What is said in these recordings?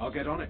I'll get on it.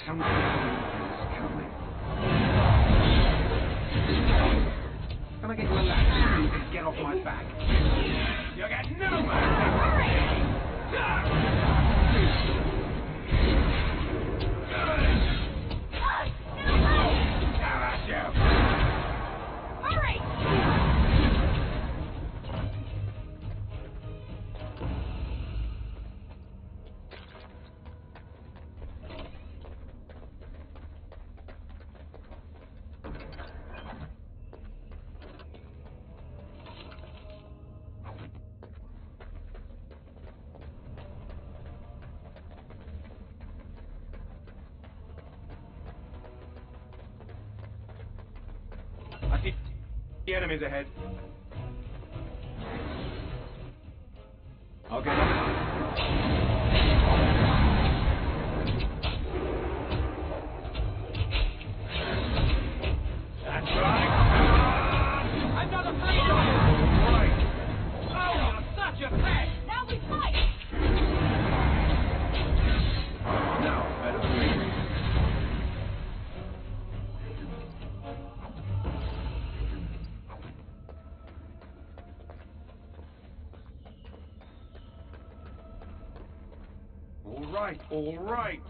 Tell me kill me. Can I get you a ladder? You can get off my back. You get no back. I see the enemies ahead. I'll get on. That's right. I'm not afraid of you. Right. Oh, you're such a pest. Now we fight. No. right, all right.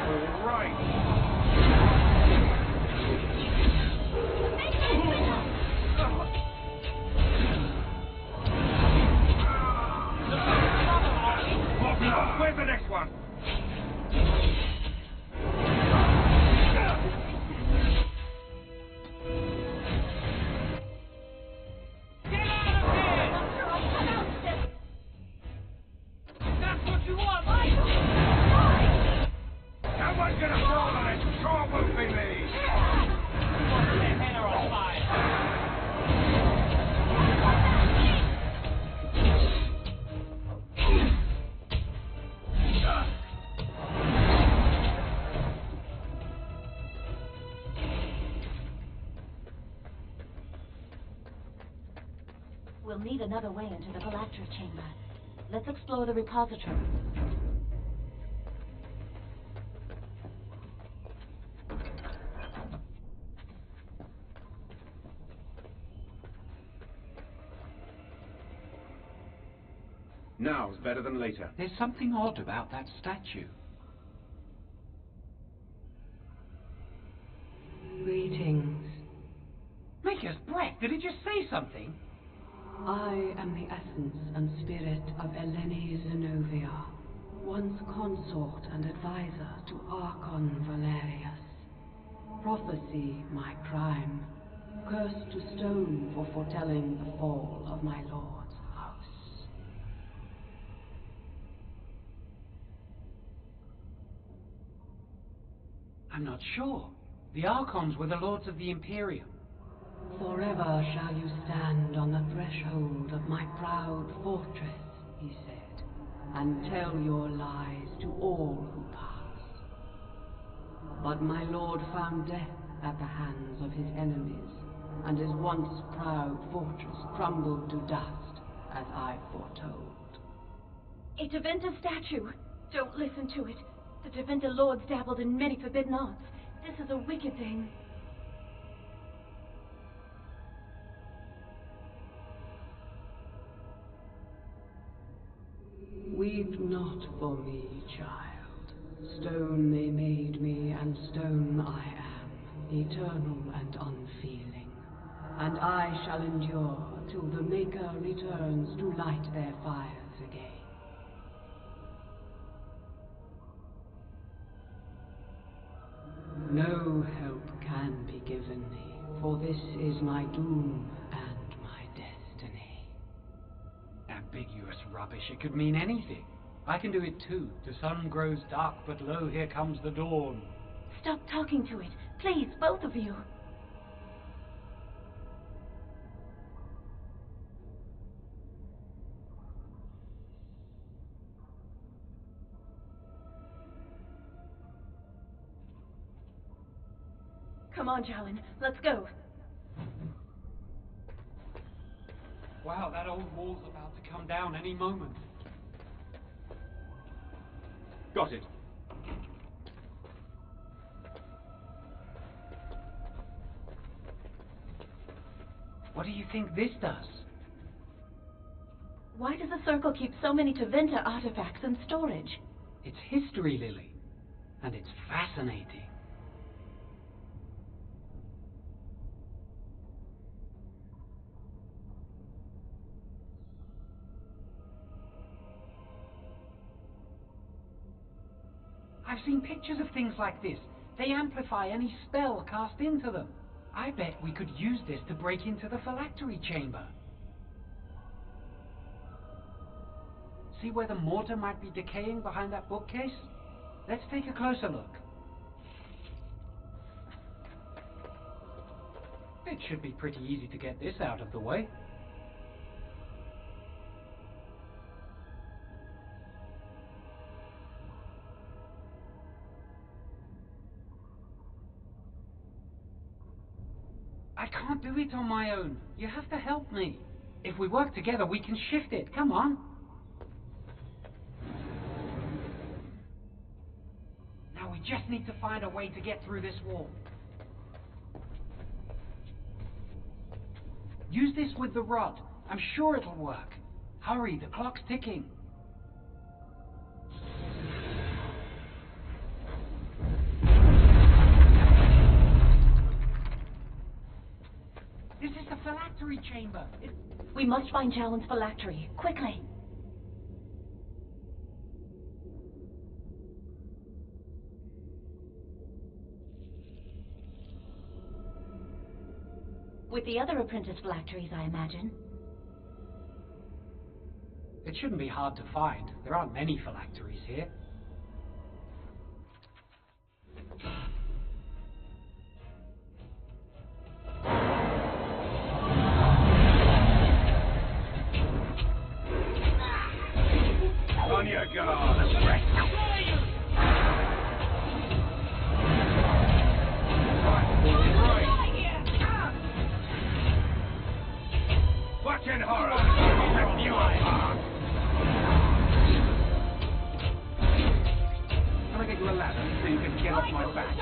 All right. Where's the next one? Get out of here! That's what you want! Someone's gonna fall on it! Sure won't be me! Their head are on fire! We'll need another way into the Phylactery chamber. Let's explore the repository. Now's better than later. There's something odd about that statue. Greetings. Maker's breath, did it just say something? I am the essence and spirit of Eleni Zenobia, once consort and advisor to Archon Valerius. Prophecy, my crime, cursed to stone for foretelling the fall of my lord's house. I'm not sure. The Archons were the lords of the Imperium. Forever shall you stand on the threshold of my proud fortress, he said, and tell your lies to all who pass. But my lord found death at the hands of his enemies, and his once proud fortress crumbled to dust, as I foretold. A Tevinter statue! Don't listen to it. The Tevinter lords dabbled in many forbidden arts. This is a wicked thing. Weep not for me, child. Stone they made me, and stone I am, eternal and unfeeling. And I shall endure till the Maker returns to light their fires again. No help can be given me, for this is my doom and my destiny. Ambiguous rubbish, it could mean anything. I can do it too. The sun grows dark, but lo, here comes the dawn. Stop talking to it. Please, both of you. Come on, Jalen. Let's go. Wow, that old wall's about to come down any moment. Got it. What do you think this does? Why does the Circle keep so many Teventa artifacts in storage? It's history, Lily. And it's fascinating. I've seen pictures of things like this. They amplify any spell cast into them. I bet we could use this to break into the phylactery chamber. See where the mortar might be decaying behind that bookcase? Let's take a closer look. It should be pretty easy to get this out of the way. I can't do it on my own. You have to help me. If we work together, we can shift it. Come on. Now we just need to find a way to get through this wall. Use this with the rod. I'm sure it'll work. Hurry, the clock's ticking. This is the phylactery chamber. We must find Jalen's phylactery. Quickly. With the other apprentice phylacteries, I imagine. It shouldn't be hard to find. There aren't many phylacteries here. On your guard. Watching horror. Rip you apart. Can I get you a ladder so you can get off my back?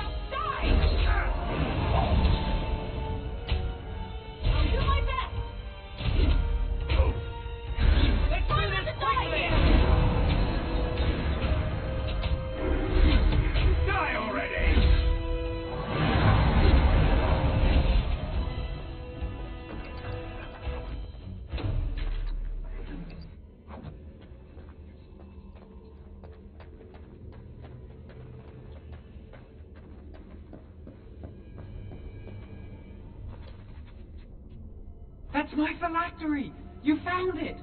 I'll do my best. Let's do this quickly! Die already! That's my phylactery! You found it!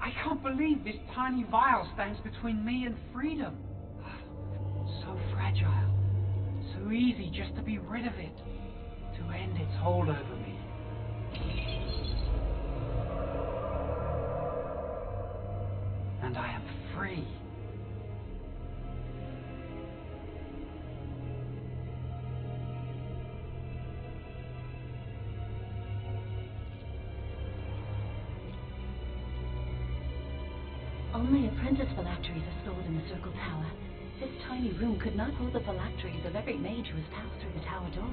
I can't believe this tiny vial stands between me and freedom. So fragile. So easy just to be rid of it. To end its hold over me. And I am free. Only apprentice phylacteries are stored in the Circle Tower. This tiny room could not hold the phylacteries of every mage who has passed through the tower doors.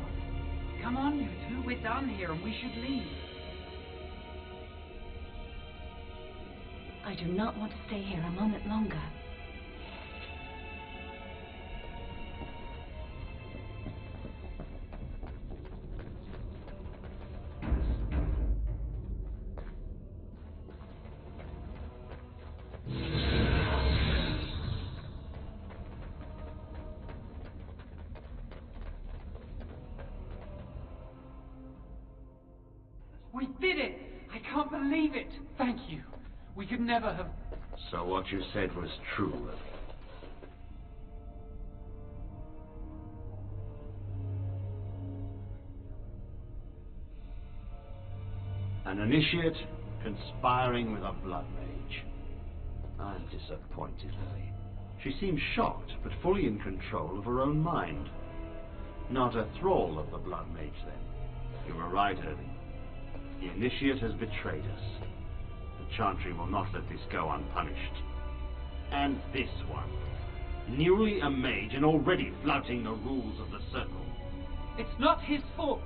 Come on, you two. We're done here and we should leave. I do not want to stay here a moment longer. We did it! I can't believe it! Thank you. We could never have... So what you said was true, Lily. An initiate conspiring with a blood mage. I'm disappointed, Lily. She seems shocked, but fully in control of her own mind. Not a thrall of the Blood Mage, then. You were right, Irving. The Initiate has betrayed us. The Chantry will not let this go unpunished. And this one. Newly a mage and already flouting the rules of the Circle. It's not his fault.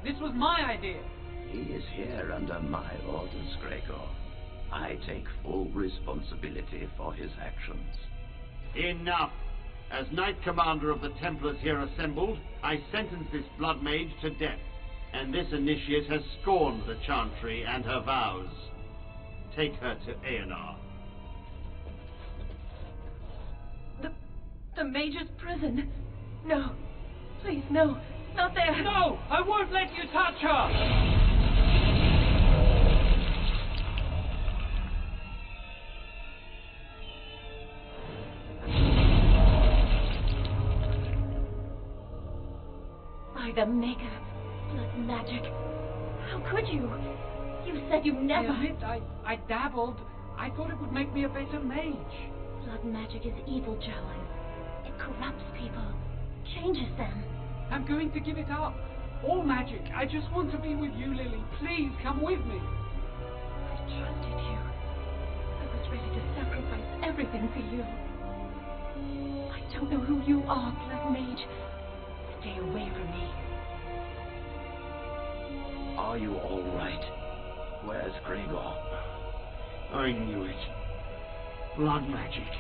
This was my idea. He is here under my orders, Gregor. I take full responsibility for his actions. Enough! As Knight Commander of the Templars here assembled, I sentence this Blood Mage to death. And this Initiate has scorned the Chantry and her vows. Take her to Aenar. The Mage's prison. No. Please, no. Not there. No! I won't let you touch her! By the Maker. Blood magic. How could you? You said you never... I admit, I dabbled. I thought it would make me a better mage. Blood magic is evil, Jowan. It corrupts people. Changes them. I'm going to give it up. All magic. I just want to be with you, Lily. Please, come with me. I trusted you. I was ready to sacrifice everything for you. I don't know who you are, Blood Mage. Stay away from me. Are you all right? Where's Gregor? I knew it. Blood magic.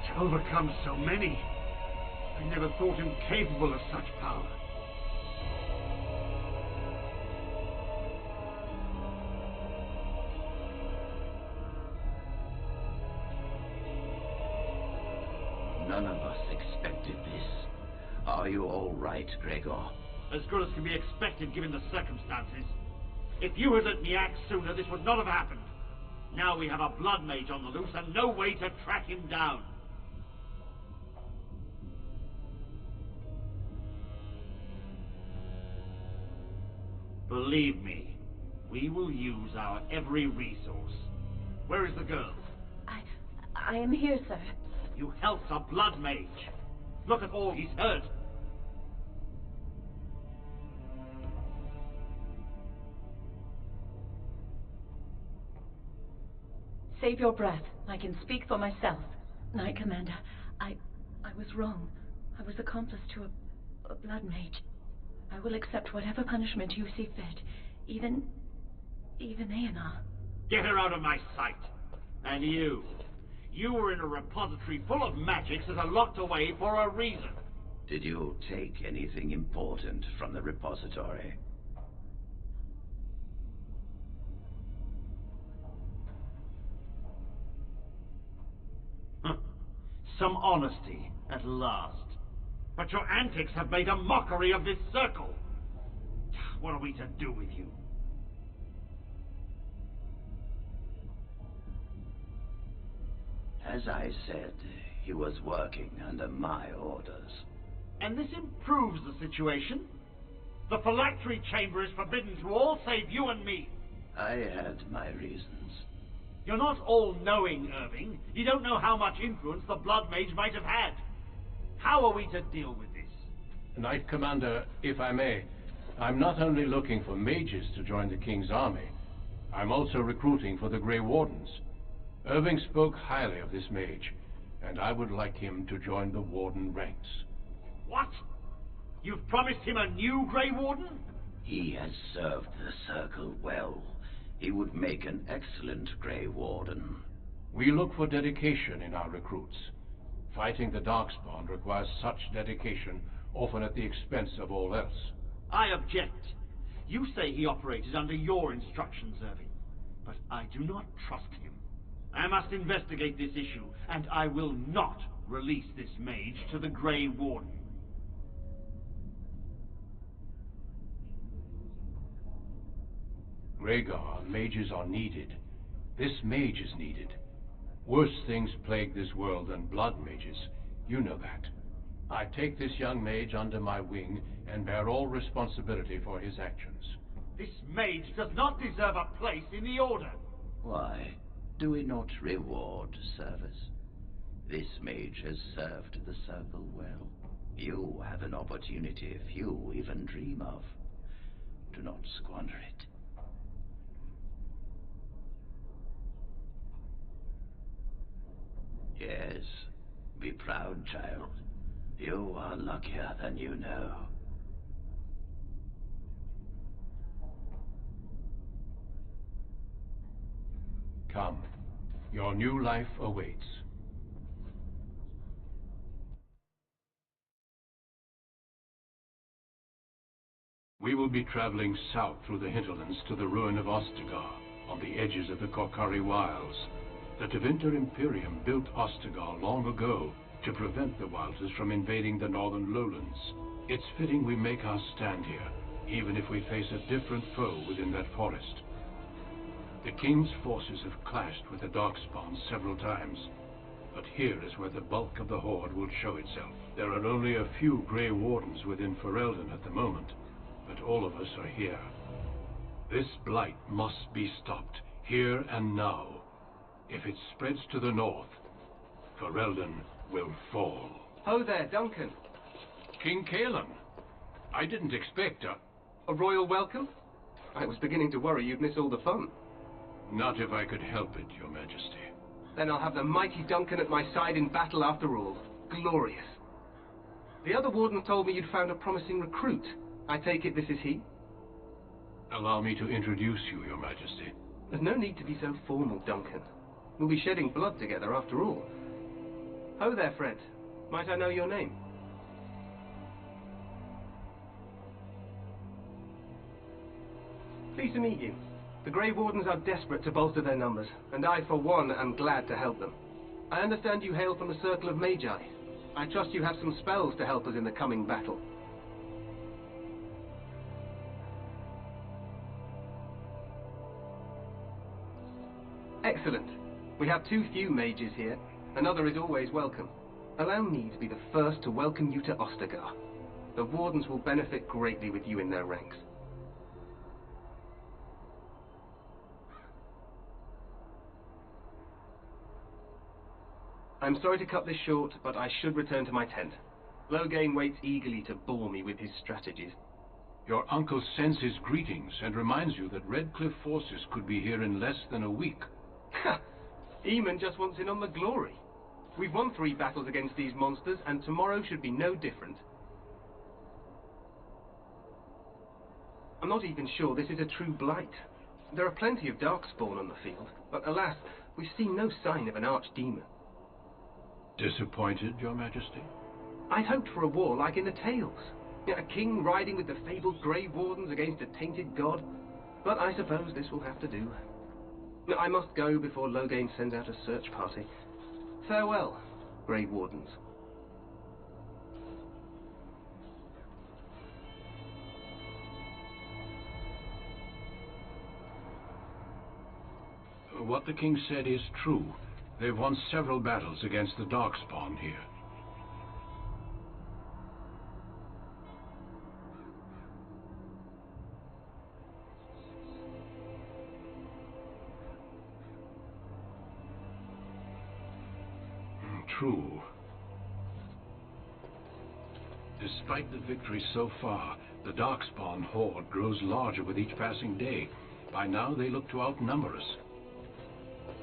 To overcome so many. I never thought him capable of such power. None of us expected this. Are you all right, Gregor? As good as can be expected given the circumstances. If you had let me act sooner, this would not have happened. Now we have a Blood Mage on the loose and no way to track him down. Believe me, we will use our every resource. Where is the girl? I am here, sir. You helped a Blood Mage. Look at all he's hurt. Save your breath. I can speak for myself. Knight Commander, I was wrong. I was accomplice to a Blood Mage. I will accept whatever punishment you see fit. Even Aenar. Get her out of my sight. And you. You were in a repository full of magics that are locked away for a reason. Did you take anything important from the repository? Some honesty, at last. But your antics have made a mockery of this circle. What are we to do with you? As I said, he was working under my orders. And this improves the situation. The phylactery chamber is forbidden to all save you and me. I had my reasons. You're not all-knowing, Irving. You don't know how much influence the Blood Mage might have had. How are we to deal with this? Knight Commander, if I may, I'm not only looking for mages to join the King's army, I'm also recruiting for the Grey Wardens. Irving spoke highly of this mage, and I would like him to join the Warden ranks. What? You've promised him a new Grey Warden? He has served the Circle well. He would make an excellent Grey Warden. We look for dedication in our recruits. Fighting the Darkspawn requires such dedication, often at the expense of all else. I object. You say he operated under your instructions, Irving, but I do not trust him. I must investigate this issue, and I will not release this mage to the Grey Warden. Rhaegar, mages are needed. This mage is needed. Worse things plague this world than blood mages. You know that. I take this young mage under my wing and bear all responsibility for his actions. This mage does not deserve a place in the Order. Why? Do we not reward service? This mage has served the Circle well. You have an opportunity few even dream of. Do not squander it. Yes, be proud, child. You are luckier than you know. Come. Your new life awaits. We will be traveling south through the hinterlands to the ruin of Ostagar, on the edges of the Korcari Wilds. The Tevinter Imperium built Ostagar long ago to prevent the Wilders from invading the northern lowlands. It's fitting we make our stand here, even if we face a different foe within that forest. The King's forces have clashed with the Darkspawn several times, but here is where the bulk of the Horde will show itself. There are only a few Grey Wardens within Ferelden at the moment, but all of us are here. This blight must be stopped, here and now. If it spreads to the north, Ferelden will fall. Ho there, Duncan. King Cailan, I didn't expect A royal welcome? I was beginning to worry you'd miss all the fun. Not if I could help it, Your Majesty. Then I'll have the mighty Duncan at my side in battle after all. Glorious. The other warden told me you'd found a promising recruit. I take it this is he? Allow me to introduce you, Your Majesty. There's no need to be so formal, Duncan. We'll be shedding blood together after all. Ho there, friend. Might I know your name? Pleased to meet you. The Grey Wardens are desperate to bolster their numbers, and I, for one, am glad to help them. I understand you hail from the Circle of Magi. I trust you have some spells to help us in the coming battle. Excellent. We have too few mages here. Another is always welcome. Allow me to be the first to welcome you to Ostagar. The Wardens will benefit greatly with you in their ranks. I'm sorry to cut this short, but I should return to my tent. Loghain waits eagerly to bore me with his strategies. Your uncle sends his greetings and reminds you that Redcliffe forces could be here in less than a week. Ha! Eamon just wants in on the glory. We've won 3 battles against these monsters, and tomorrow should be no different. I'm not even sure this is a true blight. There are plenty of Darkspawn on the field, but alas, we've seen no sign of an archdemon. Disappointed, Your Majesty? I'd hoped for a war like in the tales. A king riding with the fabled Grey Wardens against a tainted god. But I suppose this will have to do. I must go before Loghain sends out a search party. Farewell, Grey Wardens. What the king said is true. They've won several battles against the Darkspawn here. True. Despite the victory so far, the Darkspawn horde grows larger with each passing day. By now, they look to outnumber us.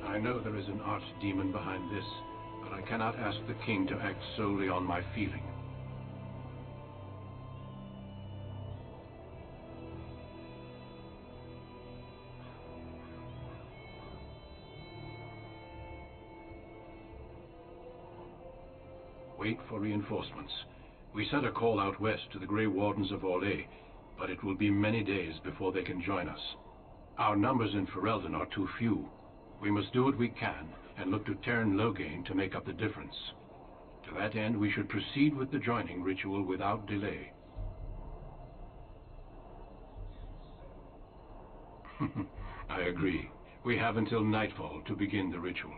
I know there is an archdemon behind this, but I cannot ask the king to act solely on my feeling. Wait for reinforcements. We sent a call out west to the Grey Wardens of Orlais, but it will be many days before they can join us. Our numbers in Ferelden are too few. We must do what we can, and look to Teyrn Loghain to make up the difference. To that end, we should proceed with the joining ritual without delay. I agree. We have until nightfall to begin the ritual.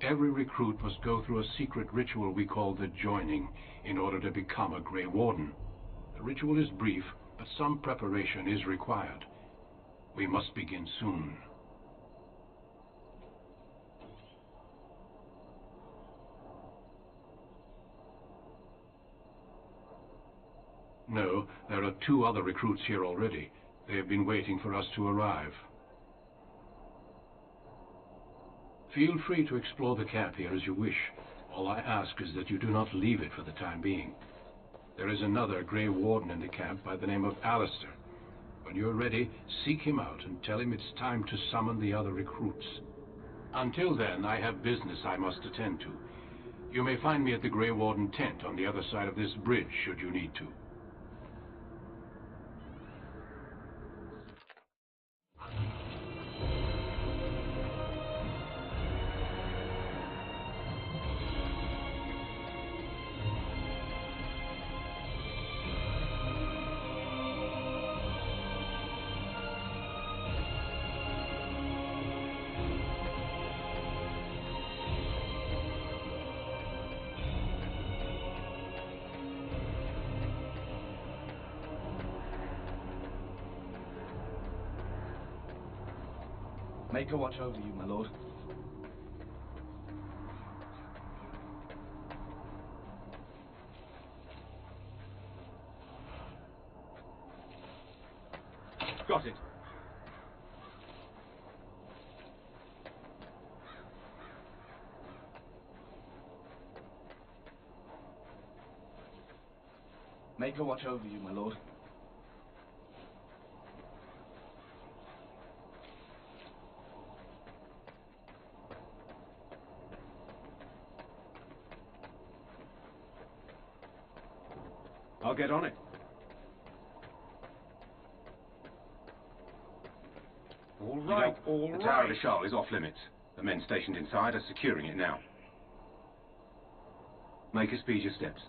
Every recruit must go through a secret ritual we call the Joining in order to become a Grey Warden. The ritual is brief, but some preparation is required. We must begin soon. No, there are 2 other recruits here already. They have been waiting for us to arrive. Feel free to explore the camp here as you wish. All I ask is that you do not leave it for the time being. There is another Grey Warden in the camp by the name of Alistair. When you're ready, seek him out and tell him it's time to summon the other recruits. Until then, I have business I must attend to. You may find me at the Grey Warden tent on the other side of this bridge, should you need to. Maker watch over you, my lord. Got it. Maker watch over you, my lord. I'll get on it. All right, all right. The Tower of Ishal is off limits. The men stationed inside are securing it now. Make us speed your steps.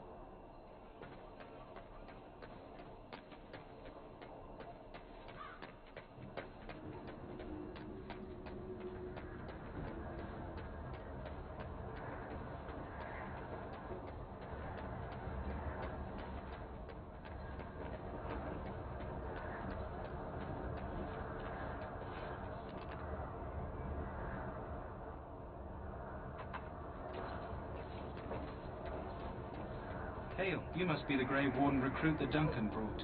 Hale, you must be the Grey Warden recruit that Duncan brought.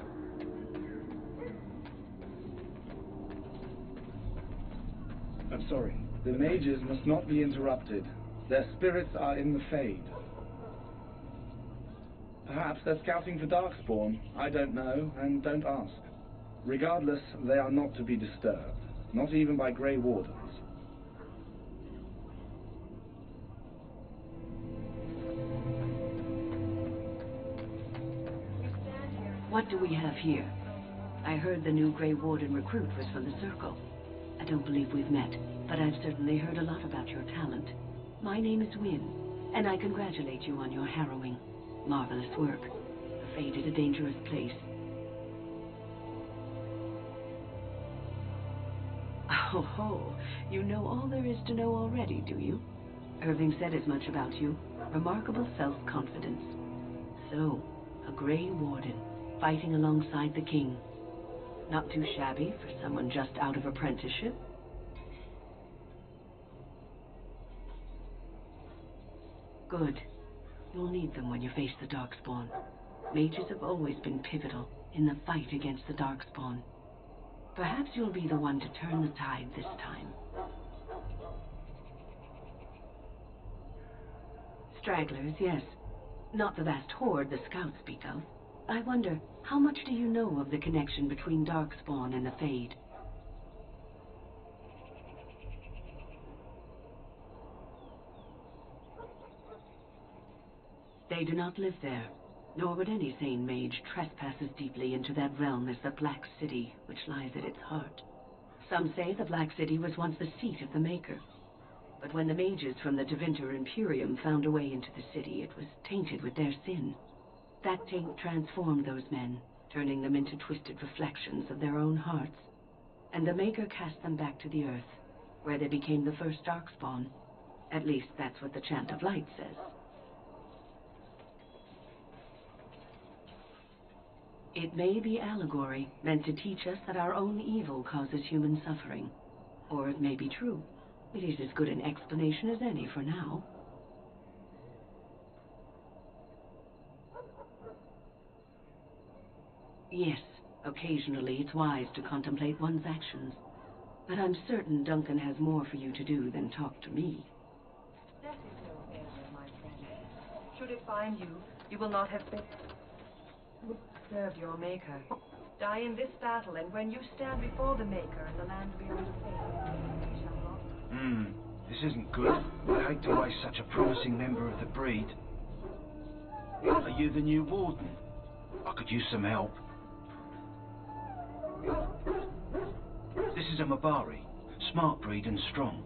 I'm sorry. The mages must not be interrupted. Their spirits are in the Fade. Perhaps they're scouting for Darkspawn. I don't know, and don't ask. Regardless, they are not to be disturbed. Not even by Grey Wardens. What do we have here? I heard the new Grey Warden recruit was from the Circle. I don't believe we've met, but I've certainly heard a lot about your talent. My name is Wynne, and I congratulate you on your harrowing, marvelous work. The Fade is a dangerous place. Oh ho, you know all there is to know already, do you? Irving said as much about you. Remarkable self-confidence. So, a Grey Warden, fighting alongside the king. Not too shabby for someone just out of apprenticeship. Good. You'll need them when you face the Darkspawn. Mages have always been pivotal in the fight against the Darkspawn. Perhaps you'll be the one to turn the tide this time. Stragglers, yes. Not the vast horde the scouts speak of. I wonder, how much do you know of the connection between Darkspawn and the Fade? They do not live there, nor would any sane mage trespass as deeply into that realm as the Black City, which lies at its heart. Some say the Black City was once the seat of the Maker. But when the mages from the Tevinter Imperium found a way into the city, it was tainted with their sin. That taint transformed those men, turning them into twisted reflections of their own hearts. And the Maker cast them back to the earth, where they became the first Darkspawn. At least that's what the Chant of Light says. It may be allegory, meant to teach us that our own evil causes human suffering. Or it may be true. It is as good an explanation as any for now. Yes, occasionally it's wise to contemplate one's actions. But I'm certain Duncan has more for you to do than talk to me. Death is no error, my friend. Should it find you, you will not have been... served your Maker. Die in this battle, and when you stand before the Maker in the land beyond the veil, you shall not... This isn't good. I hate to waste such a promising member of the breed. Are you the new warden? I could use some help. This is a Mabari. Smart breed and strong.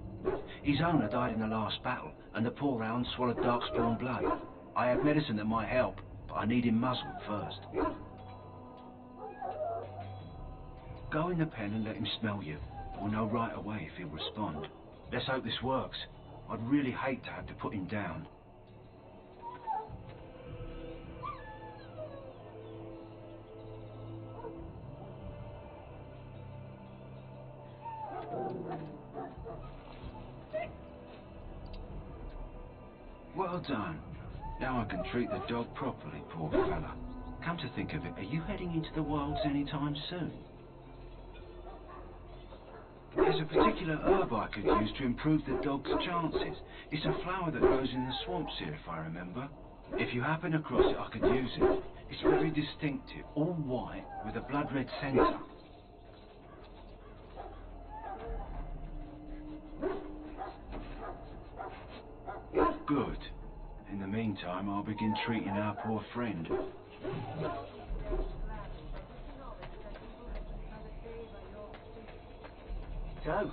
His owner died in the last battle, and the poor hound swallowed darkspawn blood. I have medicine that might help, but I need him muzzled first. Go in the pen and let him smell you. We'll know right away if he'll respond. Let's hope this works. I'd really hate to have to put him down. Well done. Now I can treat the dog properly, poor fella. Come to think of it, are you heading into the wilds anytime soon? There's a particular herb I could use to improve the dog's chances. It's a flower that grows in the swamps here, if I remember. If you happen across it, I could use it. It's very distinctive, all white, with a blood-red centre. Good. In the meantime, I'll begin treating our poor friend. So,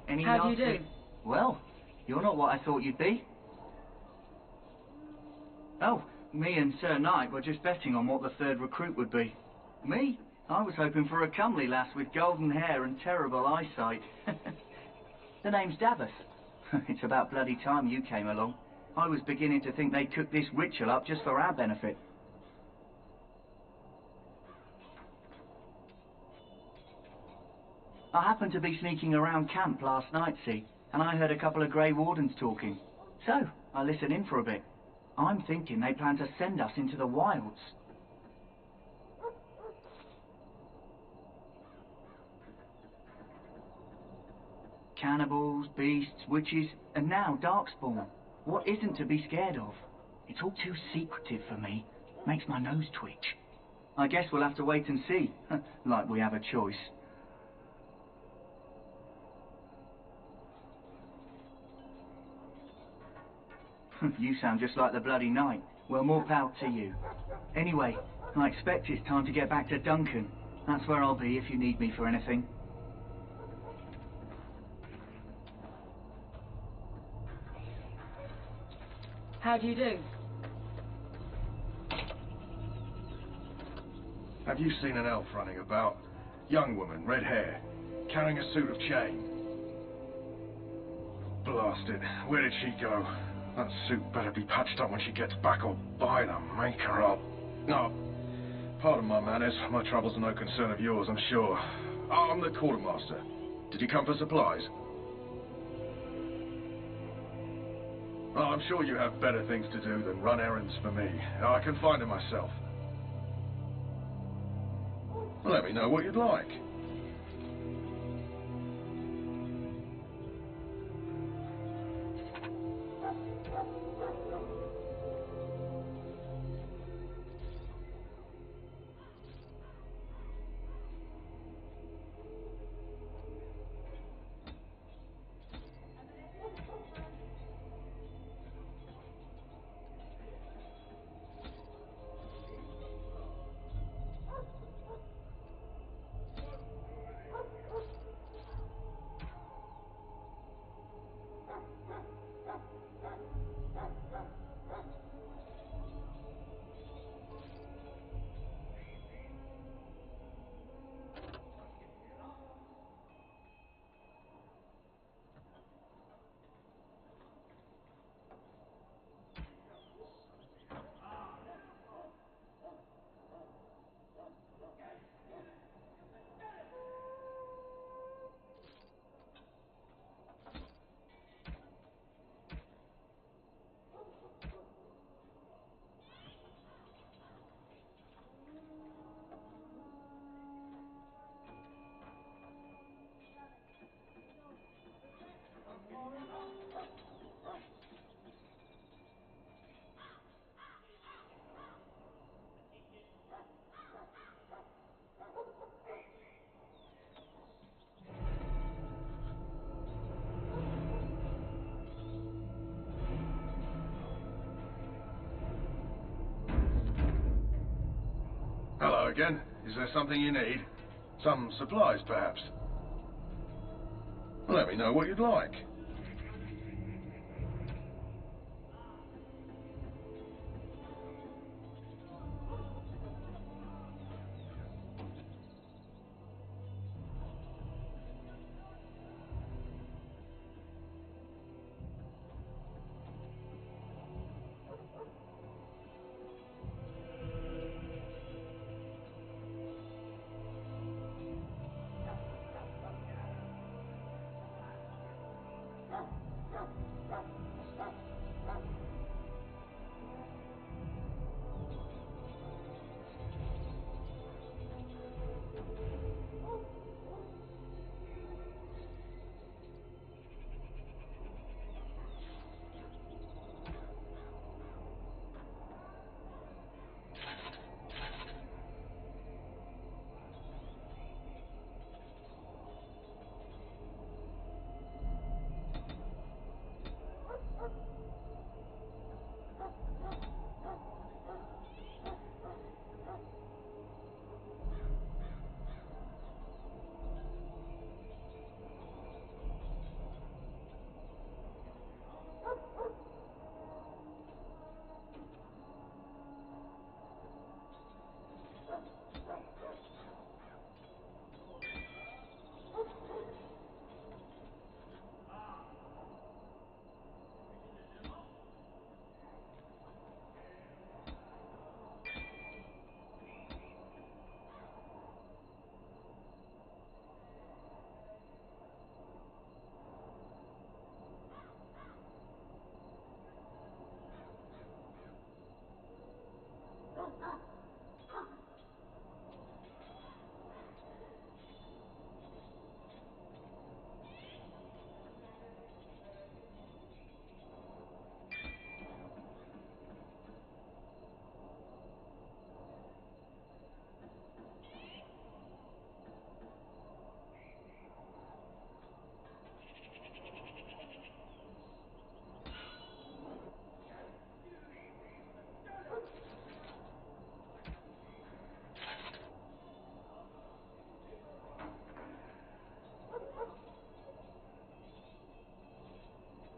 any How do you nasty... do? Well, you're not what I thought you'd be. Oh, me and Sir Knight were just betting on what the third recruit would be. Me? I was hoping for a comely lass with golden hair and terrible eyesight. The name's Davos. It's about bloody time you came along. I was beginning to think they'd cook this ritual up just for our benefit. I happened to be sneaking around camp last night, see, and I heard a couple of Grey Wardens talking. So, I listened in for a bit. I'm thinking they plan to send us into the wilds. Cannibals, beasts, witches, and now Darkspawn. What isn't to be scared of? It's all too secretive for me. Makes my nose twitch. I guess we'll have to wait and see, like we have a choice. You sound just like the bloody knight. Well, more power to you. Anyway, I expect it's time to get back to Duncan. That's where I'll be if you need me for anything. How do you do? Have you seen an elf running about? Young woman, red hair, carrying a suit of chain. Blast it. Where did she go? That suit better be patched up when she gets back, or by the Maker, I'll... No. Pardon my manners. My troubles are no concern of yours, I'm sure. I'm the quartermaster. Did you come for supplies? Oh, I'm sure you have better things to do than run errands for me. I can find them myself. Well, let me know what you'd like. again. Is there something you need? Some supplies, perhaps? Let me know what you'd like.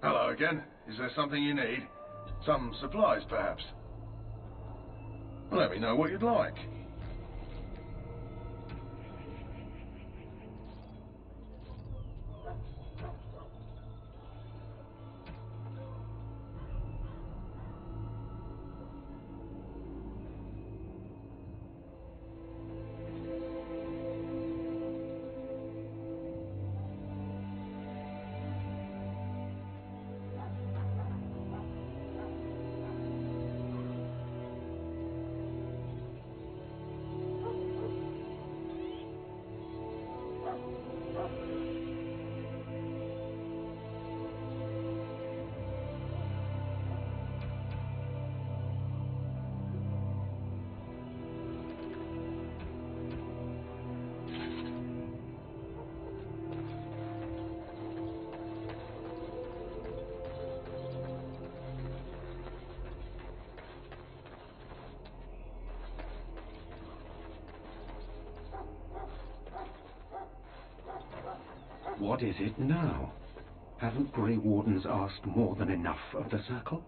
Hello again. Is there something you need? Some supplies, perhaps? Let me know what you'd like. What is it now? Haven't Grey Wardens asked more than enough of the Circle?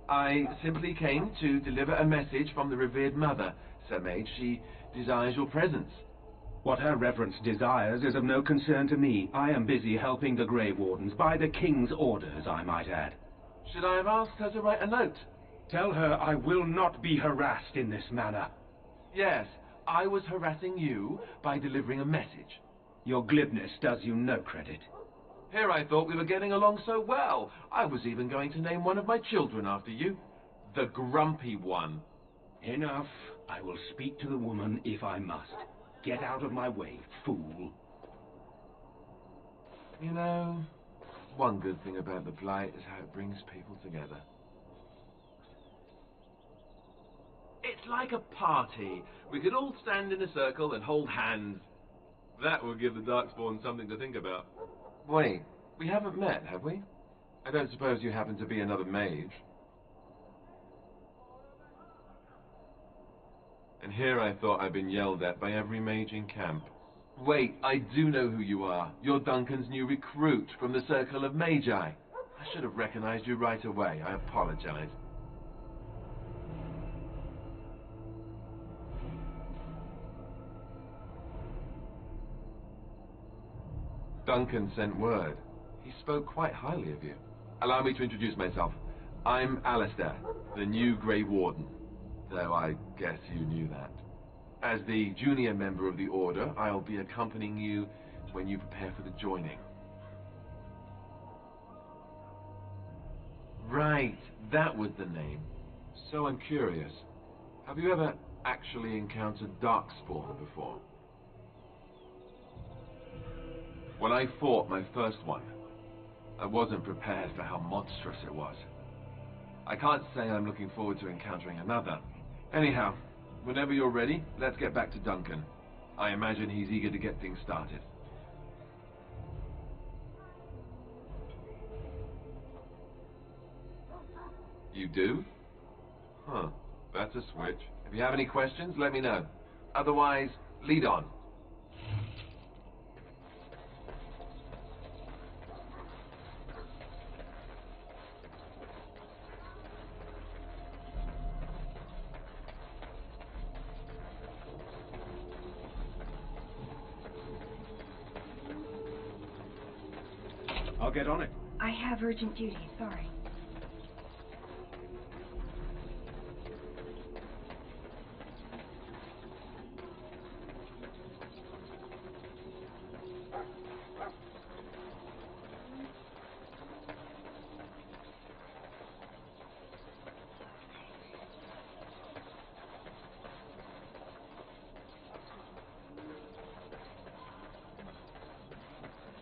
I simply came to deliver a message from the revered mother, Sir Mage. She desires your presence. What her reverence desires is of no concern to me. I am busy helping the Grey Wardens, by the King's orders, I might add. Should I have asked her to write a note? Tell her I will not be harassed in this manner. Yes, I was harassing you by delivering a message. Your glibness does you no credit. Here I thought we were getting along so well. I was even going to name one of my children after you. The Grumpy One. Enough. I will speak to the woman if I must. Get out of my way, fool. You know, one good thing about the Blight is how it brings people together. It's like a party. We could all stand in a circle and hold hands. That will give the Darkspawn something to think about. Wait, we haven't met, have we? I don't suppose you happen to be another mage? And here I thought I'd been yelled at by every mage in camp. Wait, I do know who you are. You're Duncan's new recruit from the Circle of Magi. I should have recognized you right away. I apologize. Duncan sent word. He spoke quite highly of you. Allow me to introduce myself. I'm Alistair, the new Grey Warden. Though I guess you knew that. As the junior member of the Order, I'll be accompanying you when you prepare for the joining. Right, that was the name. So I'm curious. Have you ever actually encountered Darkspawn before? When I fought my first one, I wasn't prepared for how monstrous it was. I can't say I'm looking forward to encountering another. Anyhow, whenever you're ready, let's get back to Duncan. I imagine he's eager to get things started. You do? Huh, that's a switch. If you have any questions, let me know. Otherwise, lead on. I'll get on it. I have urgent duty, sorry.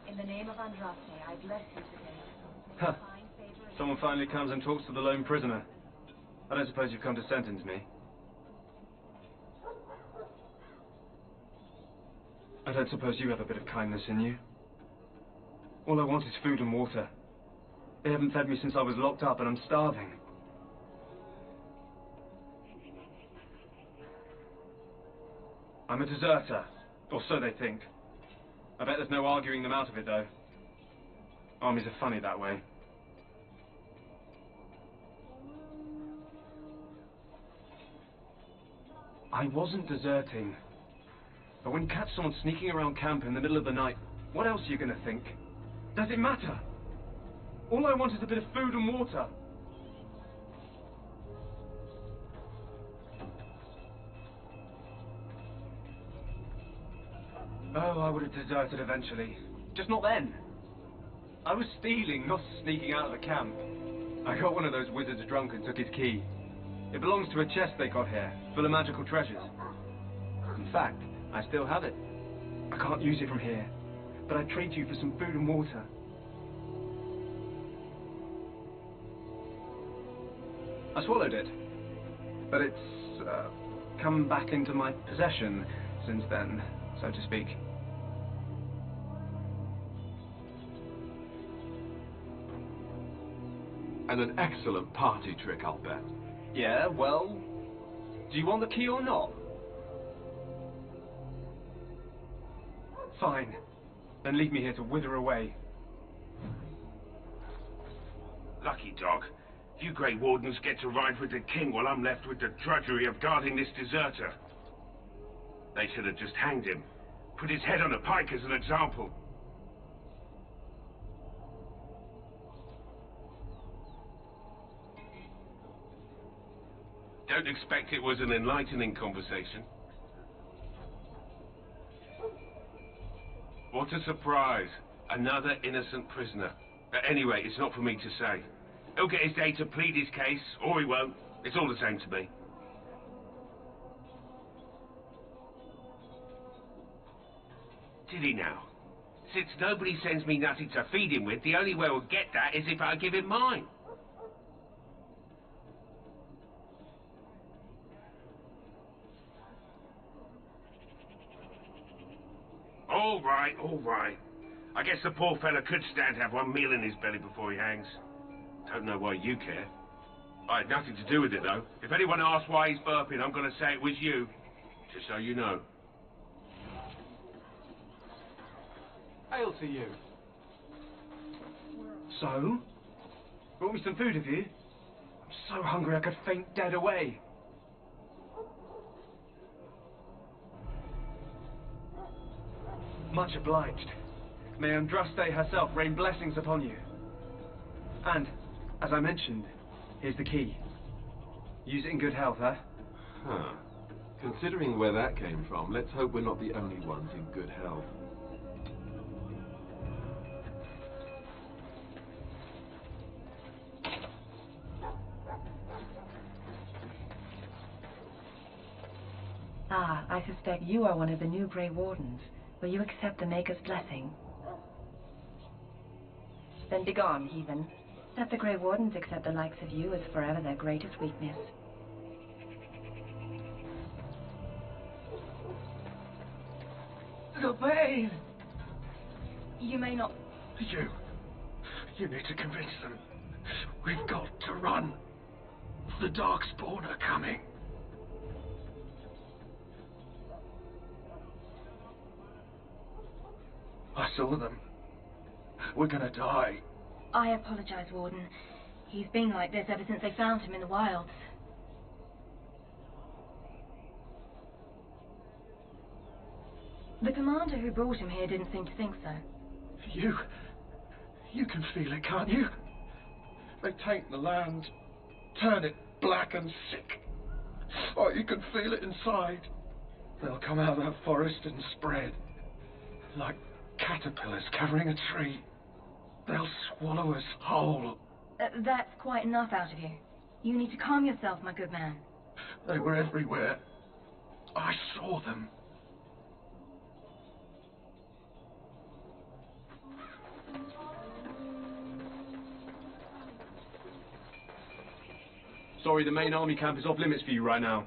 In the name of Andraste, I bless you today. Huh. Someone finally comes and talks to the lone prisoner. I don't suppose you've come to sentence me. I don't suppose you have a bit of kindness in you. All I want is food and water. They haven't fed me since I was locked up and I'm starving. I'm a deserter, or so they think. I bet there's no arguing them out of it, though. Armies are funny that way. I wasn't deserting. But when you catch someone sneaking around camp in the middle of the night, what else are you gonna think? Does it matter? All I want is a bit of food and water. Oh, I would have deserted eventually. Just not then. I was stealing, not sneaking out of the camp. I got one of those wizards drunk and took his key. It belongs to a chest they got here, full of magical treasures. In fact, I still have it. I can't use it from here, but I'd trade you for some food and water. I swallowed it, but it's come back into my possession since then, so to speak. And an excellent party trick, I'll bet. Yeah, well, do you want the key or not? Fine. Then leave me here to wither away. Lucky dog. You Grey Wardens get to ride with the king while I'm left with the drudgery of guarding this deserter. They should have just hanged him. Put his head on a pike as an example. Don't expect it was an enlightening conversation. What a surprise. Another innocent prisoner. But anyway, it's not for me to say. He'll get his day to plead his case, or he won't. It's all the same to me. Did he now? Since nobody sends me nothing to feed him with, the only way we'll get that is if I give him mine. All right, all right. I guess the poor fella could stand to have one meal in his belly before he hangs. Don't know why you care. I had nothing to do with it, though. If anyone asks why he's burping, I'm going to say it was you. Just so you know. Hail to you. So? Brought me some food, have you? I'm so hungry I could faint dead away. Much obliged. May Andraste herself rain blessings upon you. And, as I mentioned, here's the key. Use it in good health, huh? Huh. Considering where that came from, let's hope we're not the only ones in good health. Ah, I suspect you are one of the new Grey Wardens. Will you accept the Maker's blessing? Then begone, heathen. That the Grey Wardens accept the likes of you is forever their greatest weakness. The pain! You may not... You need to convince them. We've got to run. The Darkspawn are coming. I saw them. We're gonna die. I apologize, Warden. He's been like this ever since they found him in the wilds. The commander who brought him here didn't seem to think so. You can feel it, can't you? They taint the land, turn it black and sick. Oh, you can feel it inside. They'll come out of that forest and spread, like caterpillars covering a tree. They'll swallow us whole. That's quite enough out of you. You need to calm yourself, my good man. They were everywhere. I saw them. Sorry, the main army camp is off limits for you right now.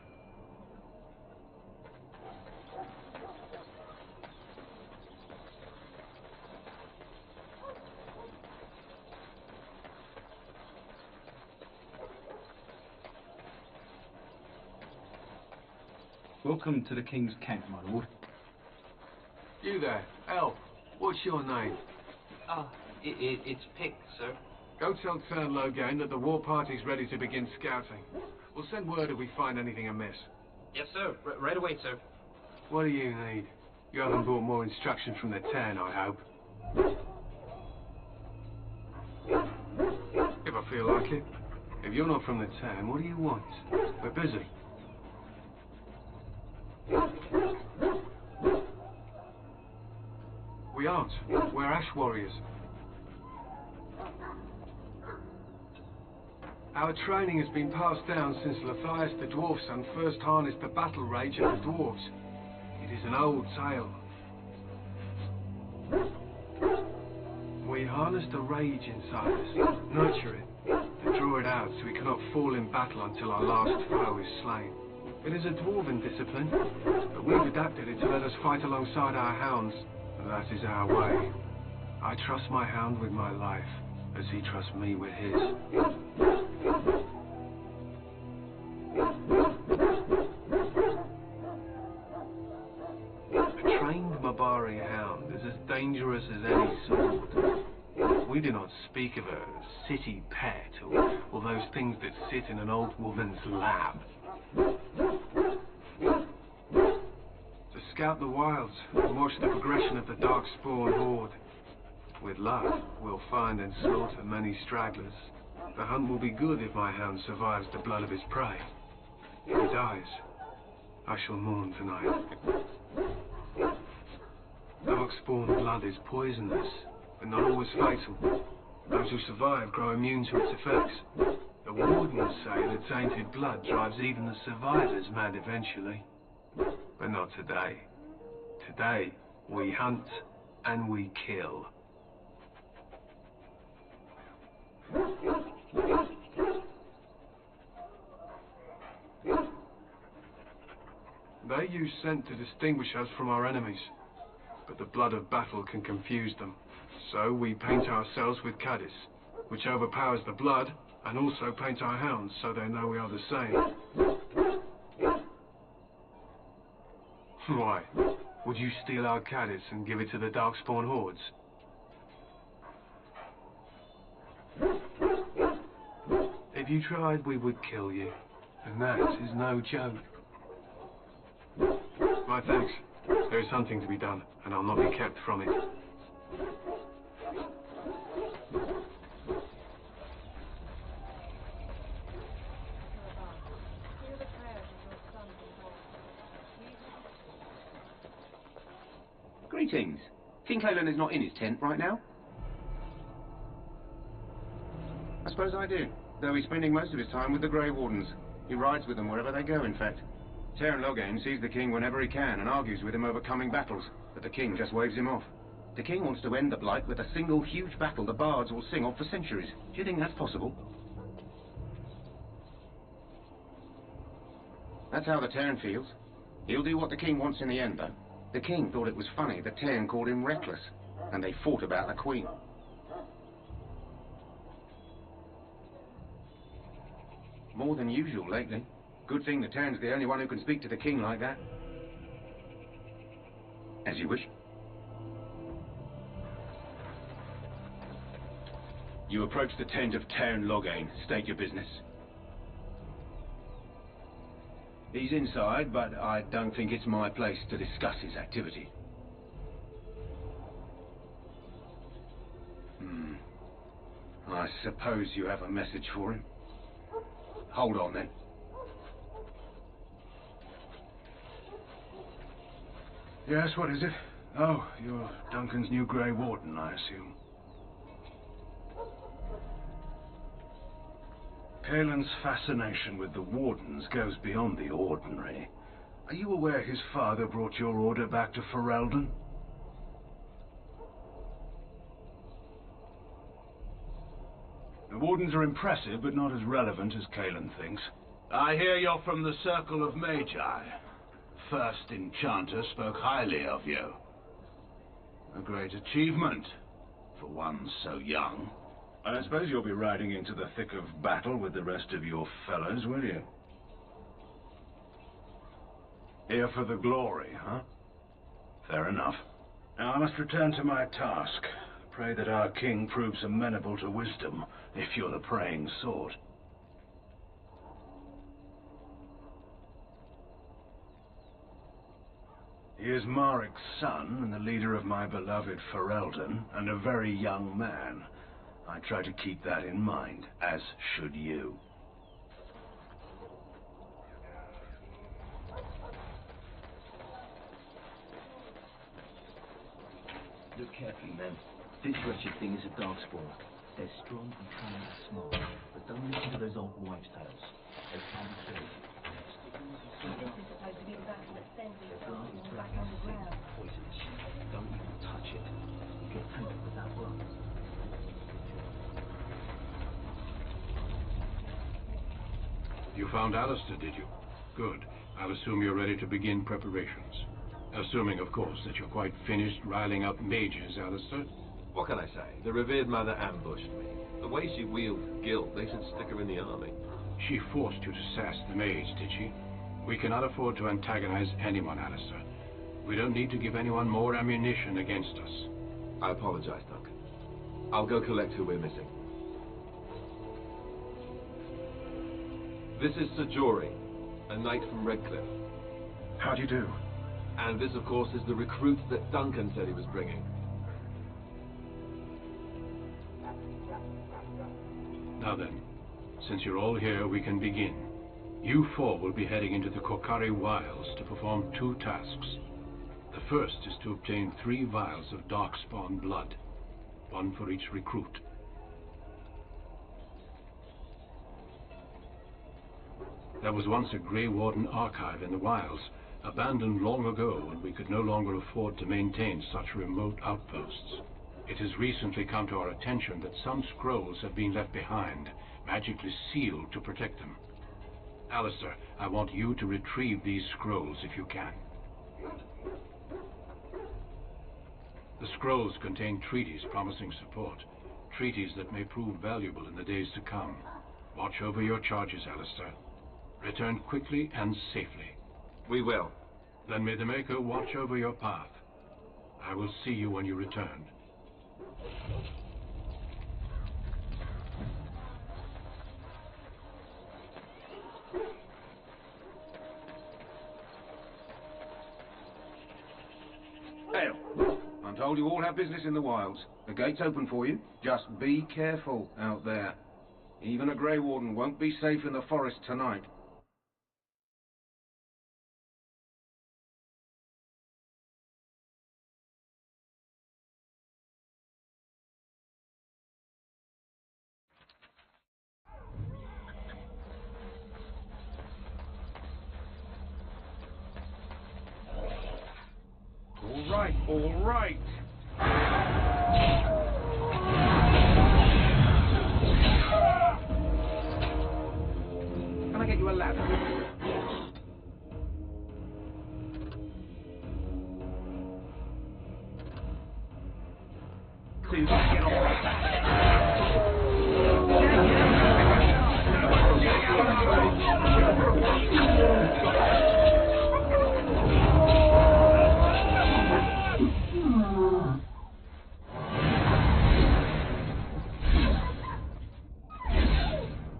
Welcome to the King's Camp, my lord. You there, elf. What's your name? It's Pick, sir. Go tell Tern Logain that the war party's ready to begin scouting. We'll send word if we find anything amiss. Yes, sir. Right away, sir. What do you need? You haven't brought more instructions from the Tern, I hope. If I feel like it. If you're not from the Tern, what do you want? We're busy. We aren't. We're Ash Warriors. Our training has been passed down since Lathias the Dwarf Son first harnessed the battle rage of the dwarves. It is an old tale. We harness the rage inside us, nurture it, and draw it out so we cannot fall in battle until our last foe is slain. It is a dwarven discipline, but we've adapted it to let us fight alongside our hounds. That is our way. I trust my hound with my life, as he trusts me with his. A trained Mabari hound is as dangerous as any sword. We do not speak of a city pet or those things that sit in an old woman's lap. To scout the wilds and watch the progression of the Darkspawn horde. With luck, we'll find and slaughter many stragglers. The hunt will be good if my hound survives the blood of his prey. If he dies, I shall mourn tonight. Darkspawn blood is poisonous, but not always fatal. Those who survive grow immune to its effects. The wardens say that tainted blood drives even the survivors mad eventually. But not today. Today, we hunt and we kill. They use scent to distinguish us from our enemies, but the blood of battle can confuse them. So we paint ourselves with Caddis, which overpowers the blood, and also paint our hounds so they know we are the same. Why? Would you steal our cadets and give it to the Darkspawn hordes? If you tried, we would kill you. And that is no joke. My thanks. There is hunting to be done, and I'll not be kept from it. Greetings. King Caelan is not in his tent right now? I suppose I do, though he's spending most of his time with the Grey Wardens. He rides with them wherever they go, in fact. Teyrn Loghain sees the king whenever he can and argues with him over coming battles, but the king just waves him off. The king wants to end the Blight with a single huge battle the bards will sing of for centuries. Do you think that's possible? That's how the Teyrn feels. He'll do what the king wants in the end, though. The king thought it was funny that Teyrn called him reckless, and they fought about the queen. More than usual lately. Good thing the Teyrn's the only one who can speak to the king like that. As you wish. You approach the tent of Teyrn Loghain. State your business. He's inside, but I don't think it's my place to discuss his activity. I suppose you have a message for him. Hold on, then. Yes, what is it? Oh, you're Duncan's new Grey Warden, I assume. Caelan's fascination with the Wardens goes beyond the ordinary. Are you aware his father brought your order back to Ferelden? The Wardens are impressive, but not as relevant as Caelan thinks. I hear you're from the Circle of Magi. First Enchanter spoke highly of you. A great achievement, for one so young. I don't suppose you'll be riding into the thick of battle with the rest of your fellows, will you? Here for the glory, huh? Fair enough. Now I must return to my task. Pray that our king proves amenable to wisdom, if you're the praying sort. He is Marik's son, and the leader of my beloved Ferelden, and a very young man. I try to keep that in mind, as should you. Look carefully, men. This wretched thing is a Darkspawn. They're strong and kind and smart, but don't listen to those old wives' tales. They can't be killed. This is supposed to be the battle that sends these Darkspawn back Thing underground. is poisonous. Don't even touch it. You get tainted with that blood. You found Alistair, did you? Good. I'll assume you're ready to begin preparations. Assuming, of course, that you're quite finished riling up mages, Alistair. What can I say? The revered mother ambushed me. The way she wields guilt, they should stick her in the army. She forced you to sass the mage, did she? We cannot afford to antagonize anyone, Alistair. We don't need to give anyone more ammunition against us. I apologize, Duncan. I'll go collect who we're missing. This is Sir Jory, a knight from Redcliffe. How do you do? And this, of course, is the recruit that Duncan said he was bringing. Now then, since you're all here, we can begin. You four will be heading into the Korcari Wilds to perform 2 tasks. The first is to obtain 3 vials of Darkspawn blood, 1 for each recruit. There was once a Grey Warden archive in the wilds, abandoned long ago when we could no longer afford to maintain such remote outposts. It has recently come to our attention that some scrolls have been left behind, magically sealed to protect them. Alistair, I want you to retrieve these scrolls if you can. The scrolls contain treaties promising support, treaties that may prove valuable in the days to come. Watch over your charges, Alistair. Return quickly and safely. We will. Then may the Maker watch over your path. I will see you when you return. Hell, I'm told you all have business in the wilds. The gate's open for you. Just be careful out there. Even a Grey Warden won't be safe in the forest tonight. All right. Can I get you a ladder? So you can get off my back.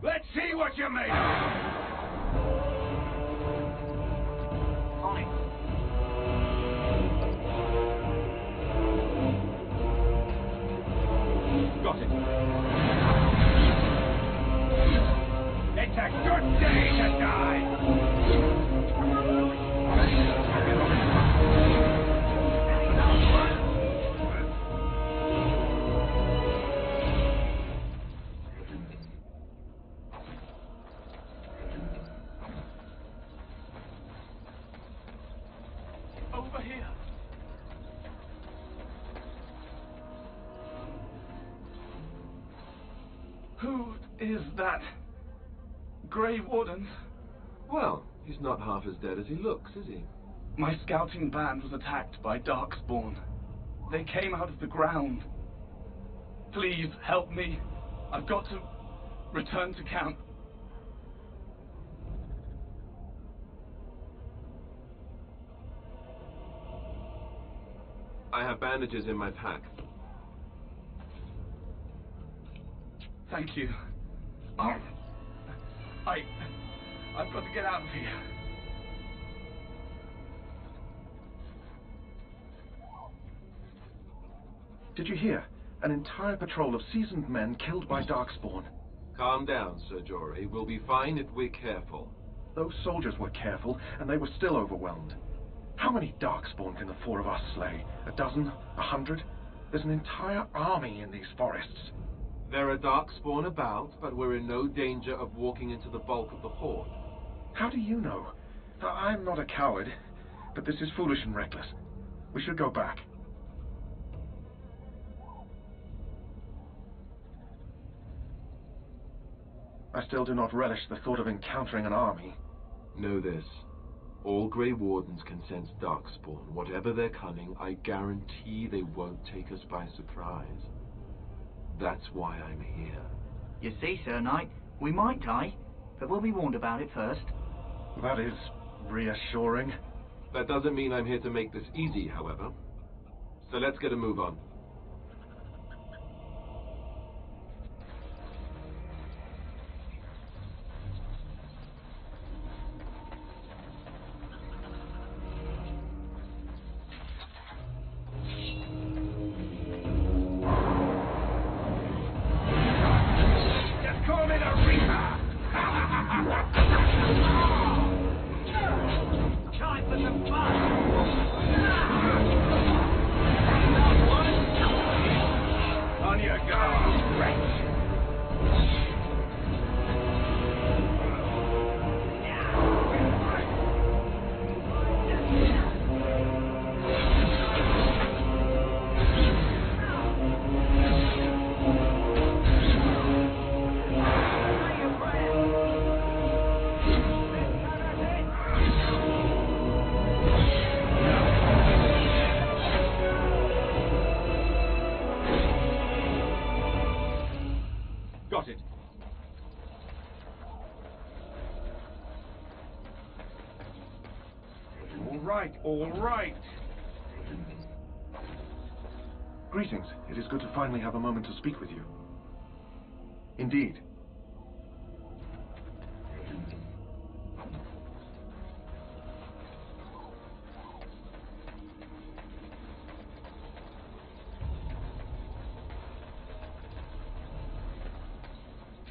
Let's see what you're made of. Got it. It's a good day to die. Over here. Who is that? Grey Warden? Well, he's not half as dead as he looks, is he? My scouting band was attacked by Darkspawn. They came out of the ground. Please help me. I've got to return to camp. I have bandages in my pack. Thank you. I've got to get out of here. Did you hear? An entire patrol of seasoned men killed by Darkspawn. Calm down, Sir Jory. We'll be fine if we're careful. Those soldiers were careful, and they were still overwhelmed. How many Darkspawn can the four of us slay? A dozen? 100? There's an entire army in these forests. There are Darkspawn about, but we're in no danger of walking into the bulk of the horde. How do you know? I'm not a coward, but this is foolish and reckless. We should go back. I still do not relish the thought of encountering an army. Know this. All Grey Wardens can sense Darkspawn. Whatever their cunning, I guarantee they won't take us by surprise. That's why I'm here. You see, Sir Knight, we might die, but we'll be warned about it first. That is reassuring. That doesn't mean I'm here to make this easy, however. So let's get a move on. Time for some fun! right, all right. Greetings. It is good to finally have a moment to speak with you. Indeed.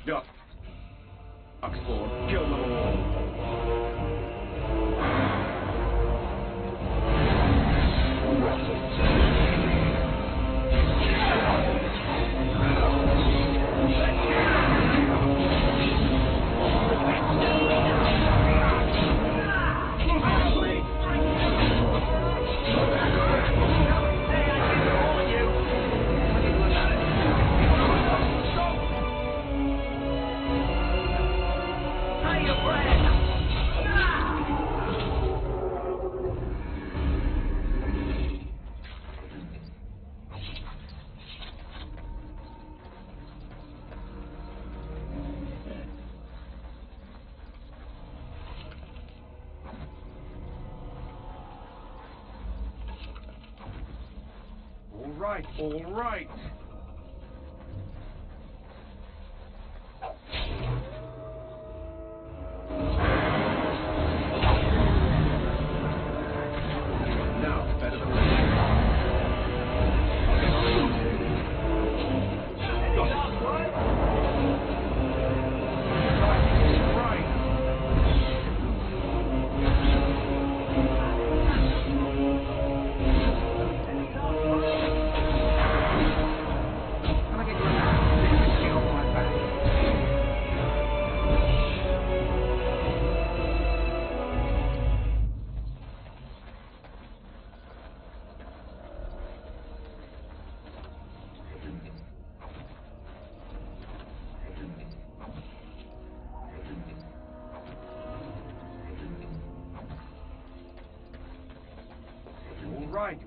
Yeah. Darkspawn, kill them all. All right. Now, better than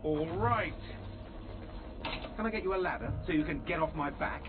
All right. Can I get you a ladder so you can get off my back?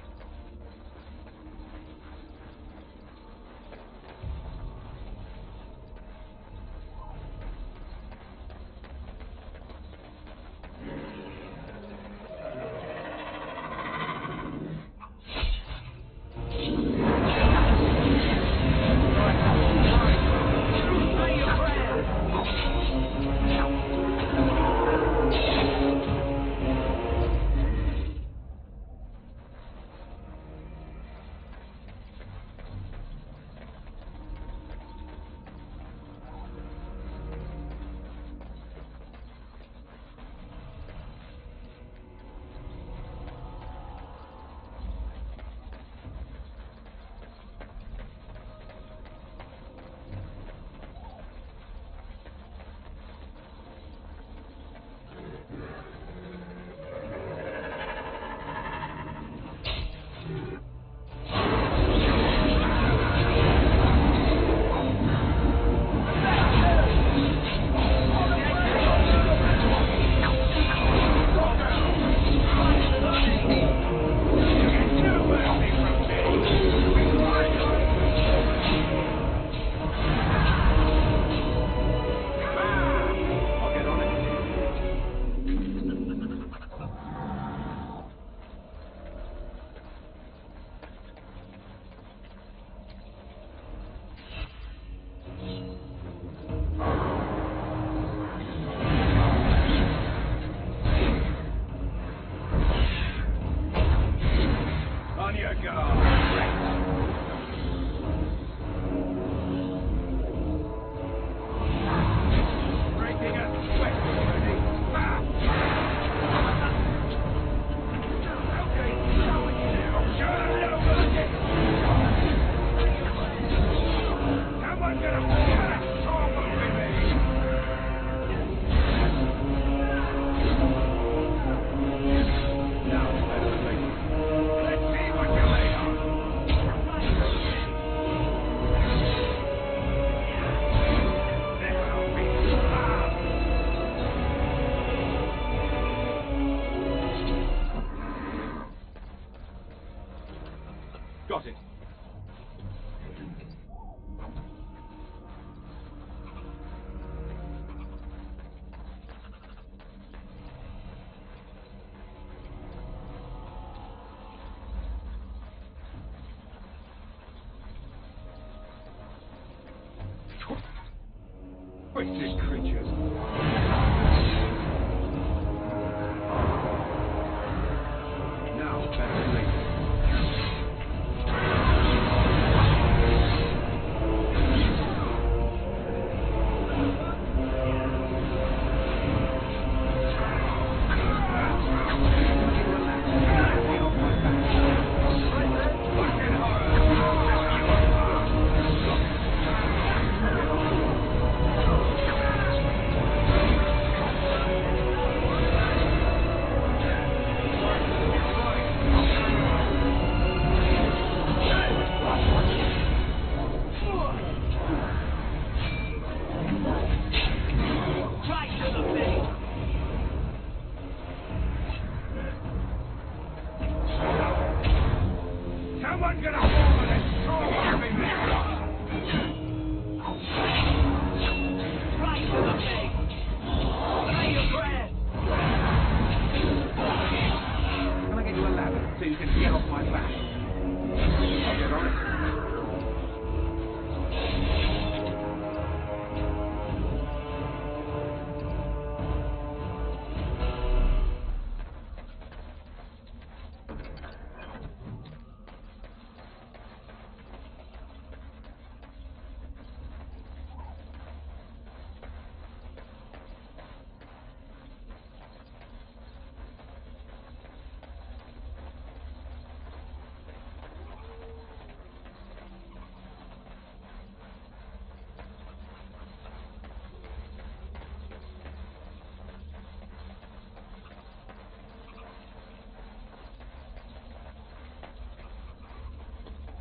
Twisted creatures. Now, better leave. Someone's gonna fall on this straw pumping me! Right to the face! Lay your breath! Can I get you a ladder so you can get off my back? I'll get on it.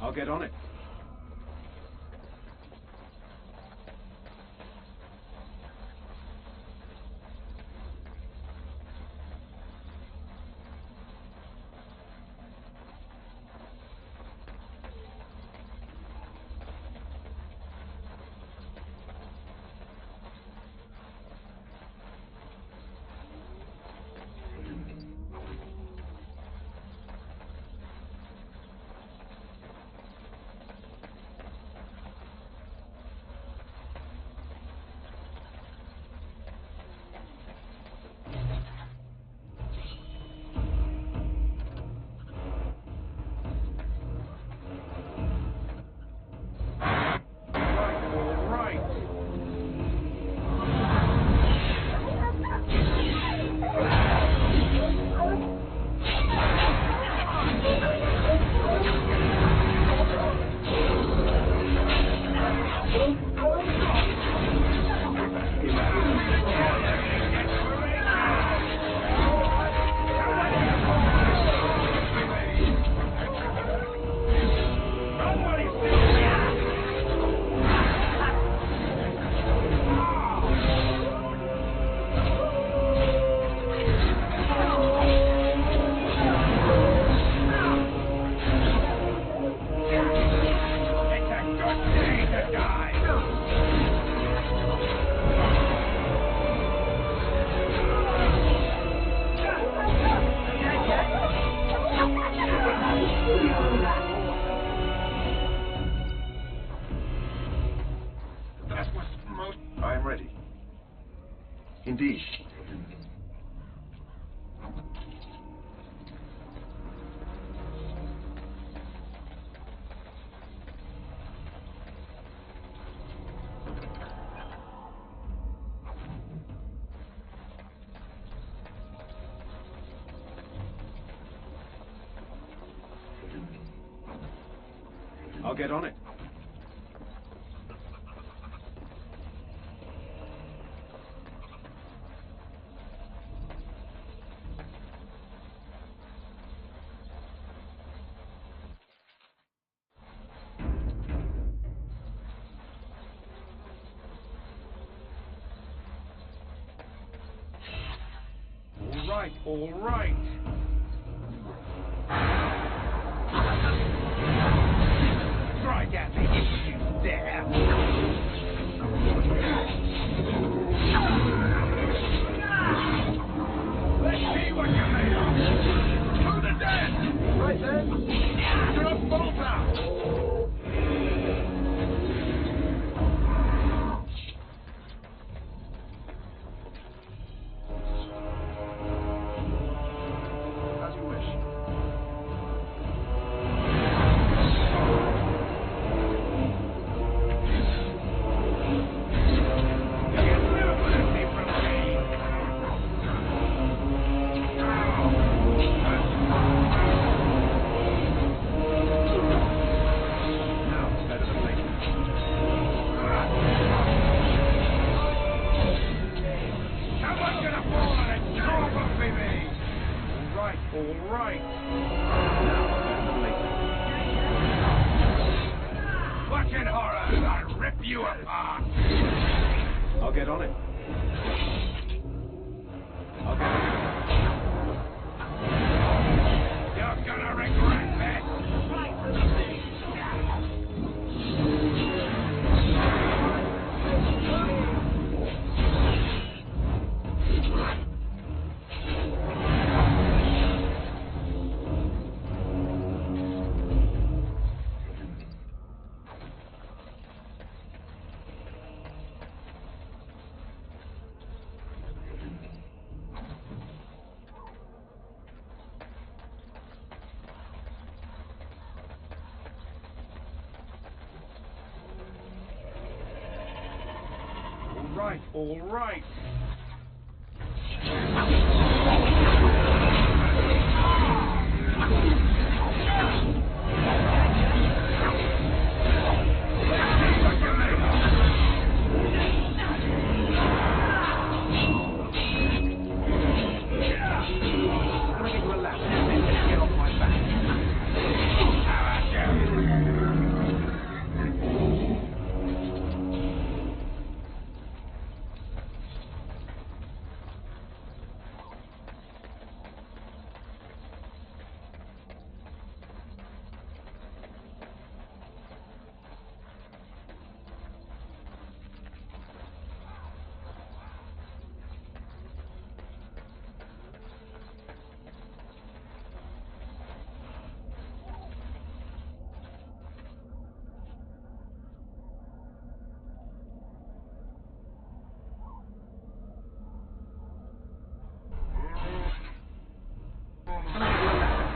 I'll get on it. I'm ready. Indeed. I'll get on it. All right. Strike at me if you dare. Let's see what you're made of. To the death. Right then. Just bolt out. All right. Fucking horrors! I'll rip you apart! I'll get on it. I'll get on it. You're gonna regret this! Right for the thing! All right.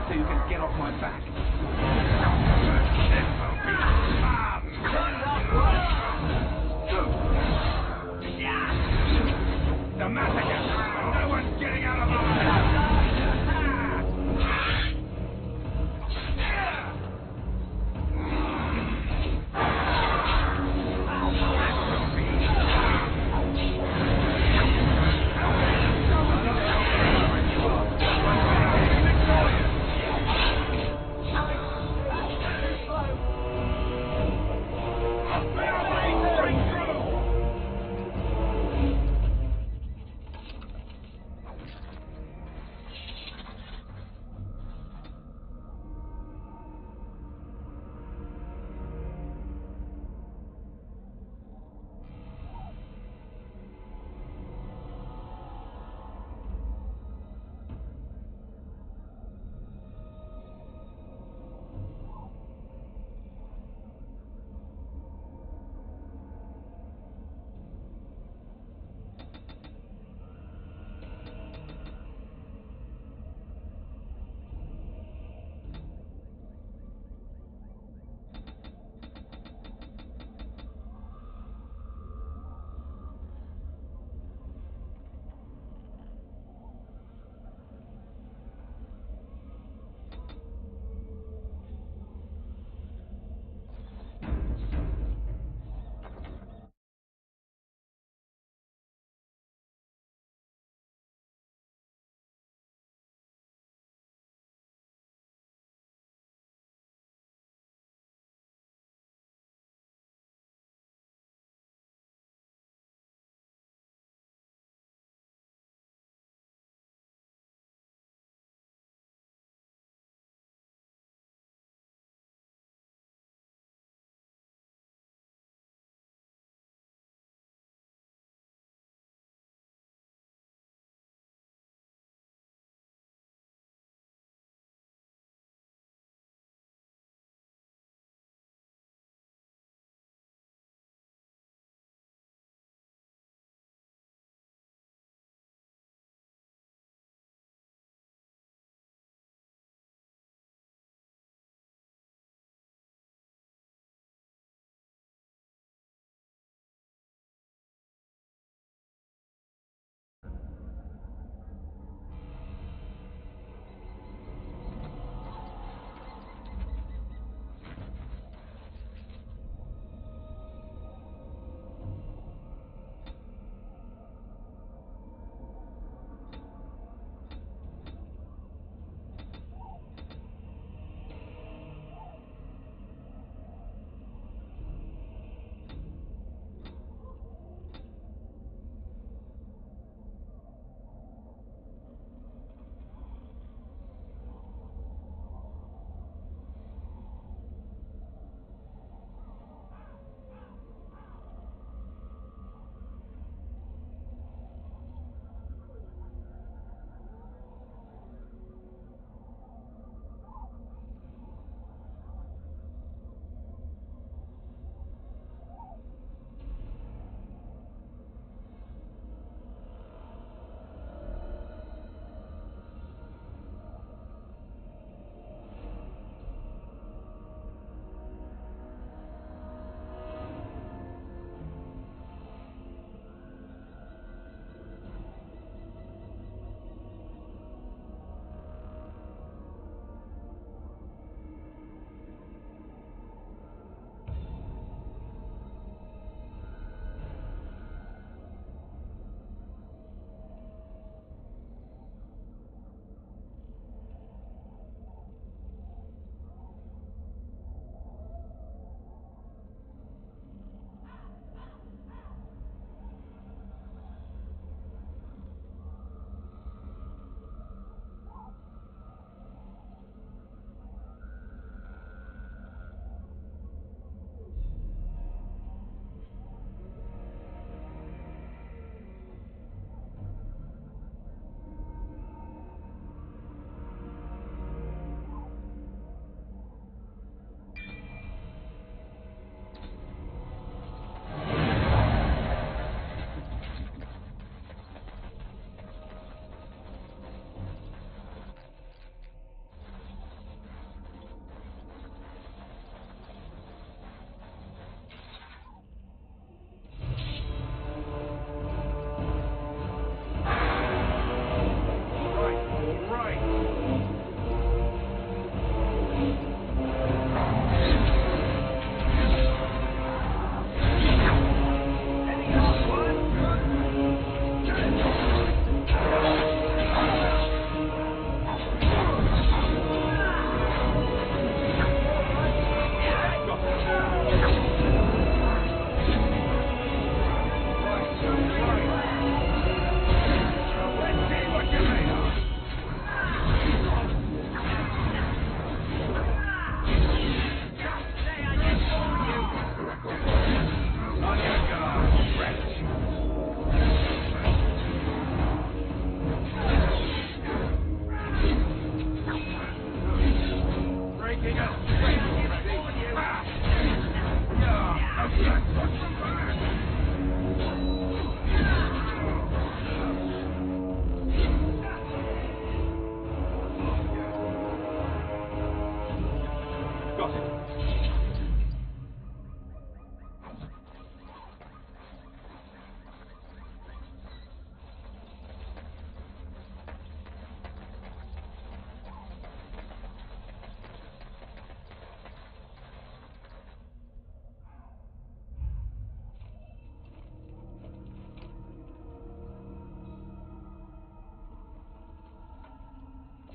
So you can get off my back. The massacre! No one's getting out of our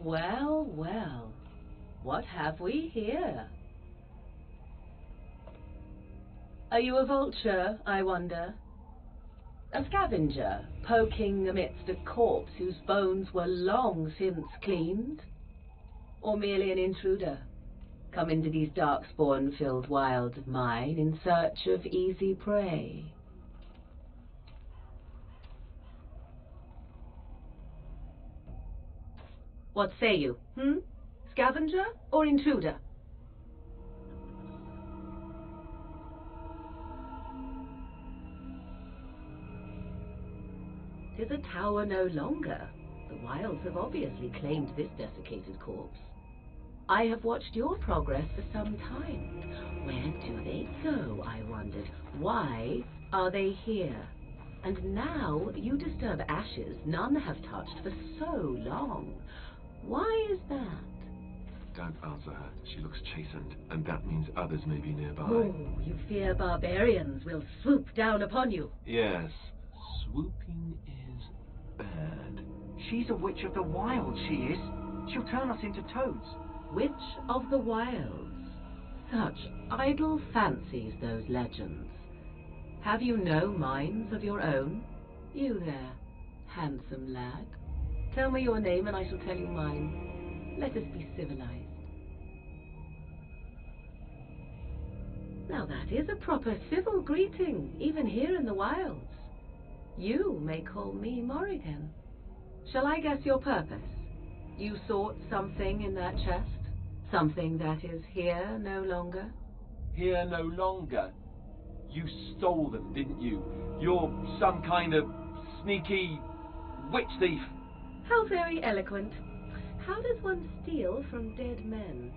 Well, well. What have we here? Are you a vulture, I wonder? A scavenger, poking amidst a corpse whose bones were long since cleaned? Or merely an intruder, come into these darkspawn-filled wilds of mine in search of easy prey? What say you, Scavenger or intruder? Tis a tower no longer. The wilds have obviously claimed this desiccated corpse. I have watched your progress for some time. Where do they go, I wondered? Why are they here? And now you disturb ashes none have touched for so long. Why is that? Don't answer her. She looks chastened, and that means others may be nearby. Oh, you fear barbarians will swoop down upon you. Yes, swooping is bad. She's a witch of the wild, she is. She'll turn us into toads. Witch of the wilds. Such idle fancies, those legends. Have you no minds of your own? You there, handsome lad. Tell me your name and I shall tell you mine. Let us be civilized. Now that is a proper civil greeting, even here in the wilds. You may call me Morrigan. Shall I guess your purpose? You sought something in that chest? Something that is here no longer? Here no longer. You stole them, didn't you? You're some kind of sneaky witch thief. How very eloquent. How does one steal from dead men?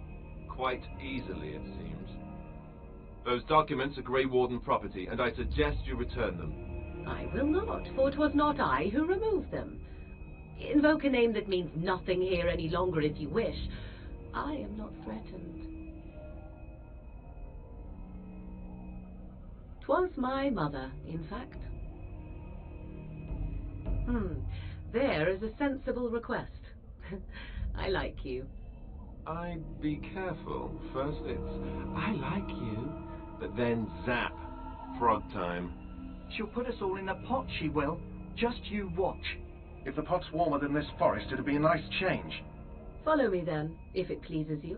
Quite easily, it seems. Those documents are Grey Warden property, and I suggest you return them. I will not, for 'twas not I who removed them. Invoke a name that means nothing here any longer if you wish. I am not threatened. 'Twas my mother, in fact. There is a sensible request. I like you. I'd be careful. First it's, I like you, but then zap. Frog time. She'll put us all in a pot, she will. Just you watch. If the pot's warmer than this forest, it'd be a nice change. Follow me then, if it pleases you.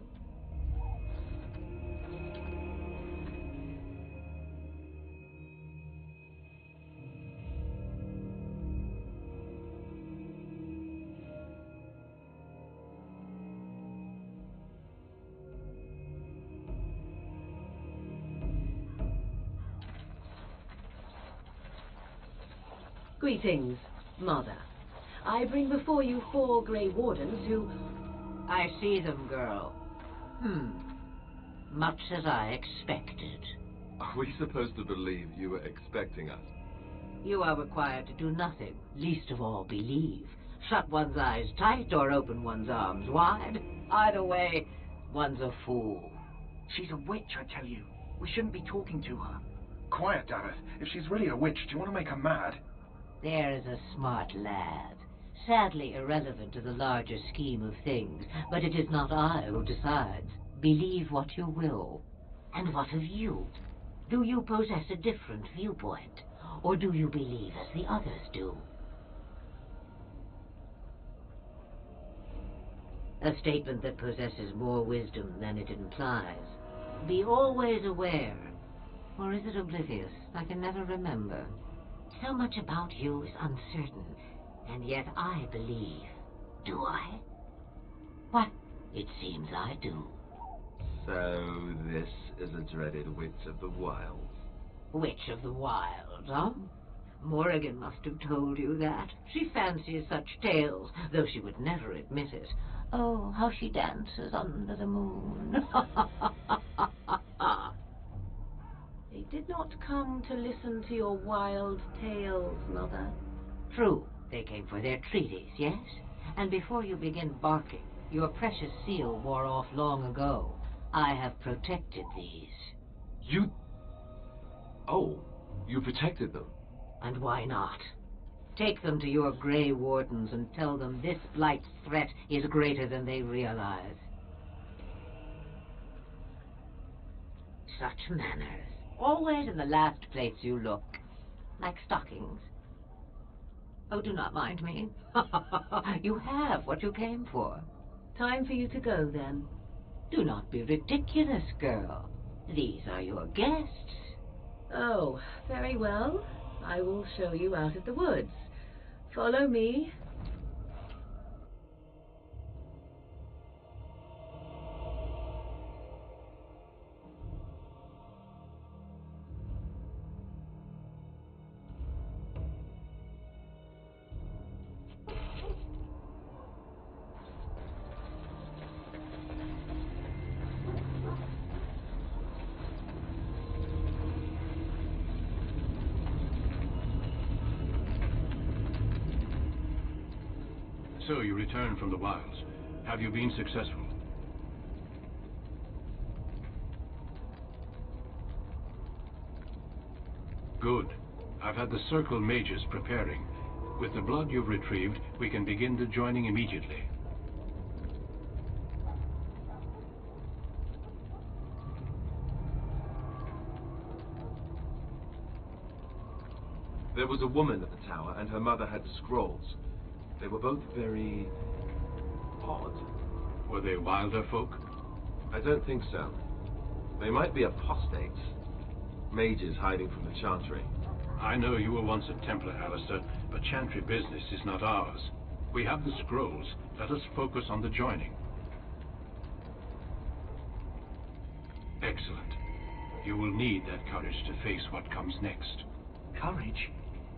Greetings, Mother. I bring before you 4 Grey Wardens who... I see them, girl. Much as I expected. Are we supposed to believe you were expecting us? You are required to do nothing, least of all believe. Shut one's eyes tight or open one's arms wide. Either way, one's a fool. She's a witch, I tell you. We shouldn't be talking to her. Quiet, Daveth. If she's really a witch, do you want to make her mad? There is a smart lad. Sadly irrelevant to the larger scheme of things, but it is not I who decides. Believe what you will. And what of you? Do you possess a different viewpoint? Or do you believe as the others do? A statement that possesses more wisdom than it implies. Be always aware. Or is it oblivious? I can never remember. So much about you is uncertain, and yet I believe. Do I? What? It seems I do. So this is a dreaded witch of the wilds. Witch of the wilds, huh? Morrigan must have told you that. She fancies such tales, though she would never admit it. Oh, how she dances under the moon. They did not come to listen to your wild tales, Mother. True, they came for their treaties, yes? And before you begin barking, your precious seal wore off long ago. I have protected these. You... Oh, you protected them? And why not? Take them to your Grey Wardens and tell them this Blight's threat is greater than they realize. Such manners. Always in the last place you look. Like stockings. Oh, do not mind me. You have what you came for. Time for you to go, then. Do not be ridiculous, girl. These are your guests. Oh, very well. I will show you out of the woods. Follow me. So you returned from the wilds. Have you been successful? Good. I've had the Circle mages preparing. With the blood you've retrieved, we can begin the joining immediately. There was a woman at the tower, and her mother had the scrolls. They were both very odd. Were they wilder folk? I don't think so. They might be apostates. Mages hiding from the Chantry. I know you were once a Templar, Alistair, but Chantry business is not ours. We have the scrolls. Let us focus on the joining. Excellent. You will need that courage to face what comes next. Courage?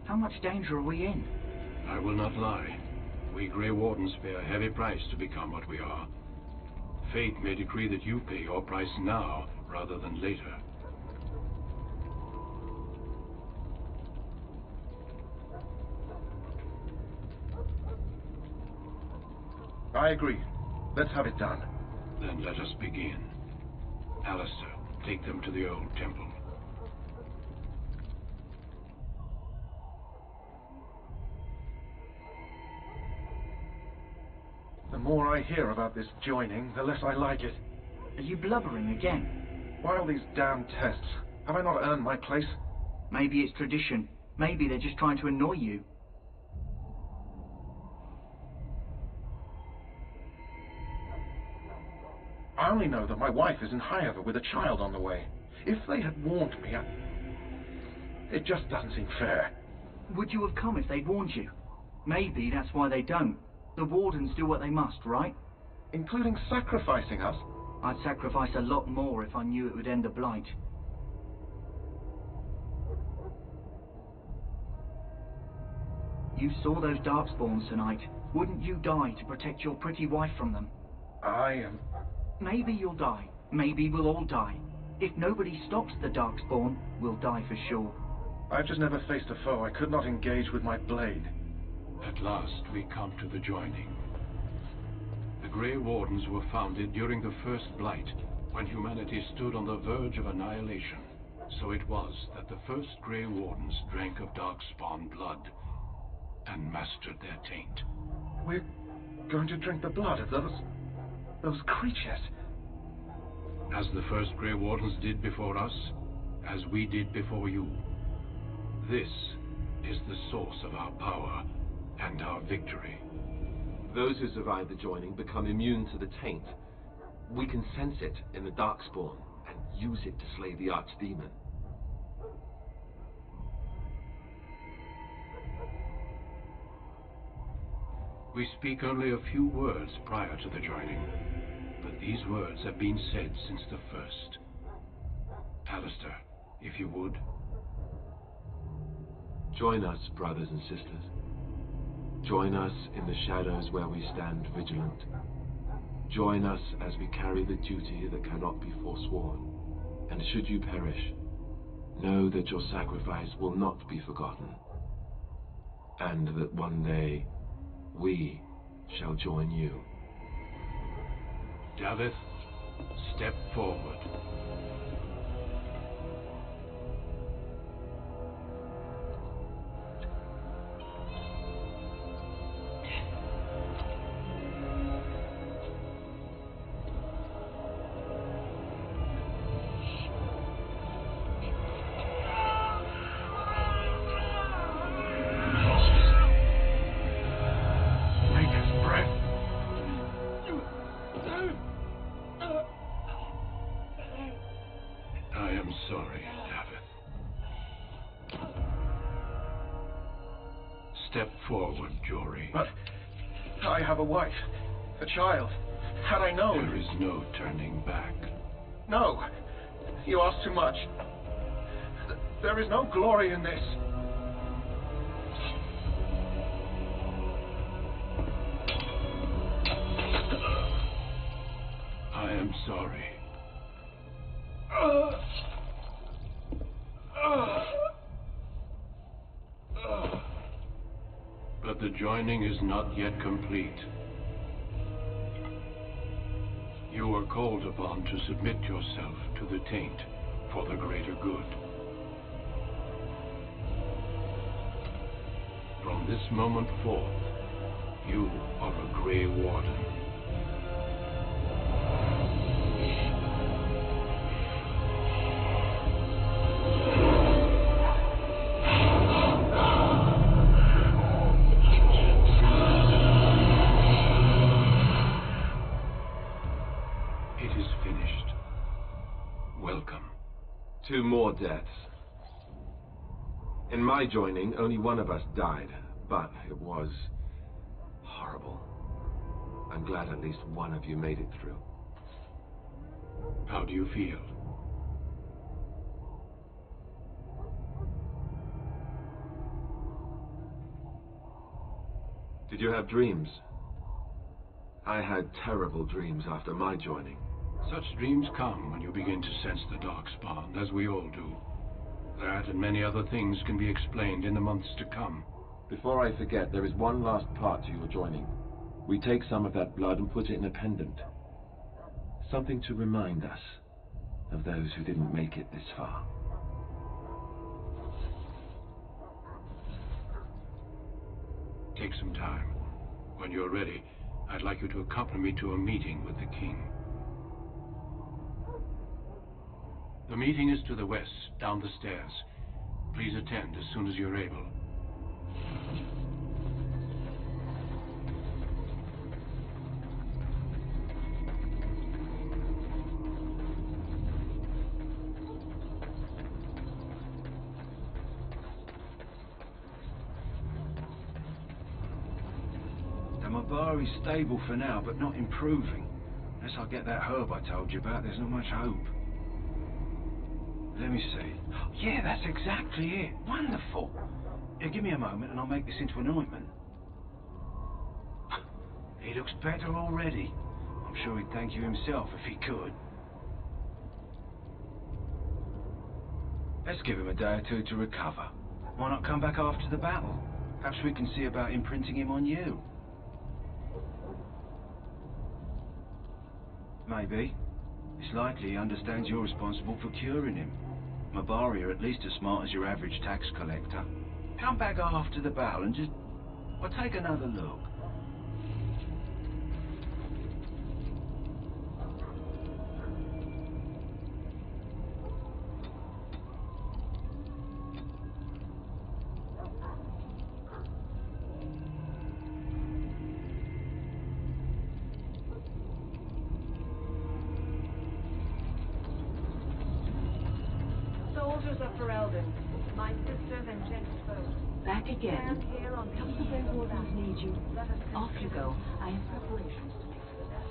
How much danger are we in? I will not lie. We Grey Wardens pay a heavy price to become what we are. Fate may decree that you pay your price now, rather than later. I agree. Let's have it done. Then let us begin. Alistair, take them to the old temple. The more I hear about this joining, the less I like it. Are you blubbering again? Why all these damn tests? Have I not earned my place? Maybe it's tradition. Maybe they're just trying to annoy you. I only know that my wife is in Highover with a child on the way. If they had warned me, it just doesn't seem fair. Would you have come if they'd warned you? Maybe that's why they don't. The Wardens do what they must, right? Including sacrificing us? I'd sacrifice a lot more if I knew it would end the Blight. You saw those Darkspawns tonight. Wouldn't you die to protect your pretty wife from them? I am... Maybe you'll die. Maybe we'll all die. If nobody stops the Darkspawn, we'll die for sure. I've just never faced a foe I could not engage with my blade. At last, we come to the joining. The Grey Wardens were founded during the First Blight, when humanity stood on the verge of annihilation. So it was that the first Grey Wardens drank of Darkspawn blood and mastered their taint. We're going to drink the blood of those creatures. As the first Grey Wardens did before us, as we did before you. This is the source of our power and our victory. Those who survive the joining become immune to the taint. We can sense it in the Darkspawn and use it to slay the Archdemon. We speak only a few words prior to the joining, but these words have been said since the first. Alistair, if you would. Join us, brothers and sisters. Join us in the shadows where we stand vigilant. Join us as we carry the duty that cannot be forsworn. And should you perish, know that your sacrifice will not be forgotten, and that one day we shall join you. Davith, step forward. forward, Jory. But I have a wife, a child. Had I known... There is no turning back. No. You ask too much. There is no glory in this. I am sorry. But the joining is not yet complete. You are called upon to submit yourself to the taint for the greater good. From this moment forth, you are a Grey Warden. It is finished. Welcome. 2 more deaths. In my joining, only one of us died, but it was horrible. I'm glad at least one of you made it through. How do you feel? Did you have dreams? I had terrible dreams after my joining. Such dreams come when you begin to sense the Darkspawn, as we all do. That and many other things can be explained in the months to come. Before I forget, there is one last part to your joining. We take some of that blood and put it in a pendant. Something to remind us of those who didn't make it this far. Take some time. When you're ready, I'd like you to accompany me to a meeting with the king. The meeting is to the west, down the stairs. Please attend as soon as you're able. The Mabari's stable for now, but not improving. Unless I get that herb I told you about, there's not much hope. Let me see. Yeah, that's exactly it. Wonderful. Yeah, give me a moment and I'll make this into an ointment. He looks better already. I'm sure he'd thank you himself if he could. Let's give him a day or two to recover. Why not come back after the battle? Perhaps we can see about imprinting him on you. Maybe. It's likely he understands you're responsible for curing him. Mabari are at least as smart as your average tax collector. Come back after the battle and just... well, take another look. Soldiers of Ferelden, my sisters and gentlefolk. Back again. Stand here on the Come the Grey Wardens need you. Let us Off you go. I have preparations to make for that.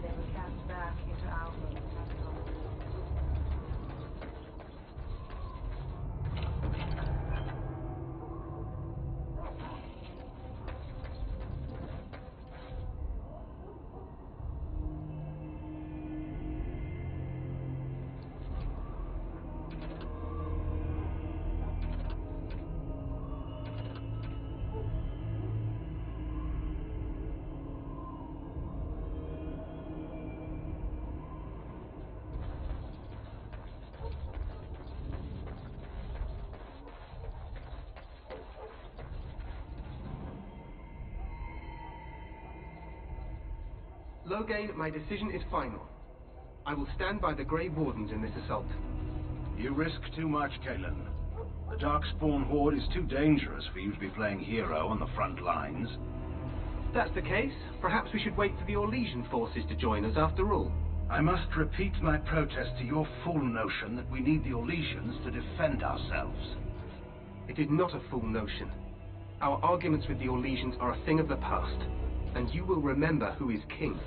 They were cast back into Outland. Loghain, my decision is final. I will stand by the Grey Wardens in this assault. You risk too much, Cailan. The Darkspawn Horde is too dangerous for you to be playing hero on the front lines. If that's the case, perhaps we should wait for the Orlesian forces to join us after all. I must repeat my protest to your fool notion that we need the Orlesians to defend ourselves. It is not a fool notion. Our arguments with the Orlesians are a thing of the past, and you will remember who is king.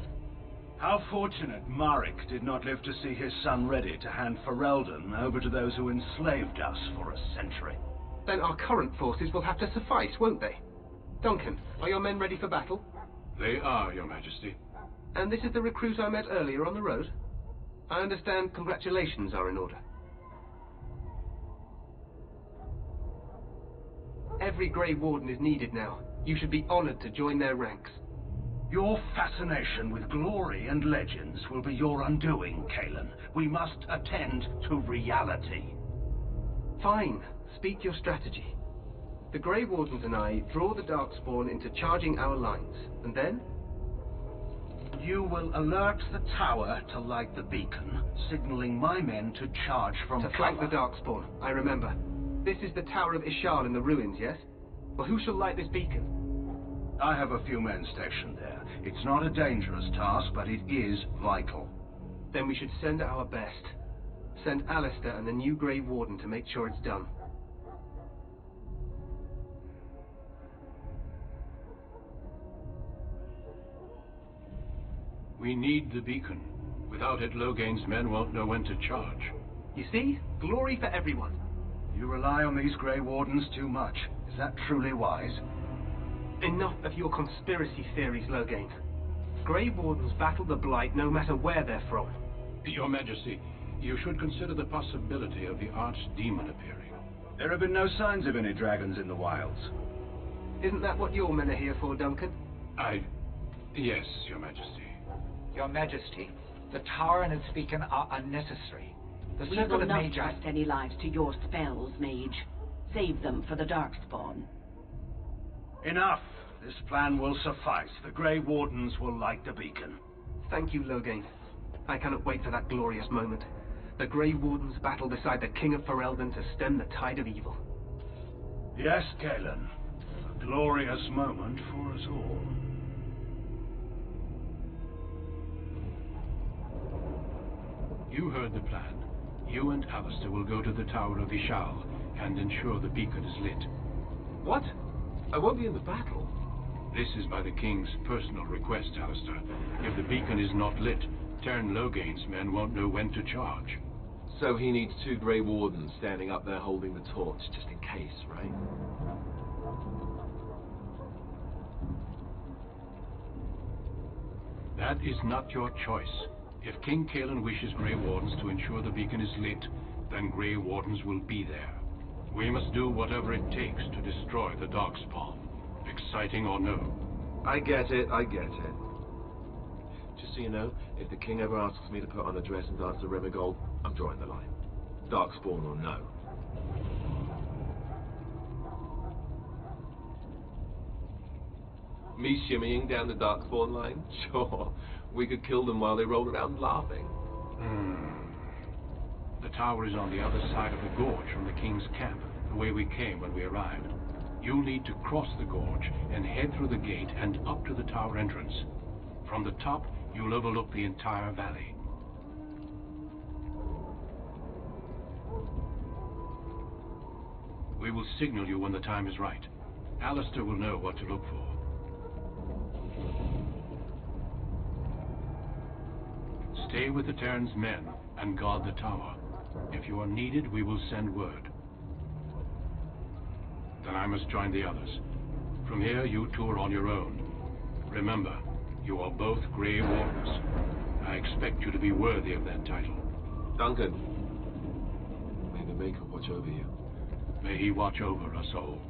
How fortunate Marek did not live to see his son ready to hand Ferelden over to those who enslaved us for a century. Then our current forces will have to suffice, won't they? Duncan, are your men ready for battle? They are, Your Majesty. And this is the recruit I met earlier on the road? I understand congratulations are in order. Every Grey Warden is needed now. You should be honored to join their ranks. Your fascination with glory and legends will be your undoing, Cailan. We must attend to reality. Fine. Speak your strategy. The Grey Wardens and I draw the Darkspawn into charging our lines, and then? You will alert the tower to light the beacon, signaling my men to charge from cover. To flank the Darkspawn, I remember. This is the Tower of Ishal in the ruins, yes? Well, who shall light this beacon? I have a few men stationed there. It's not a dangerous task, but it is vital. Then we should send our best. Send Alistair and the new Grey Warden to make sure it's done. We need the beacon. Without it, Logain's men won't know when to charge. You see? Glory for everyone. You rely on these Grey Wardens too much. Is that truly wise? Enough of your conspiracy theories, Logain. Grey Wardens battle the Blight no matter where they're from. Your Majesty, you should consider the possibility of the Archdemon appearing. There have been no signs of any dragons in the wilds. Isn't that what your men are here for, Duncan? Yes, Your Majesty. Your Majesty, the tower and its beacon are unnecessary. The We circle will of not Magi... trust any lives to your spells, Mage. Save them for the Darkspawn. Enough! This plan will suffice. The Grey Wardens will light the beacon. Thank you, Logain. I cannot wait for that glorious moment. The Grey Wardens battle beside the King of Ferelden to stem the tide of evil. Yes, Cailan. A glorious moment for us all. You heard the plan. You and Alistair will go to the Tower of Ishal and ensure the beacon is lit. What? I won't be in the battle. This is by the King's personal request, Alistair. If the beacon is not lit, Teyrn Logain's men won't know when to charge. So he needs 2 Grey Wardens standing up there holding the torch, just in case, right? That is not your choice. If King Cailan wishes Grey Wardens to ensure the beacon is lit, then Grey Wardens will be there. We must do whatever it takes to destroy the Darkspawn, exciting or no. I get it, I get it. Just so you know, if the King ever asks me to put on a dress and dance to Remigold, I'm drawing the line. Darkspawn or no. Me shimmying down the Darkspawn line? Sure. We could kill them while they roll around laughing. The tower is on the other side of the gorge from the King's camp, the way we came when we arrived. You'll need to cross the gorge and head through the gate and up to the tower entrance. From the top, you'll overlook the entire valley. We will signal you when the time is right. Alistair will know what to look for. Stay with the Teyrn's men and guard the tower. If you are needed, we will send word. Then I must join the others. From here, you two are on your own. Remember, you are both Grey Wardens. I expect you to be worthy of that title. Duncan, may the Maker watch over you. May he watch over us all.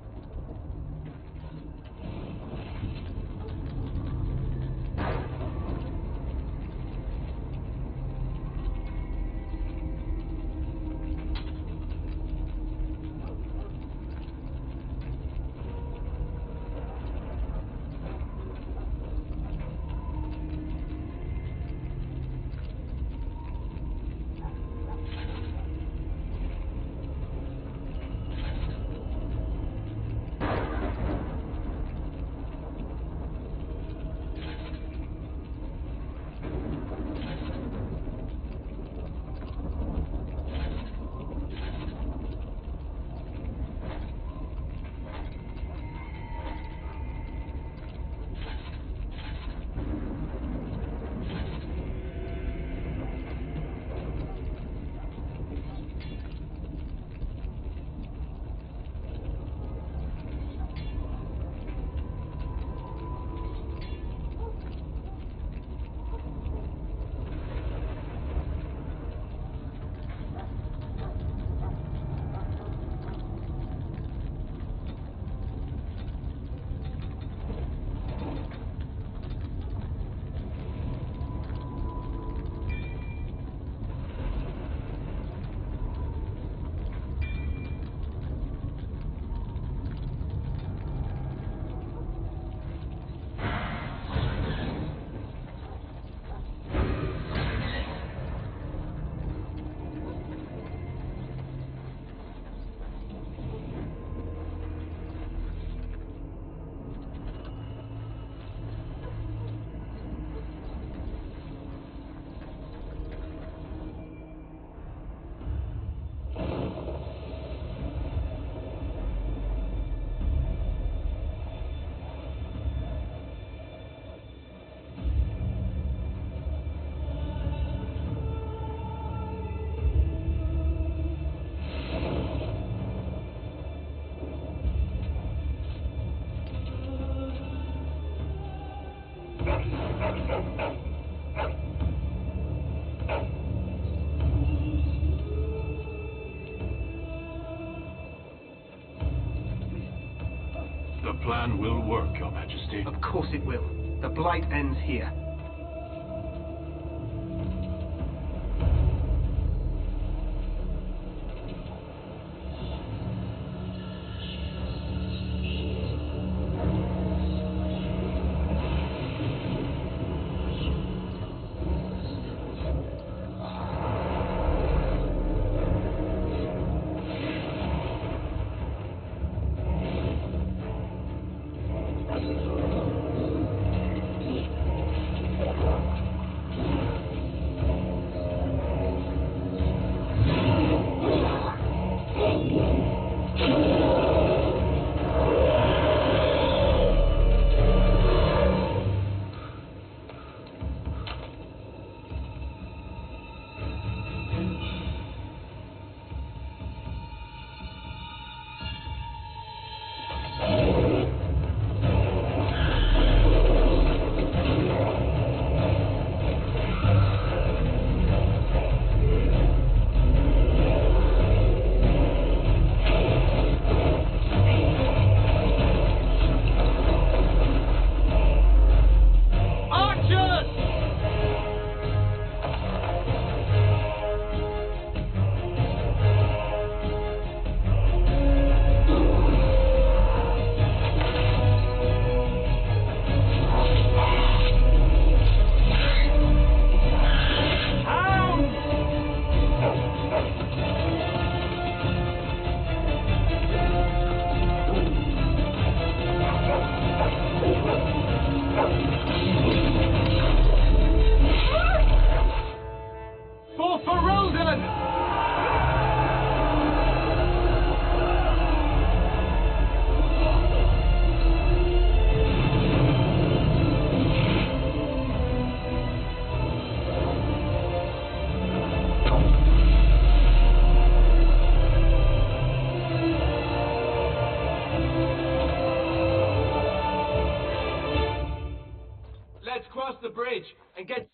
plan will work, Your Majesty. Of course it will. The Blight ends here. Cross the bridge and get...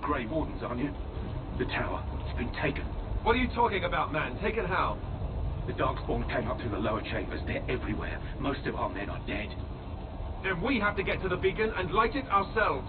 Grey Wardens, aren't you? The tower. It's been taken. What are you talking about, man? Taken how? The Darkspawn came up through the lower chambers. They're everywhere. Most of our men are dead. Then we have to get to the beacon and light it ourselves.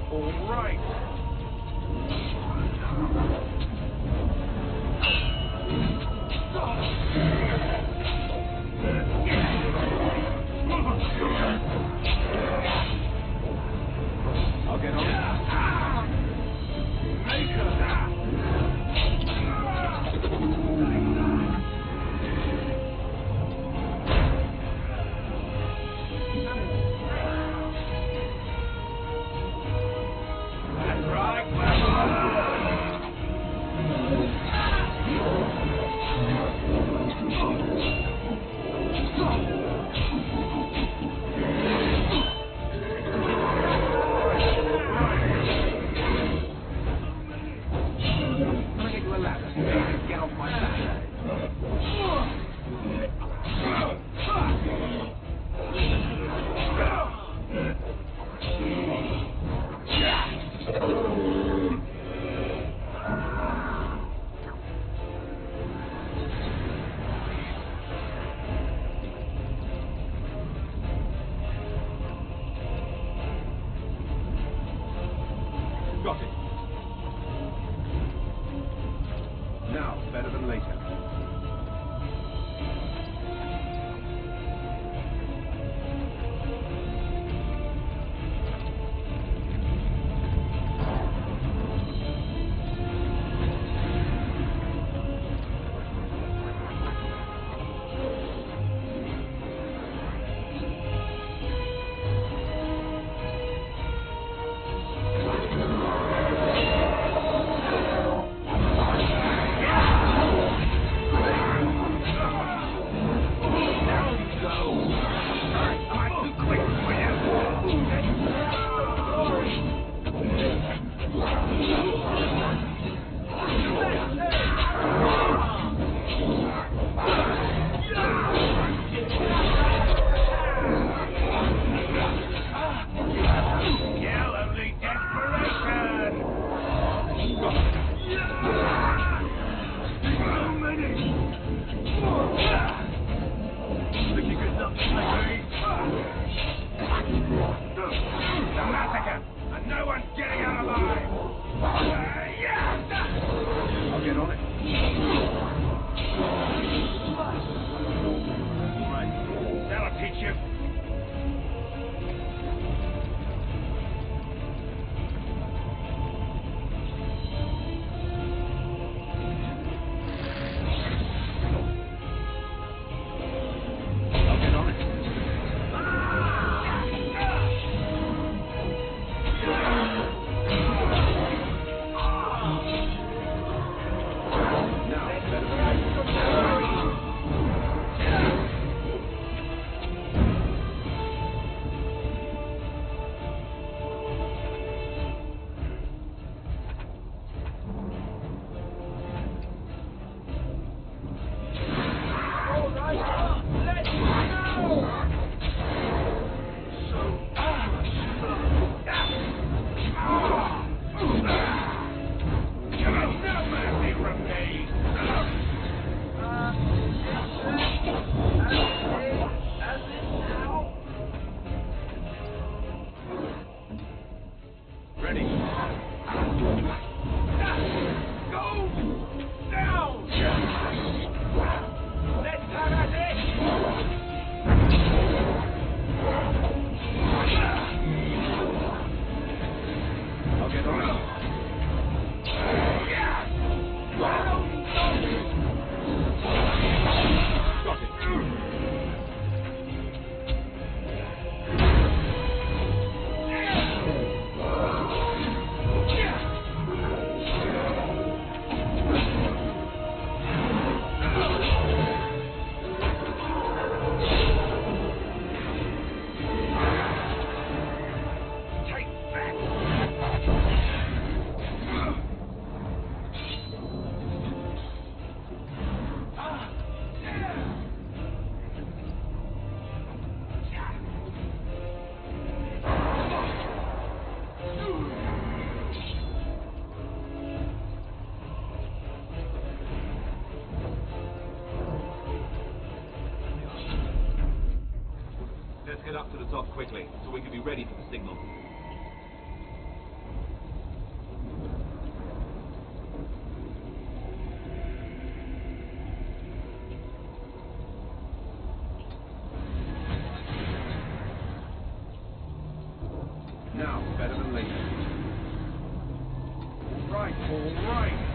All right. Let's get up to the top quickly, so we can be ready for the signal. Now, better than later. All right, all right.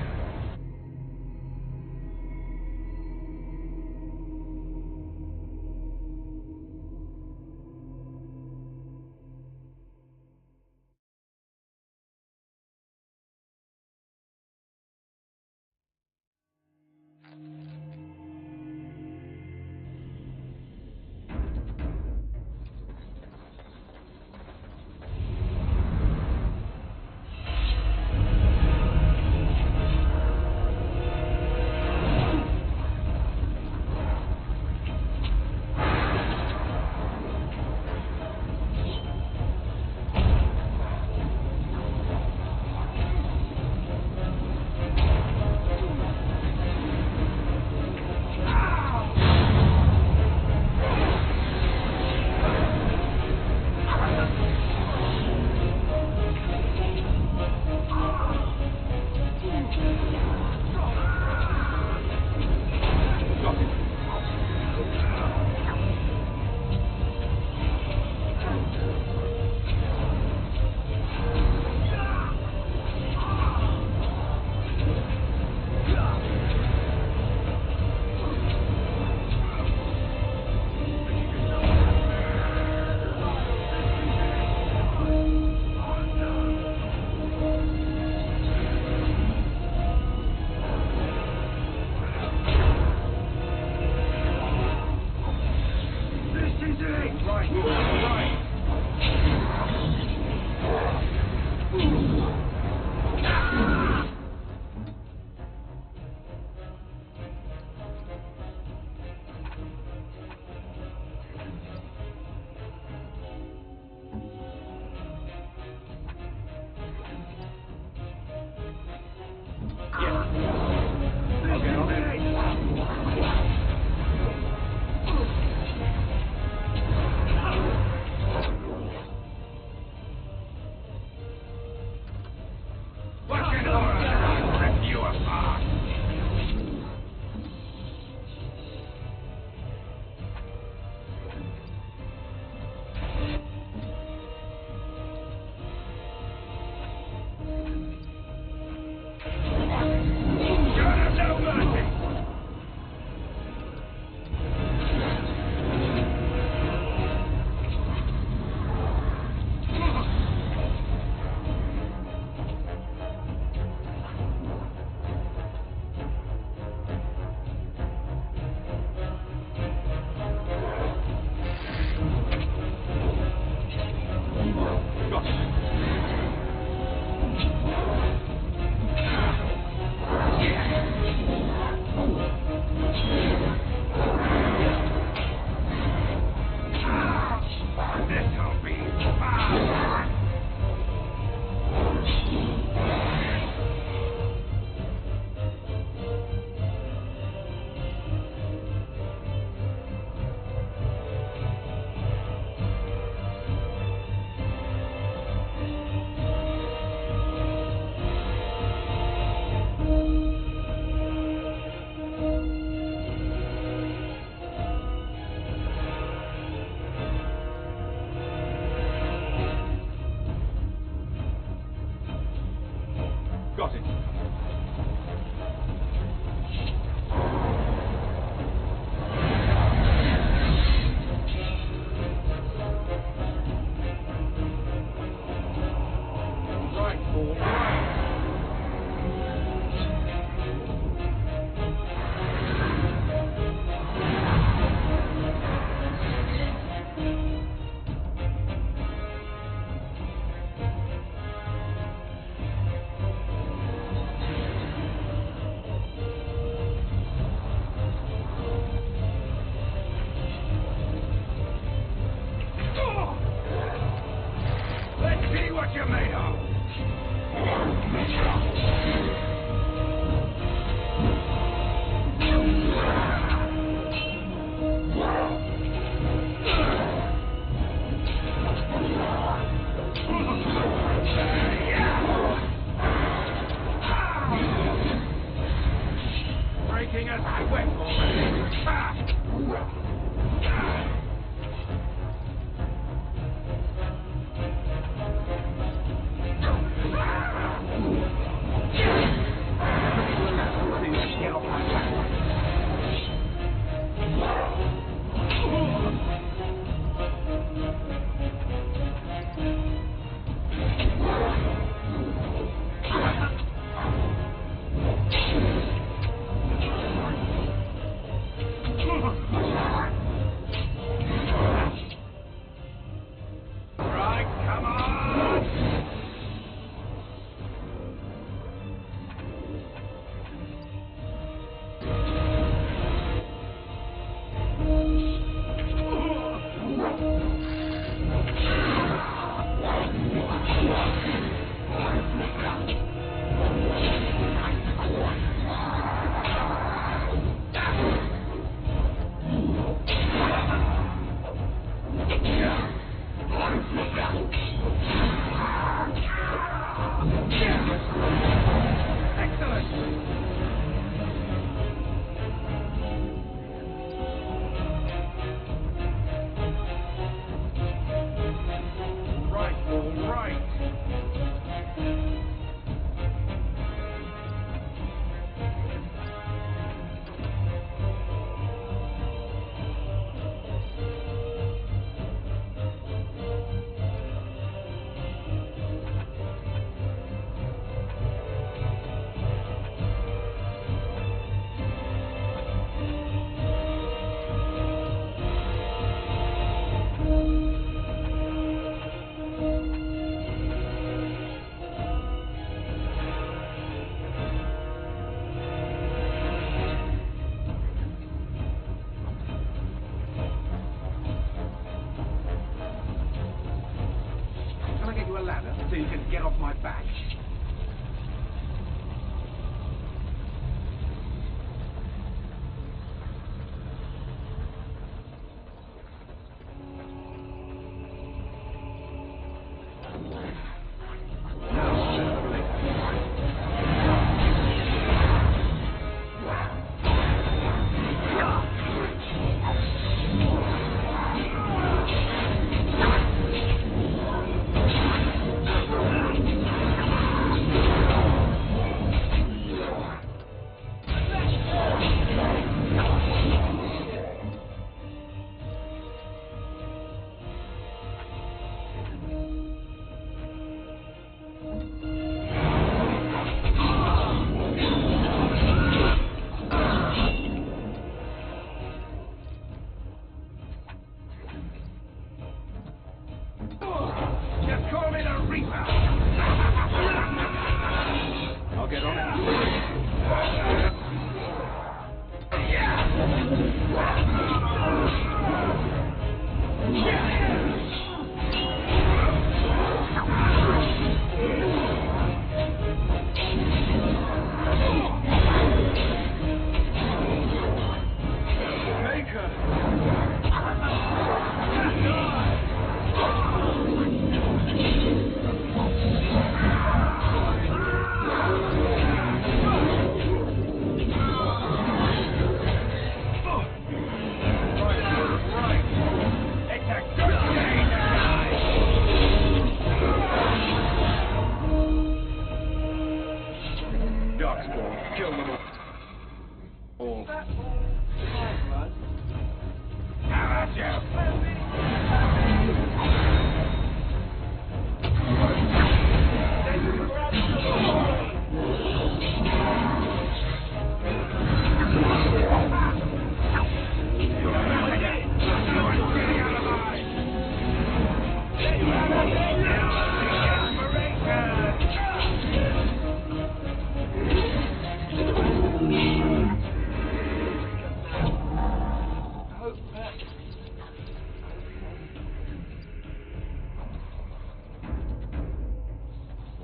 so you can get off my back.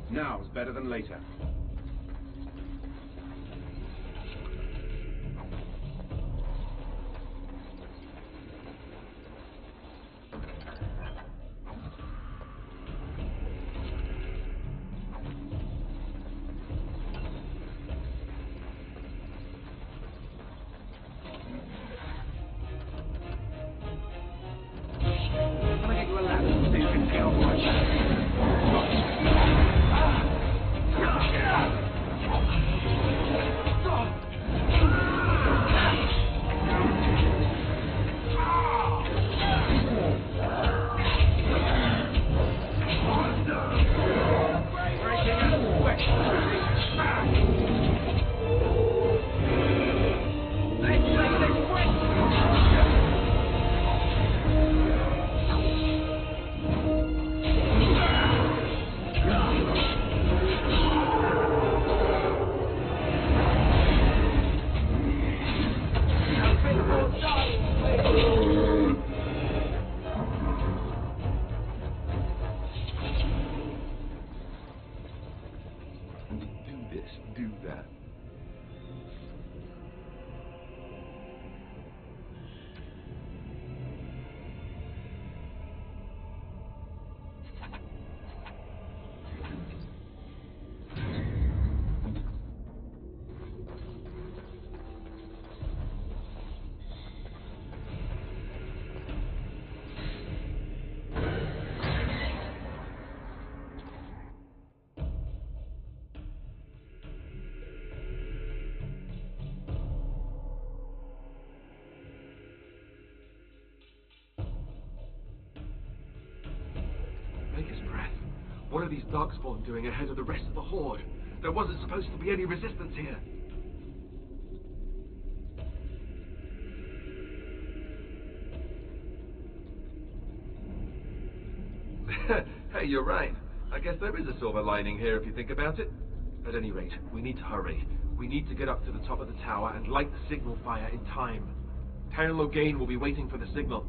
Now is better than later. Can I get you a ladder so you can get off my back? Do that. Maker's breath. What are these Darkspawn doing ahead of the rest of the Horde? There wasn't supposed to be any resistance here. Hey, you're right. I guess there is a silver lining here if you think about it. At any rate, we need to hurry. We need to get up to the top of the tower and light the signal fire in time. Taron Loghain will be waiting for the signal.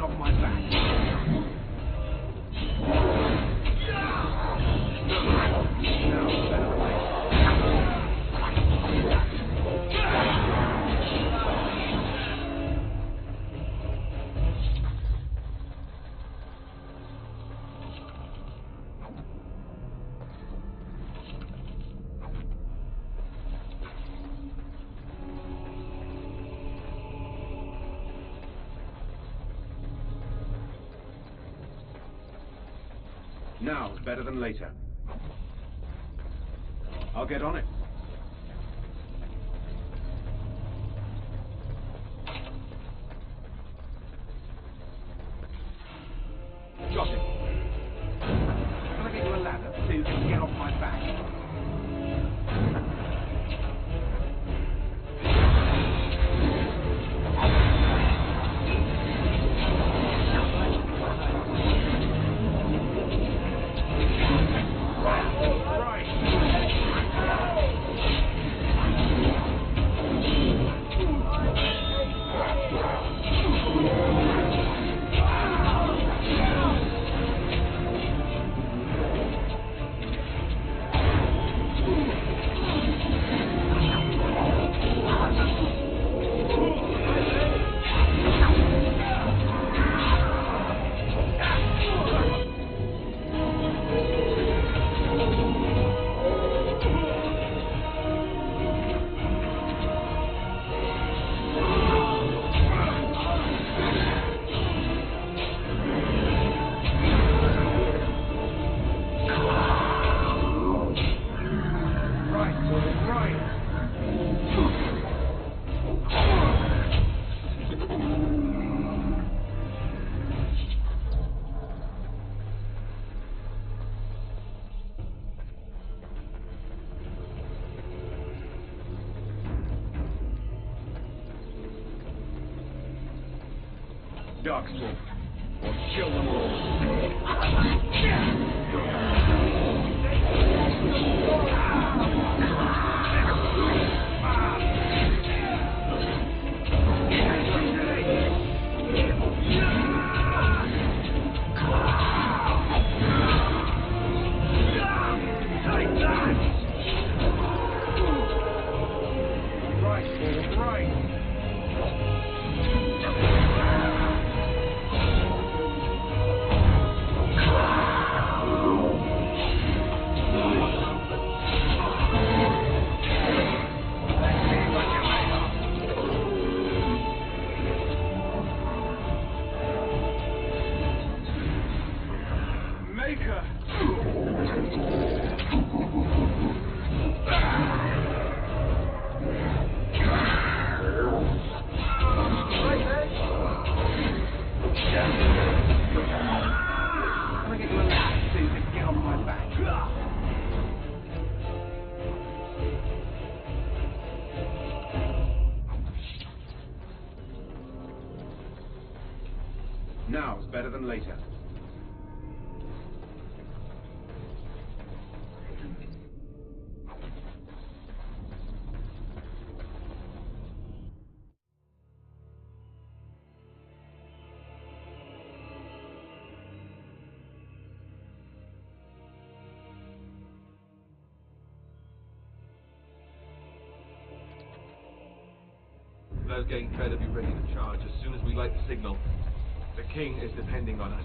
get off my back. Now's better than later. I'll get on it. Got it. Can I get you a ladder so you can get off my back? Darkspawn, or kill them all. Now's better than later. Those getting clear to be ready to charge as soon as we light the signal. The king is depending on us.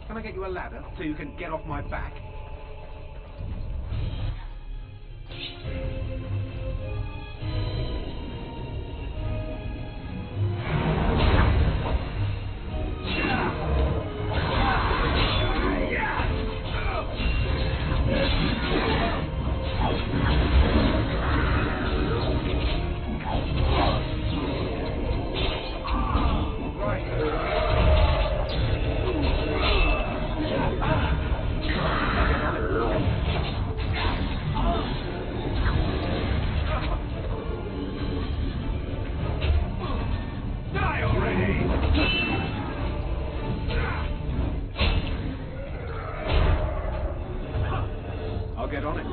Can I get you a ladder so you can get off my back? I'll get on it.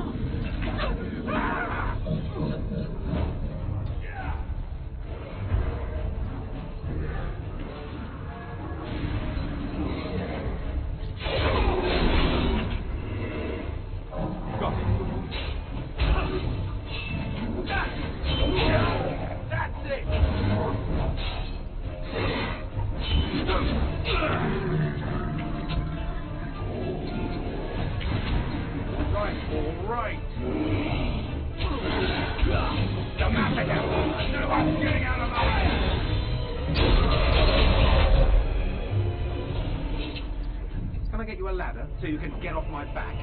Can I get you a ladder so you can get off my back?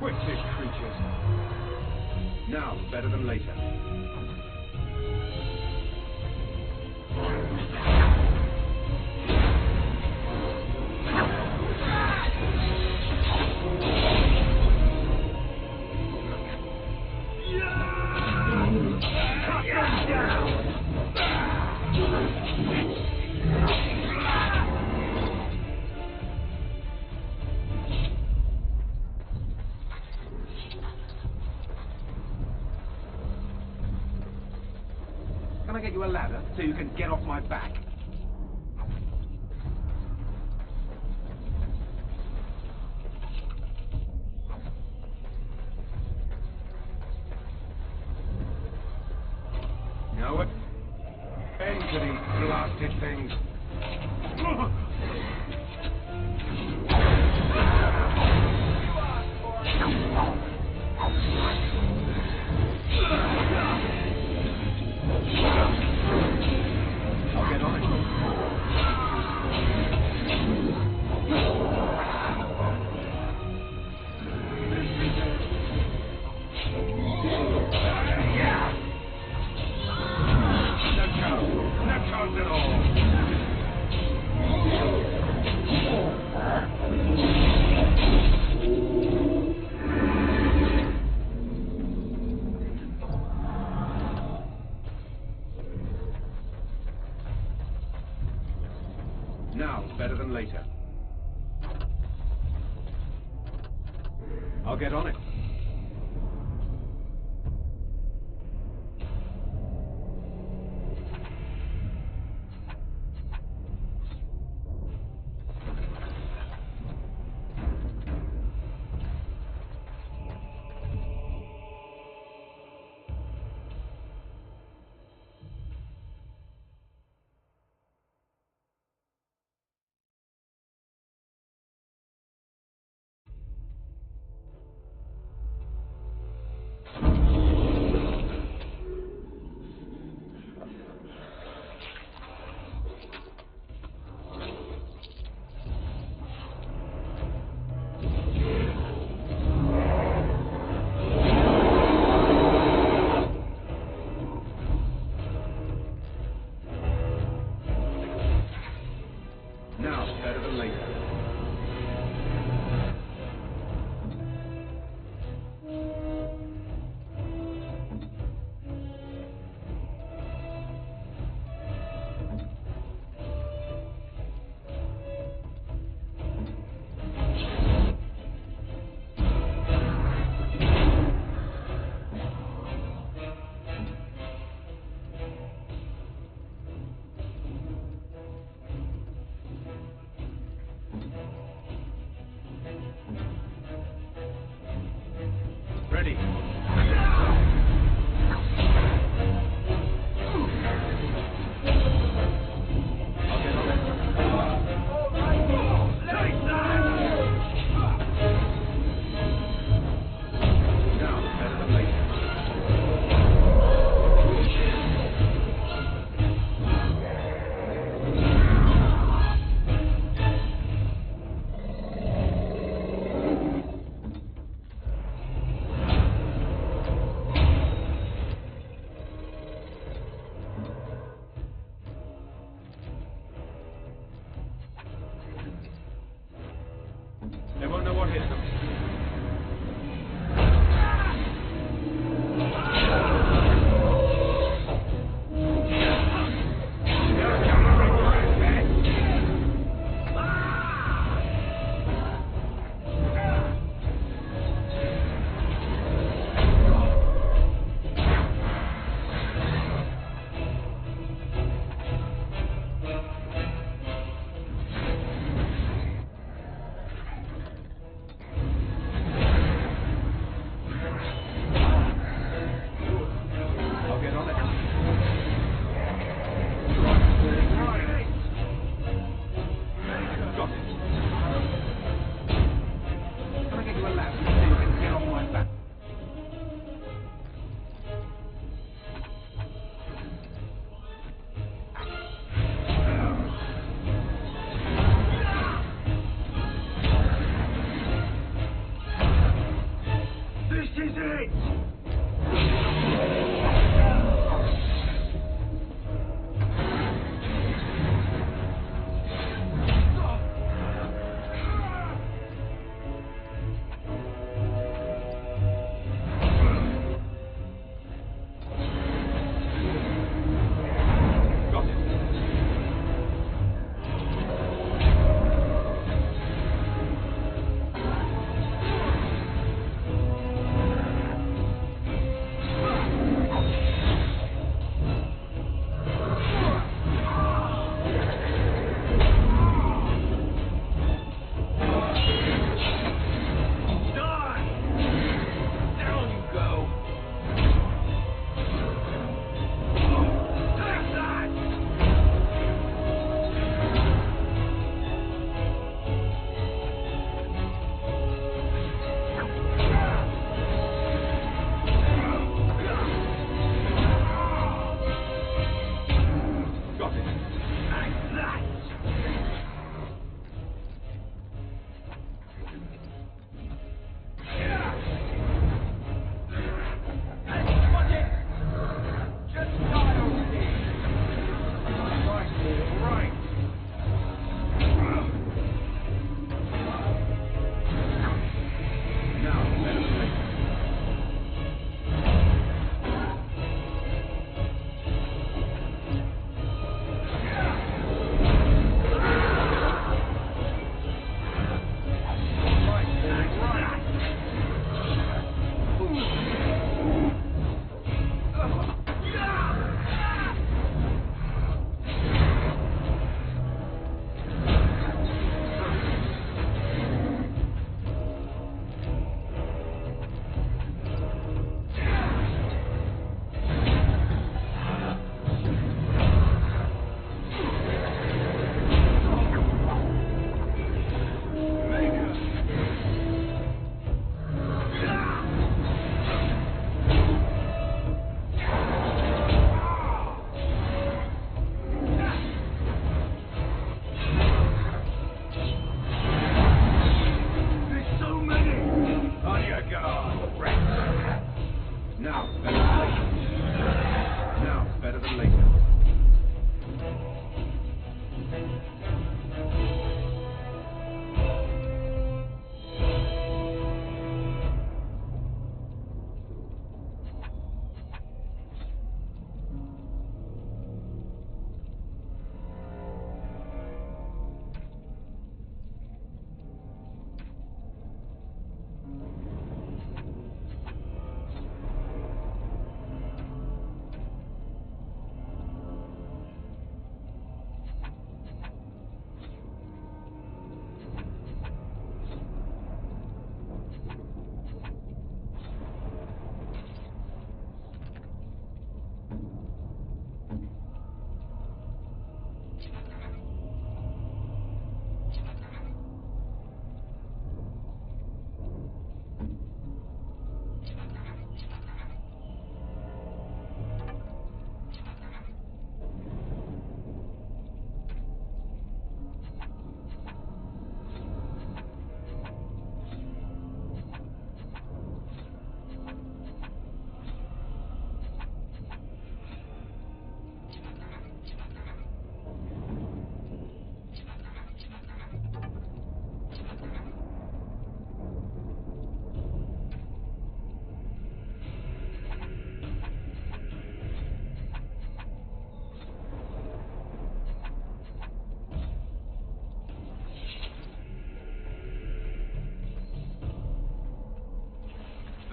Wicked creatures. Now, better than later. get you a ladder so you can get off my back? No end to these blasted things. I'll get on it. No chance at all. Now, better than later. I'll get on it. Now, better than later. Ready. They won't know what hit them.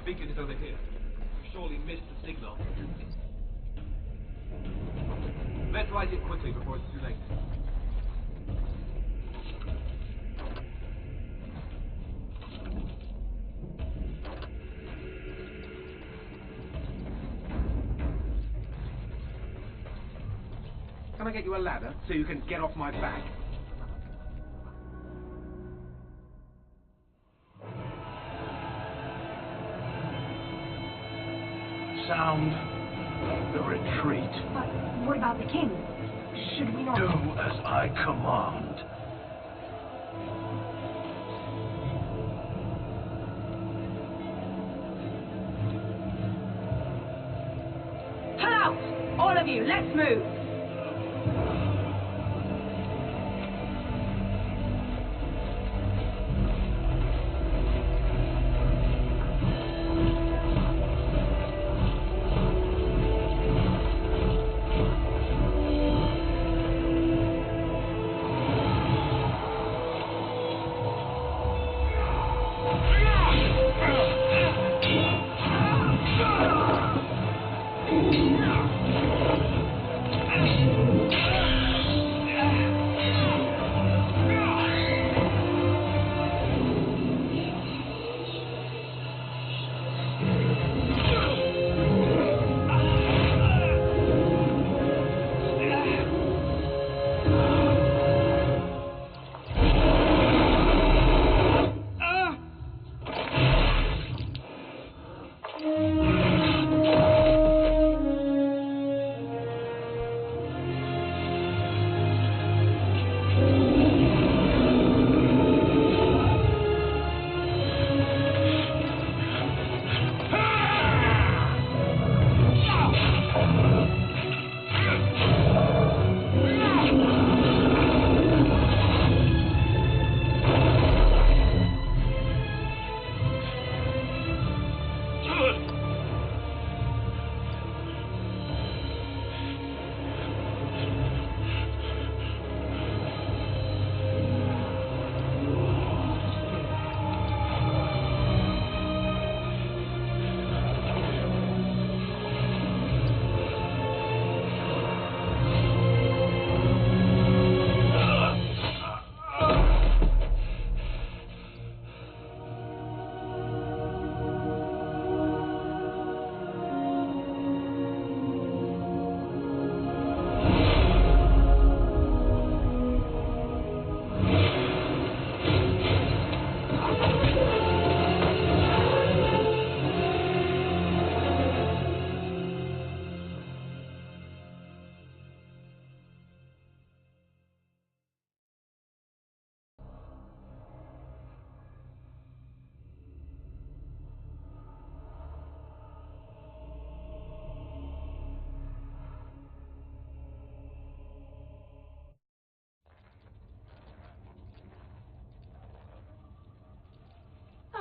beacon is over here. You surely missed the signal. Let's light it quickly before it's too late. Can I get you a ladder so you can get off my back? Sound the retreat. But what about the king? Should we not... Do as I command. Pull out! All of you, let's move!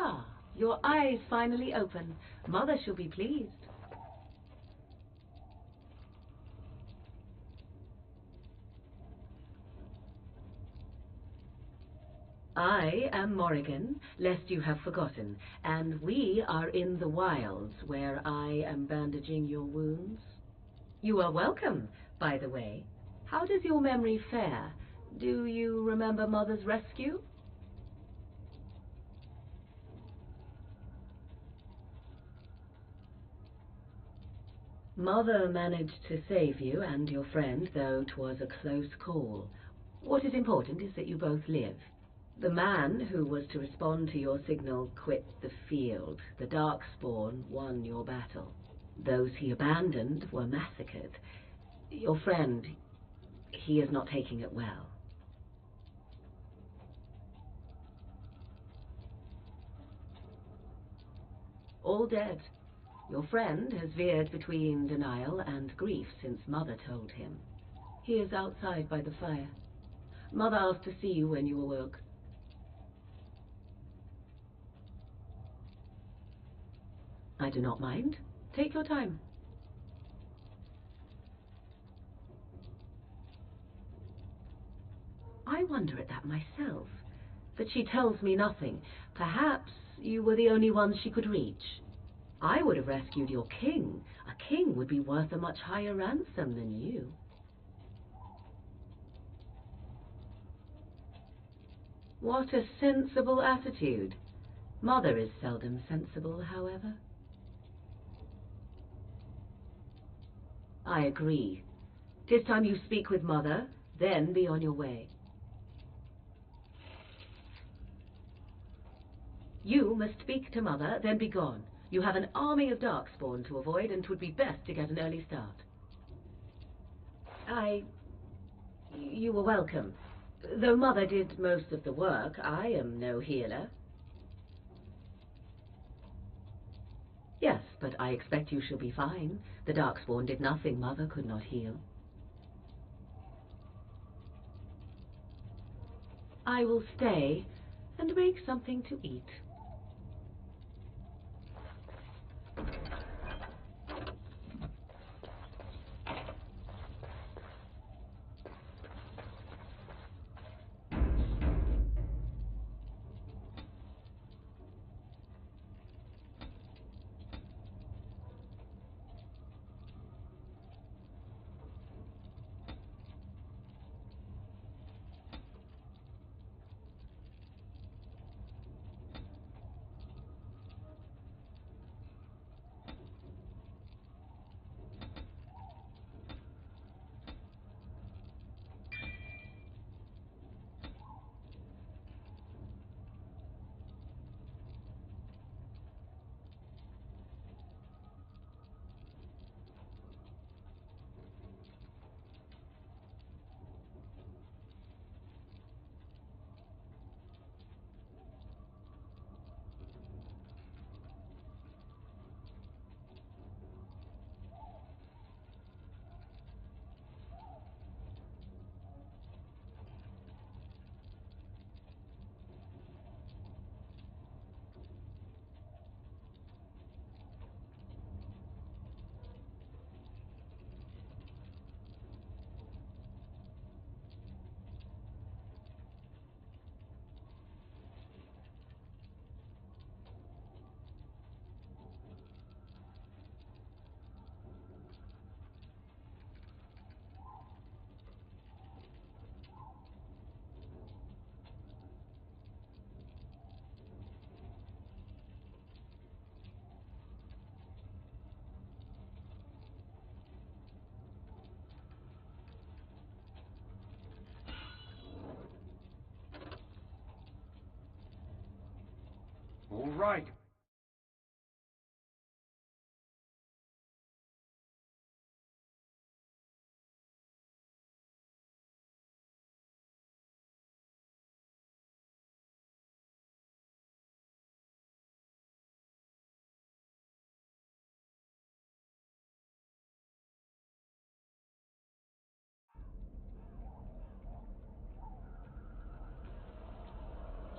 Ah, your eyes finally open. Mother shall be pleased. I am Morrigan, lest you have forgotten, and we are in the wilds where I am bandaging your wounds. You are welcome, by the way. How does your memory fare? Do you remember Mother's rescue? Mother managed to save you and your friend, though 'twas a close call. What is important is that you both live. The man who was to respond to your signal quit the field. The Darkspawn won your battle. Those he abandoned were massacred. Your friend, he is not taking it well. All dead. Your friend has veered between denial and grief since Mother told him. He is outside by the fire. Mother asked to see you when you awoke. I do not mind. Take your time. I wonder at that myself, that she tells me nothing. Perhaps you were the only ones she could reach. I would have rescued your king. A king would be worth a much higher ransom than you. What a sensible attitude. Mother is seldom sensible, however. I agree. 'Tis time you speak with Mother, then be on your way. You must speak to Mother, then be gone. You have an army of Darkspawn to avoid, and 'twould be best to get an early start. You were welcome. Though Mother did most of the work, I am no healer. Yes, but I expect you shall be fine. The Darkspawn did nothing Mother could not heal. I will stay and make something to eat. All right.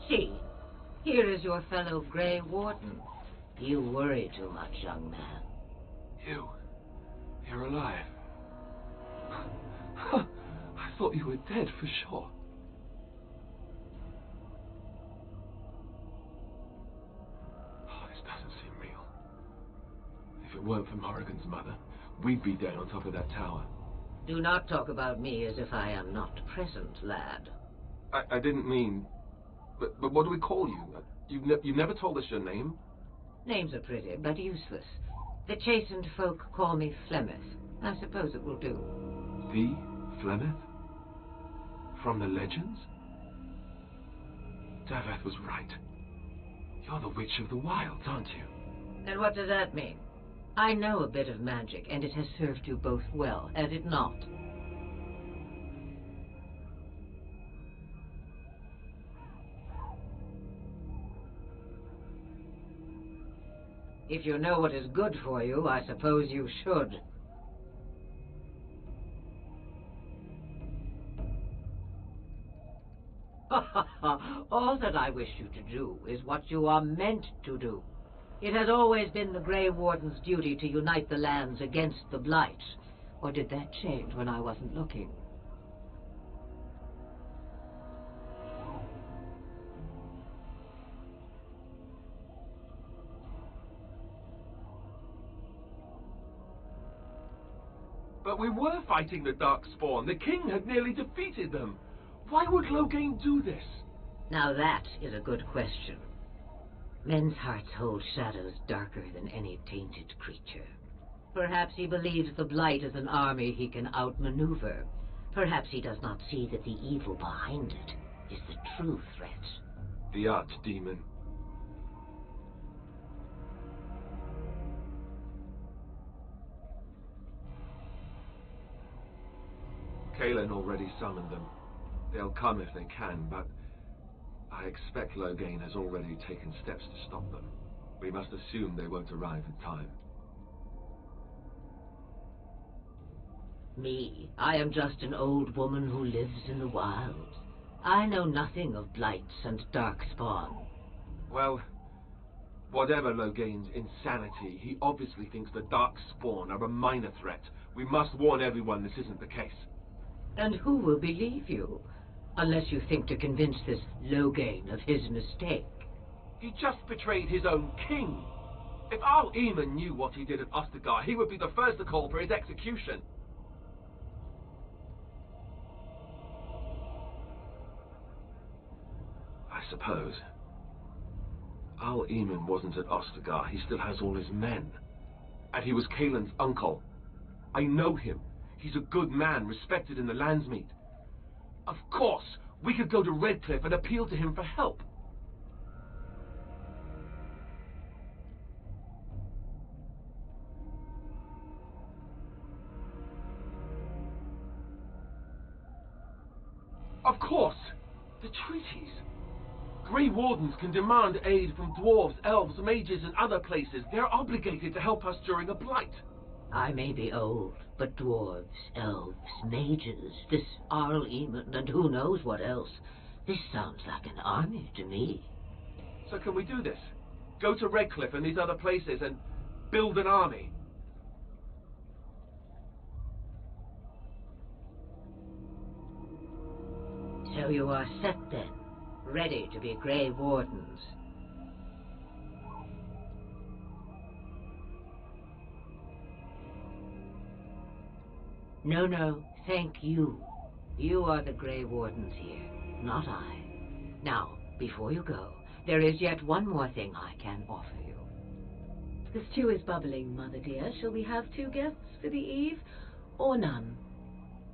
See, here is your fellow Grey Warden. You worry too much, young man. You're alive. I thought you were dead for sure. Oh, this doesn't seem real. If it weren't for Morrigan's mother, we'd be dead on top of that tower. Do not talk about me as if I am not present, lad. I didn't mean... But what do we call you? You've never told us your name? Names are pretty, but useless. The chastened folk call me Flemeth. I suppose it will do. The Flemeth? From the legends? Daveth was right. You're the Witch of the Wilds, aren't you? And what does that mean? I know a bit of magic, and it has served you both well, has it not? If you know what is good for you, I suppose you should. All that I wish you to do is what you are meant to do. It has always been the Grey Warden's duty to unite the lands against the Blight. Or did that change when I wasn't looking? But we were fighting the Darkspawn. The king had nearly defeated them. Why would Loghain do this? Now that is a good question. Men's hearts hold shadows darker than any tainted creature. Perhaps he believes the Blight is an army he can outmaneuver. Perhaps he does not see that the evil behind it is the true threat. The Archdemon. Kaelin already summoned them. They'll come if they can, but I expect Loghain has already taken steps to stop them. We must assume they won't arrive in time. Me, I am just an old woman who lives in the wilds. I know nothing of blights and darkspawn. Well, whatever Loghain's insanity, he obviously thinks the Darkspawn are a minor threat. We must warn everyone this isn't the case. And who will believe you? Unless you think to convince this Loghain of his mistake. He just betrayed his own king. If Arl Eamon knew what he did at Ostagar, he would be the first to call for his execution. I suppose. Arl Eamon wasn't at Ostagar. He still has all his men. And he was Kaelin's uncle. I know him. He's a good man, respected in the Landsmeet. Of course, we could go to Redcliffe and appeal to him for help. Of course! The treaties! Grey Wardens can demand aid from dwarves, elves, mages, and other places. They're obligated to help us during a blight. I may be old, but dwarves, elves, mages, this Arl Eamon, and who knows what else. This sounds like an army to me. So can we do this? Go to Redcliffe and these other places and build an army? So you are set then, ready to be Grey Wardens. No, thank you. You are the Grey Wardens here, not I. Now, before you go, there is yet one more thing I can offer you. The stew is bubbling, Mother dear. Shall we have 2 guests for the eve, or none?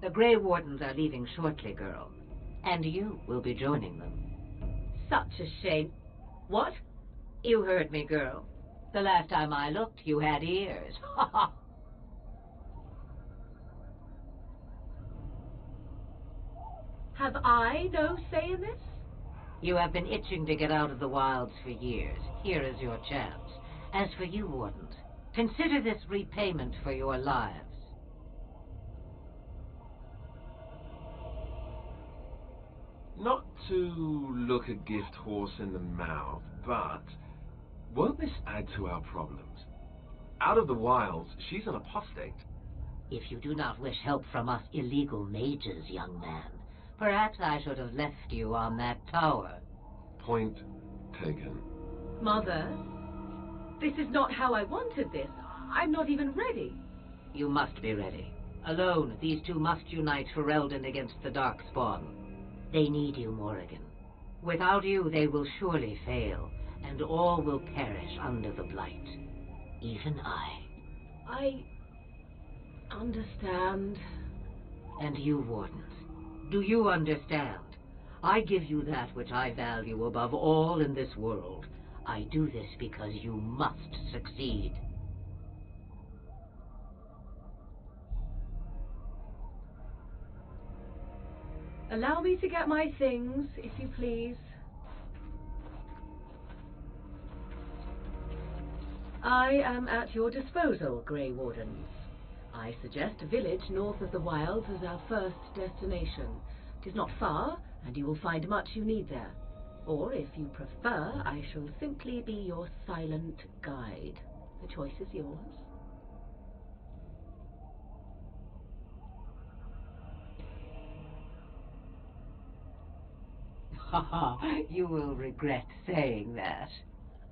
The Grey Wardens are leaving shortly, girl. And you will be joining them. Such a shame. What? You heard me, girl. The last time I looked, you had ears. Ha ha! Have I no say in this? You have been itching to get out of the wilds for years. Here is your chance. As for you, Wardens, consider this repayment for your lives. Not to look a gift horse in the mouth, but won't this add to our problems? Out of the wilds, she's an apostate. If you do not wish help from us illegal mages, young man, perhaps I should have left you on that tower. Point taken. Mother, this is not how I wanted this. I'm not even ready. You must be ready. Alone, these two must unite Ferelden against the Darkspawn. They need you, Morrigan. Without you, they will surely fail, and all will perish under the Blight. Even I. I understand. And you, Wardens, do you understand? I give you that which I value above all in this world. I do this because you must succeed. Allow me to get my things, if you please. I am at your disposal, Grey Wardens. I suggest a village north of the wilds as our first destination. It is not far, and you will find much you need there. Or, if you prefer, I shall simply be your silent guide. The choice is yours. You will regret saying that.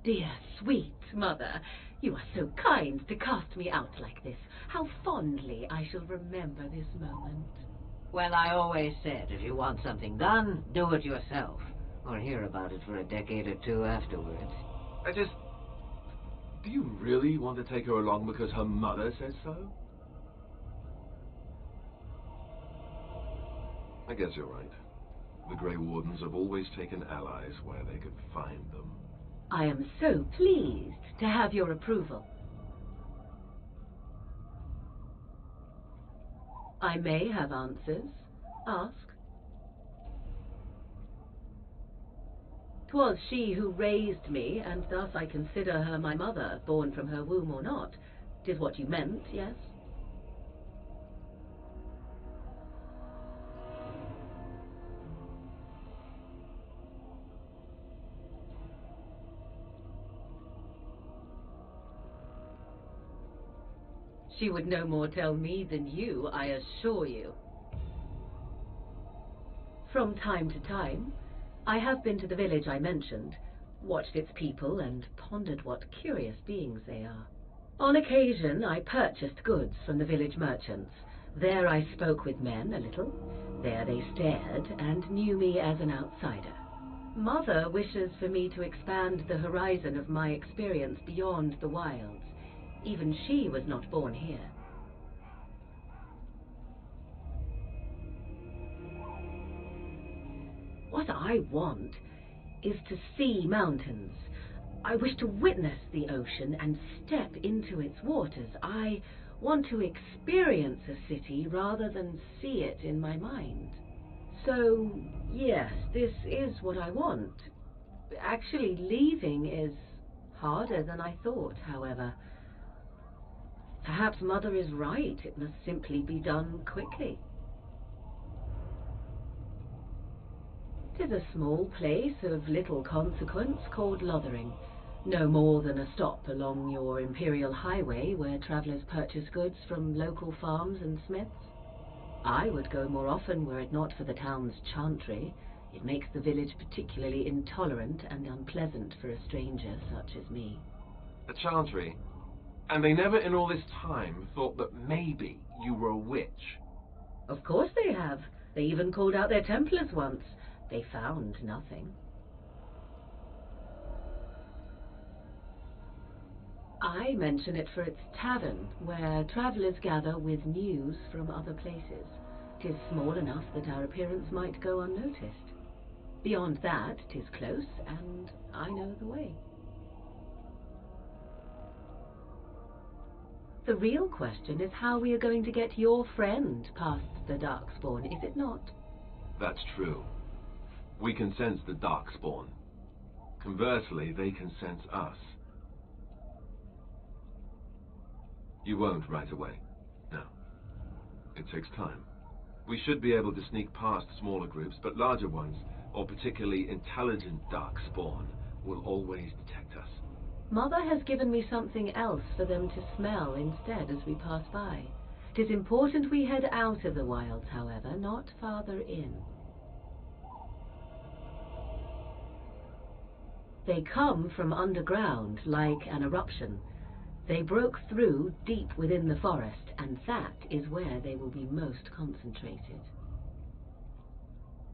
Dear, sweet mother, you are so kind to cast me out like this. How fondly I shall remember this moment. Well, I always said, if you want something done, do it yourself. Or hear about it for a decade or two afterwards. Do you really want to take her along because her mother says so? I guess you're right. The Grey Wardens have always taken allies where they could find them. I am so pleased to have your approval. I may have answers. Ask. 'Twas she who raised me, and thus I consider her my mother, born from her womb or not. 'Tis what you meant, yes? She would no more tell me than you, I assure you. From time to time, I have been to the village I mentioned, watched its people, and pondered what curious beings they are. On occasion, I purchased goods from the village merchants. There I spoke with men a little. There they stared and knew me as an outsider. Mother wishes for me to expand the horizon of my experience beyond the wilds. Even she was not born here. What I want is to see mountains. I wish to witness the ocean and step into its waters. I want to experience a city rather than see it in my mind. So, yes, this is what I want. Actually, leaving is harder than I thought, however. Perhaps Mother is right. It must simply be done quickly. 'Tis a small place of little consequence called Lothering. No more than a stop along your imperial highway where travelers purchase goods from local farms and smiths. I would go more often were it not for the town's chantry. It makes the village particularly intolerant and unpleasant for a stranger such as me. A chantry? And they never in all this time thought that maybe you were a witch? Of course they have. They even called out their Templars once. They found nothing. I mention it for its tavern, where travellers gather with news from other places. 'Tis small enough that our appearance might go unnoticed. Beyond that, 'tis close, and I know the way. The real question is how we are going to get your friend past the Darkspawn, is it not? That's true. We can sense the Darkspawn. Conversely, they can sense us. You won't right away. No. It takes time. We should be able to sneak past smaller groups, but larger ones, or particularly intelligent Darkspawn, will always detect us. Mother has given me something else for them to smell instead as we pass by. 'Tis important we head out of the wilds, however, not farther in. They come from underground, like an eruption. They broke through deep within the forest, and that is where they will be most concentrated.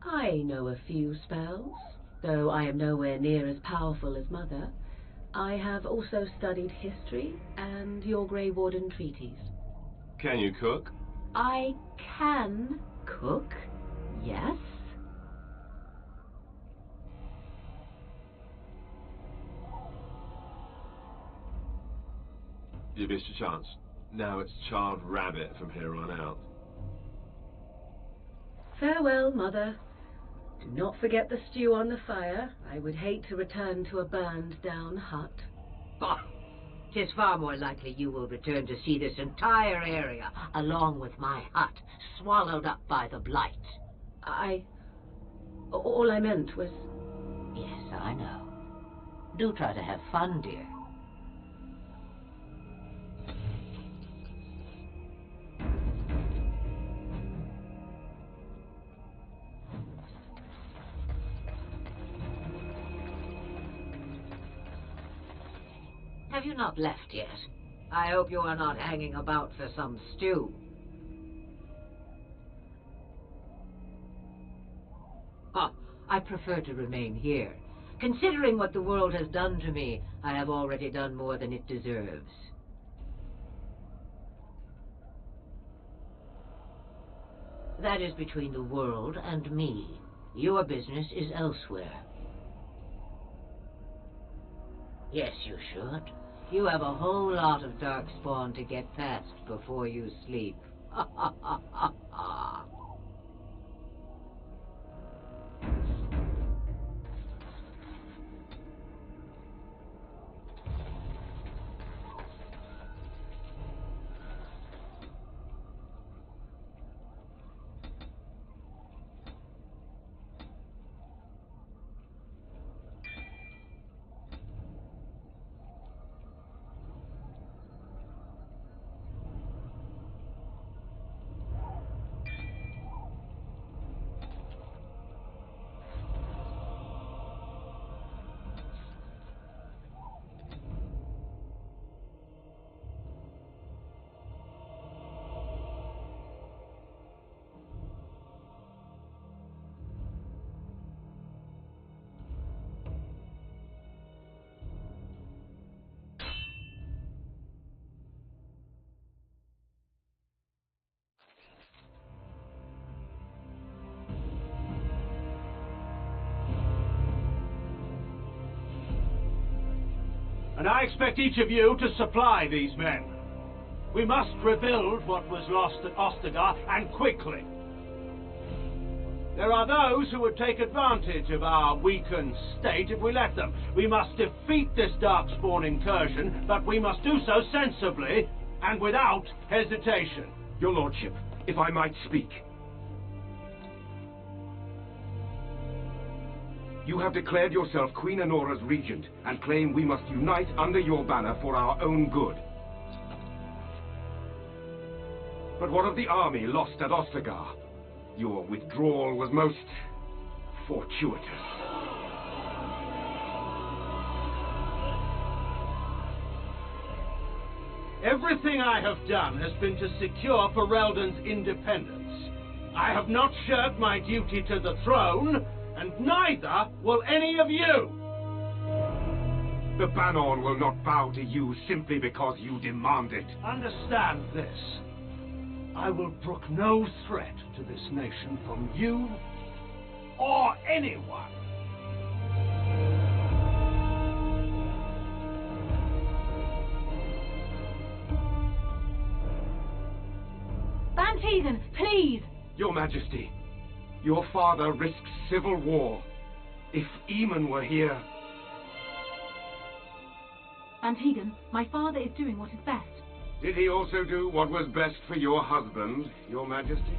I know a few spells, though I am nowhere near as powerful as Mother. I have also studied history and your Grey Warden treaties. Can you cook? I can cook, yes. You missed your chance. Now it's charred rabbit from here on out. Farewell, Mother. Do not forget the stew on the fire. I would hate to return to a burned-down hut. Bah! 'Tis far more likely you will return to see this entire area, along with my hut, swallowed up by the blight. All I meant was... Yes, I know. Do try to have fun, dear. Have you not left yet? I hope you are not hanging about for some stew. Oh, I prefer to remain here. Considering what the world has done to me, I have already done more than it deserves. That is between the world and me. Your business is elsewhere. Yes, you should. You have a whole lot of Darkspawn to get past before you sleep. Ha ha ha ha ha. And I expect each of you to supply these men. We must rebuild what was lost at Ostagar, and quickly. There are those who would take advantage of our weakened state if we let them. We must defeat this Darkspawn incursion, but we must do so sensibly and without hesitation. Your Lordship, if I might speak. You have declared yourself Queen Anora's regent, and claim we must unite under your banner for our own good. But what of the army lost at Ostagar? Your withdrawal was most fortuitous. Everything I have done has been to secure Ferelden's independence. I have not shirked my duty to the throne, and neither will any of you! The Banon will not bow to you simply because you demand it. Understand this. I will brook no threat to this nation from you or anyone. Banthegan, please! Your Majesty, your father risks civil war. If Eamon were here... Banthegan, my father is doing what is best. Did he also do what was best for your husband, Your Majesty?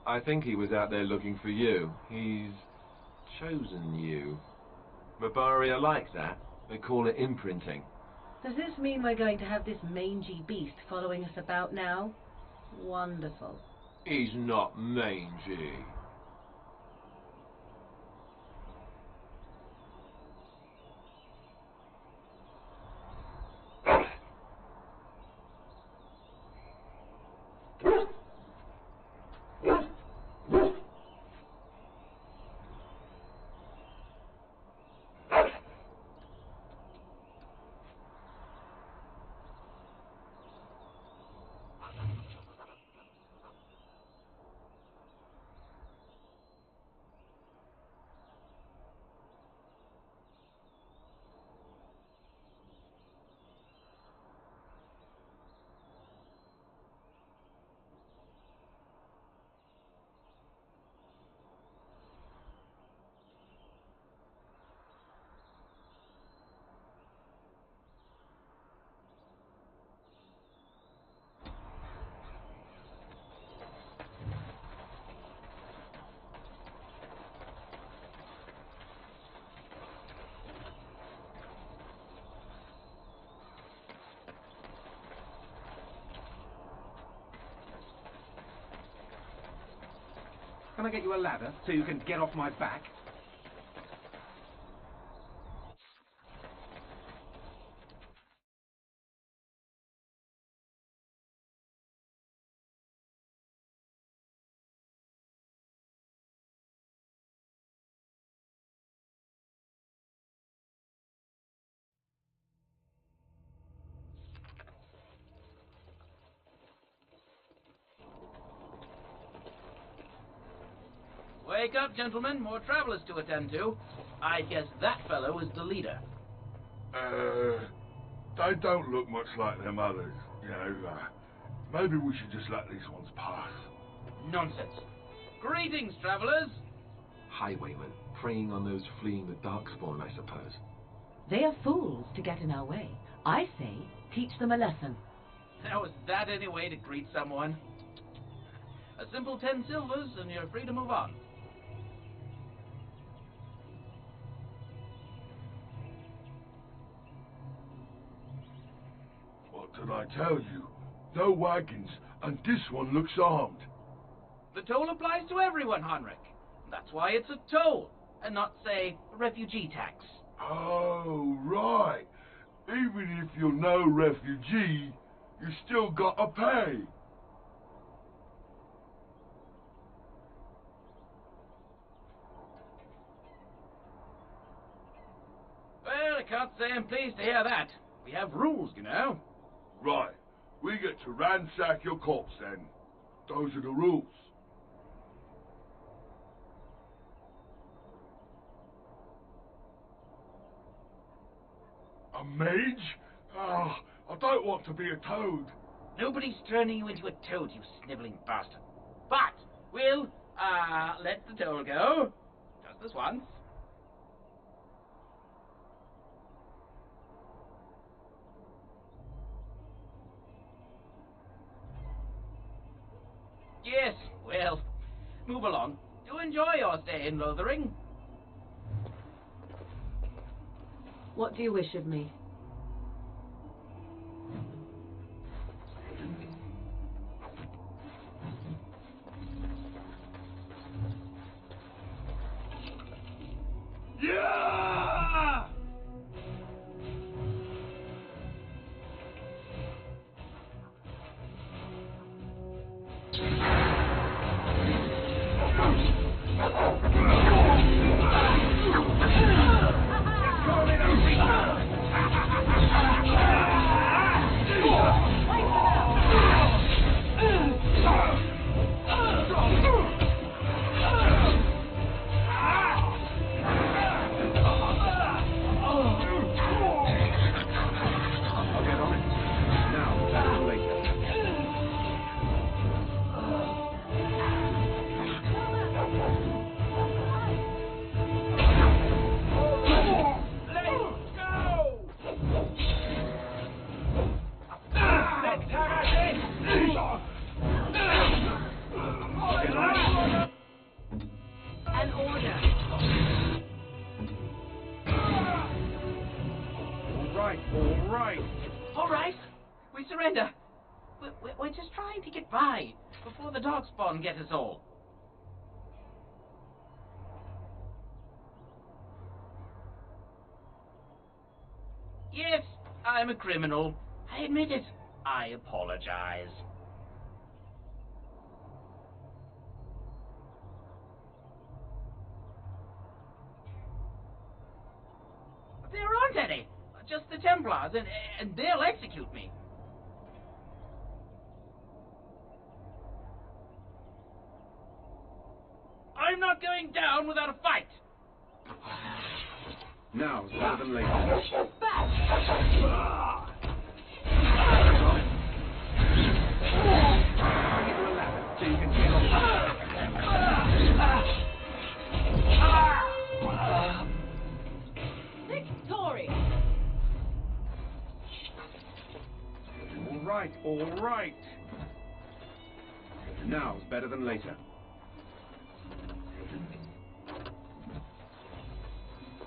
I think he was out there looking for you. He's chosen you. Mabaria likes that. They call it imprinting. Does this mean we're going to have this mangy beast following us about now? Wonderful. He's not mangy. Can I get you a ladder so you can get off my back? Wake up, gentlemen. More travelers to attend to. I guess that fellow is the leader. They don't look much like them others. You know, maybe we should just let these ones pass. Nonsense. Greetings, travelers. Highwaymen, preying on those fleeing the Darkspawn, I suppose. They are fools to get in our way. I say, teach them a lesson. How is that any way to greet someone? A simple 10 silvers and you're free to move on. What did I tell you? No wagons, and this one looks armed. The toll applies to everyone, Heinrich. That's why it's a toll, and not, say, a refugee tax. Oh, right. Even if you're no refugee, you still gotta pay. Well, I can't say I'm pleased to hear that. We have rules, you know. Right. We get to ransack your corpse then. Those are the rules. A mage? Ah, I don't want to be a toad. Nobody's turning you into a toad, you sniveling bastard. But we'll, let the toll go. Just this once. Yes, well, move along. Do enjoy your stay in Lothering. What do you wish of me? Yeah! right. All right. We surrender. We're just trying to get by before the Darkspawn get us all. Yes, I'm a criminal. I admit it. I apologize. There aren't any. Just the Templars, and they'll execute me. I'm not going down without a fight. Now is better than later. Victory! All right. Now is better than later.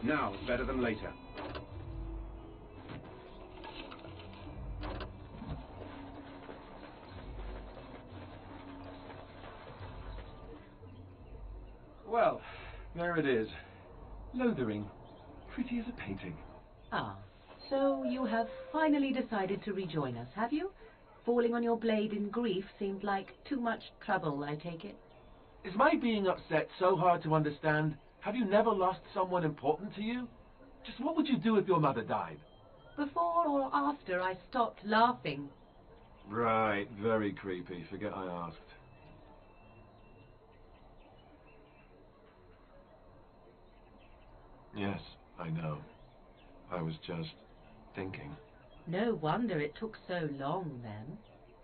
Now is better than later. Well, there it is. Lothering. Pretty as a painting. Ah, so you have finally decided to rejoin us, have you? Falling on your blade in grief seemed like too much trouble, I take it. Is my being upset so hard to understand? Have you never lost someone important to you? Just what would you do if your mother died? Before or after I stopped laughing. Right, very creepy. Forget I asked. Yes, I know. I was just thinking. No wonder it took so long, then.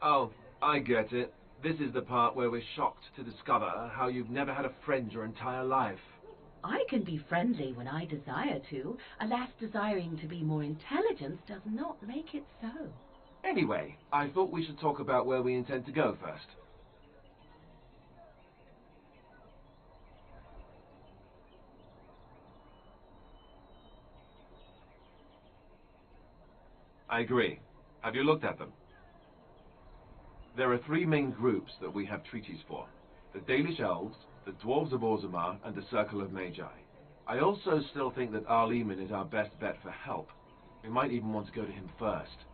Oh, I get it. This is the part where we're shocked to discover how you've never had a friend your entire life. I can be friendly when I desire to. Alas, desiring to be more intelligent does not make it so. Anyway, I thought we should talk about where we intend to go first. I agree. Have you looked at them? There are three main groups that we have treaties for. The Dalish Elves, the Dwarves of Orzammar, and the Circle of Magi. I also still think that Arl Eamon is our best bet for help. We might even want to go to him first.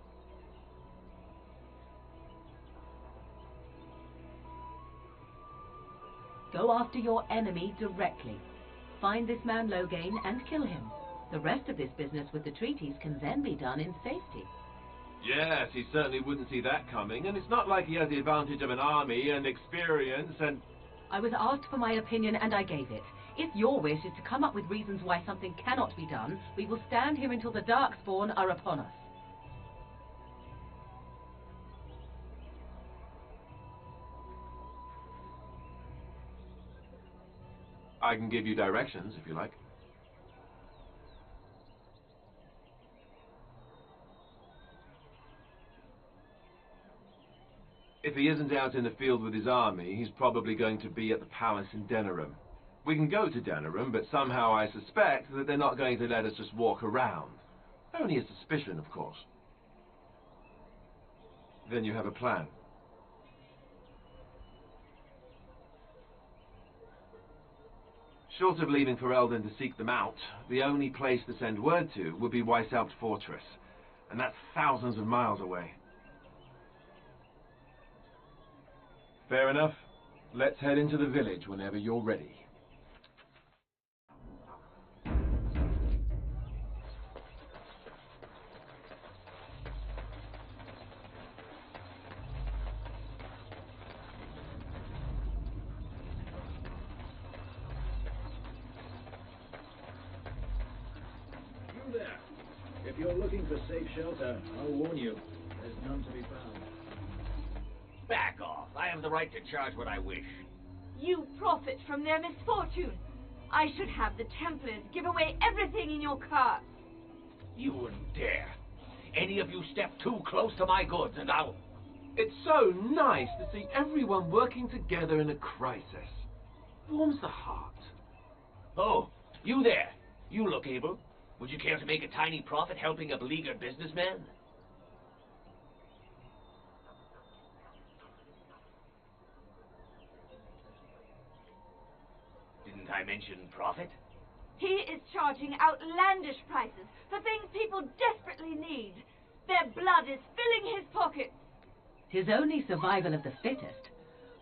Go after your enemy directly. Find this man Loghain and kill him. The rest of this business with the treaties can then be done in safety. Yes, he certainly wouldn't see that coming, and it's not like he has the advantage of an army and experience and... I was asked for my opinion and I gave it. If your wish is to come up with reasons why something cannot be done, we will stand here until the Darkspawn are upon us. I can give you directions, if you like. If he isn't out in the field with his army, he's probably going to be at the palace in Denerim. We can go to Denerim, but somehow I suspect that they're not going to let us just walk around. Only a suspicion, of course. Then you have a plan. Short of leaving for Eldon to seek them out, the only place to send word to would be Weishaupt Fortress, and that's thousands of miles away. Fair enough. Let's head into the village whenever you're ready. You there. If you're looking for safe shelter, I'll warn you, there's none to be found. Back off. I have the right to charge what I wish. You profit from their misfortune. I should have the Templars give away everything in your cart. You wouldn't dare. Any of you step too close to my goods and I'll... It's so nice to see everyone working together in a crisis. Warms the heart. Oh, you there. You look able. Would you care to make a tiny profit helping a beleaguered businessman? I mention profit? He is charging outlandish prices for things people desperately need. Their blood is filling his pockets. 'Tis only survival of the fittest.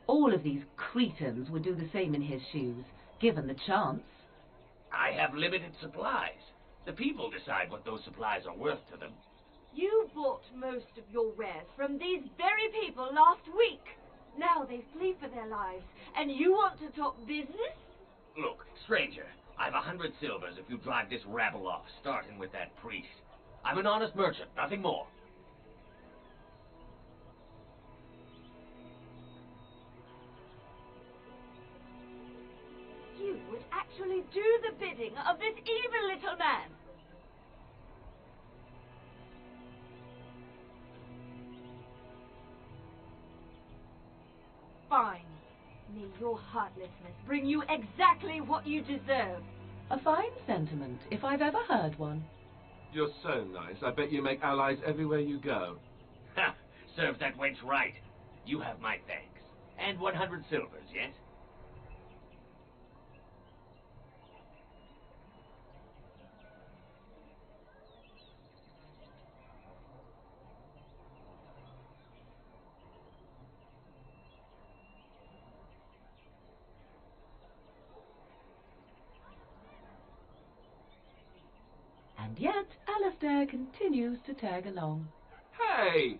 All of these cretins would do the same in his shoes, given the chance. I have limited supplies. The people decide what those supplies are worth to them. You bought most of your wares from these very people last week. Now they flee for their lives, and you want to talk business? Look, stranger, I've 100 silvers if you drive this rabble off, starting with that priest. I'm an honest merchant, nothing more. You would actually do the bidding of this evil little man. Fine. May your heartlessness bring you exactly what you deserve. A fine sentiment, if I've ever heard one. You're so nice. I bet you make allies everywhere you go. Ha! Serve that wench right. You have my thanks. And 100 silvers, yes? And yet, Alistair continues to tag along. Hey!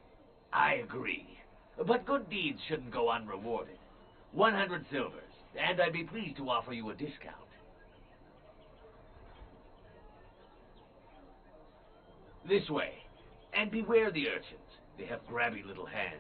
I agree. But good deeds shouldn't go unrewarded. 100 silvers, and I'd be pleased to offer you a discount. This way. And beware the urchins. They have grabby little hands.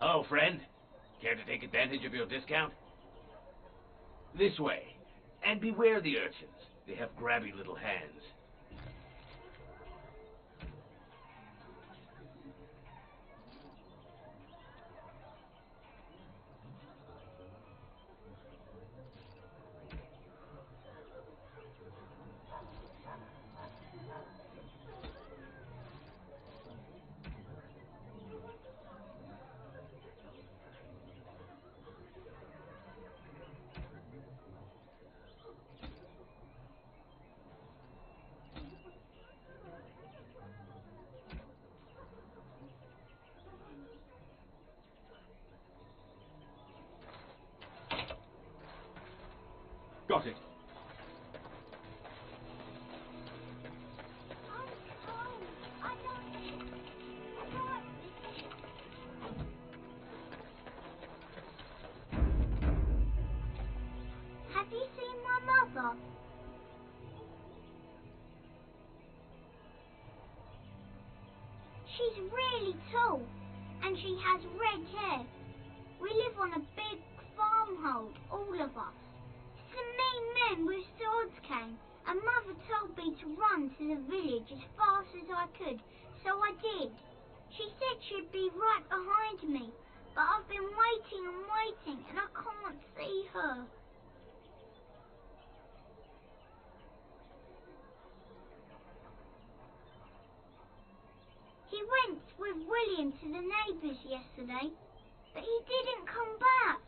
Hello, friend. Care to take advantage of your discount? This way. And beware the urchins. They have grabby little hands. Got it. Have you seen my mother? She's really tall, and she has red hair. We live on a big farmhold, all of us. Some mean men with swords came, and Mother told me to run to the village as fast as I could, so I did. She said she'd be right behind me, but I've been waiting and waiting, and I can't see her. with William to the neighbours yesterday, but he didn't come back.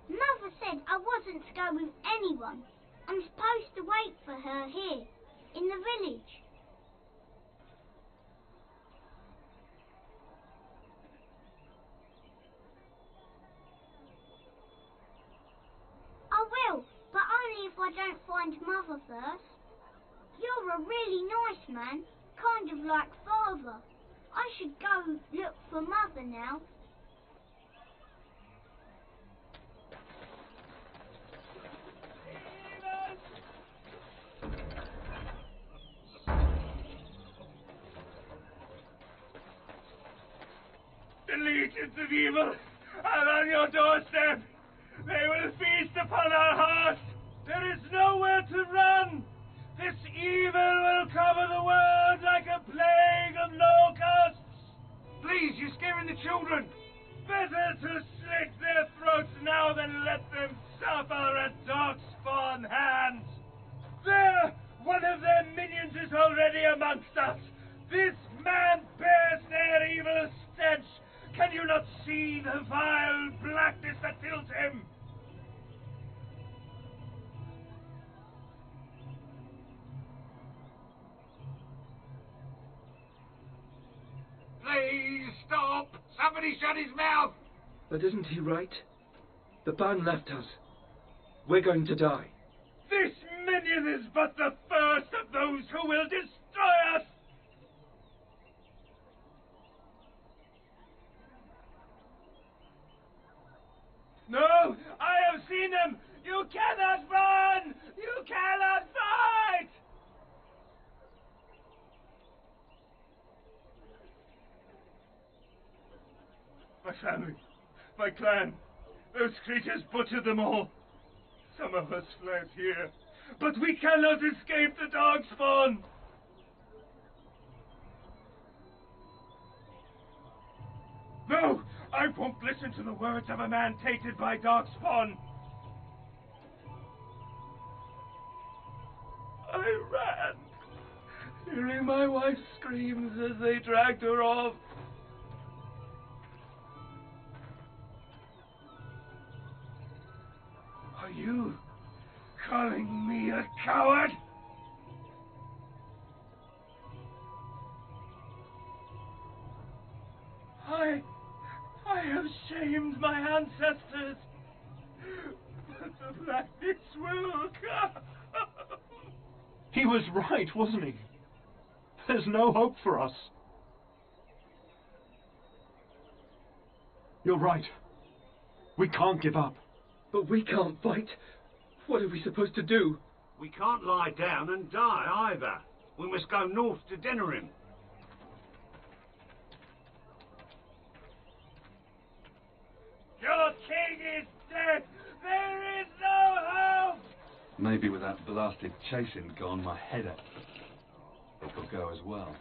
Mother said I wasn't to go with anyone. I'm supposed to wait for her here, in the village. I will, but only if I don't find Mother first. You're a really nice man, kind of like Father. I should go look for Mother now. The legions of evil are on your doorstep. They will feast upon our hearts. There is nowhere to run. This evil will cover the world like a plague of locusts. Please, you're scaring the children. Better to slit their throats now than let them suffer at Darkspawn hands. There, one of their minions is already amongst us. This man bears their evil stench. Can you not see the vile blackness that fills him? Please, stop! Somebody shut his mouth! But isn't he right? The ban left us. We're going to die. This minion is but the first of those who will destroy us! No! I have seen them! You cannot run! You cannot fight! My family, my clan, those creatures butchered them all. Some of us fled here, but we cannot escape the Darkspawn! No! I won't listen to the words of a man tainted by Darkspawn! I ran, hearing my wife's screams as they dragged her off. Are you calling me a coward? I have shamed my ancestors, but the blackness will come. He was right, wasn't he? There's no hope for us. You're right. We can't give up. But we can't fight. What are we supposed to do? We can't lie down and die either. We must go north to Denerim. Your king is dead! There is no hope! Maybe with that blasted chasing gone, my headache will go as well.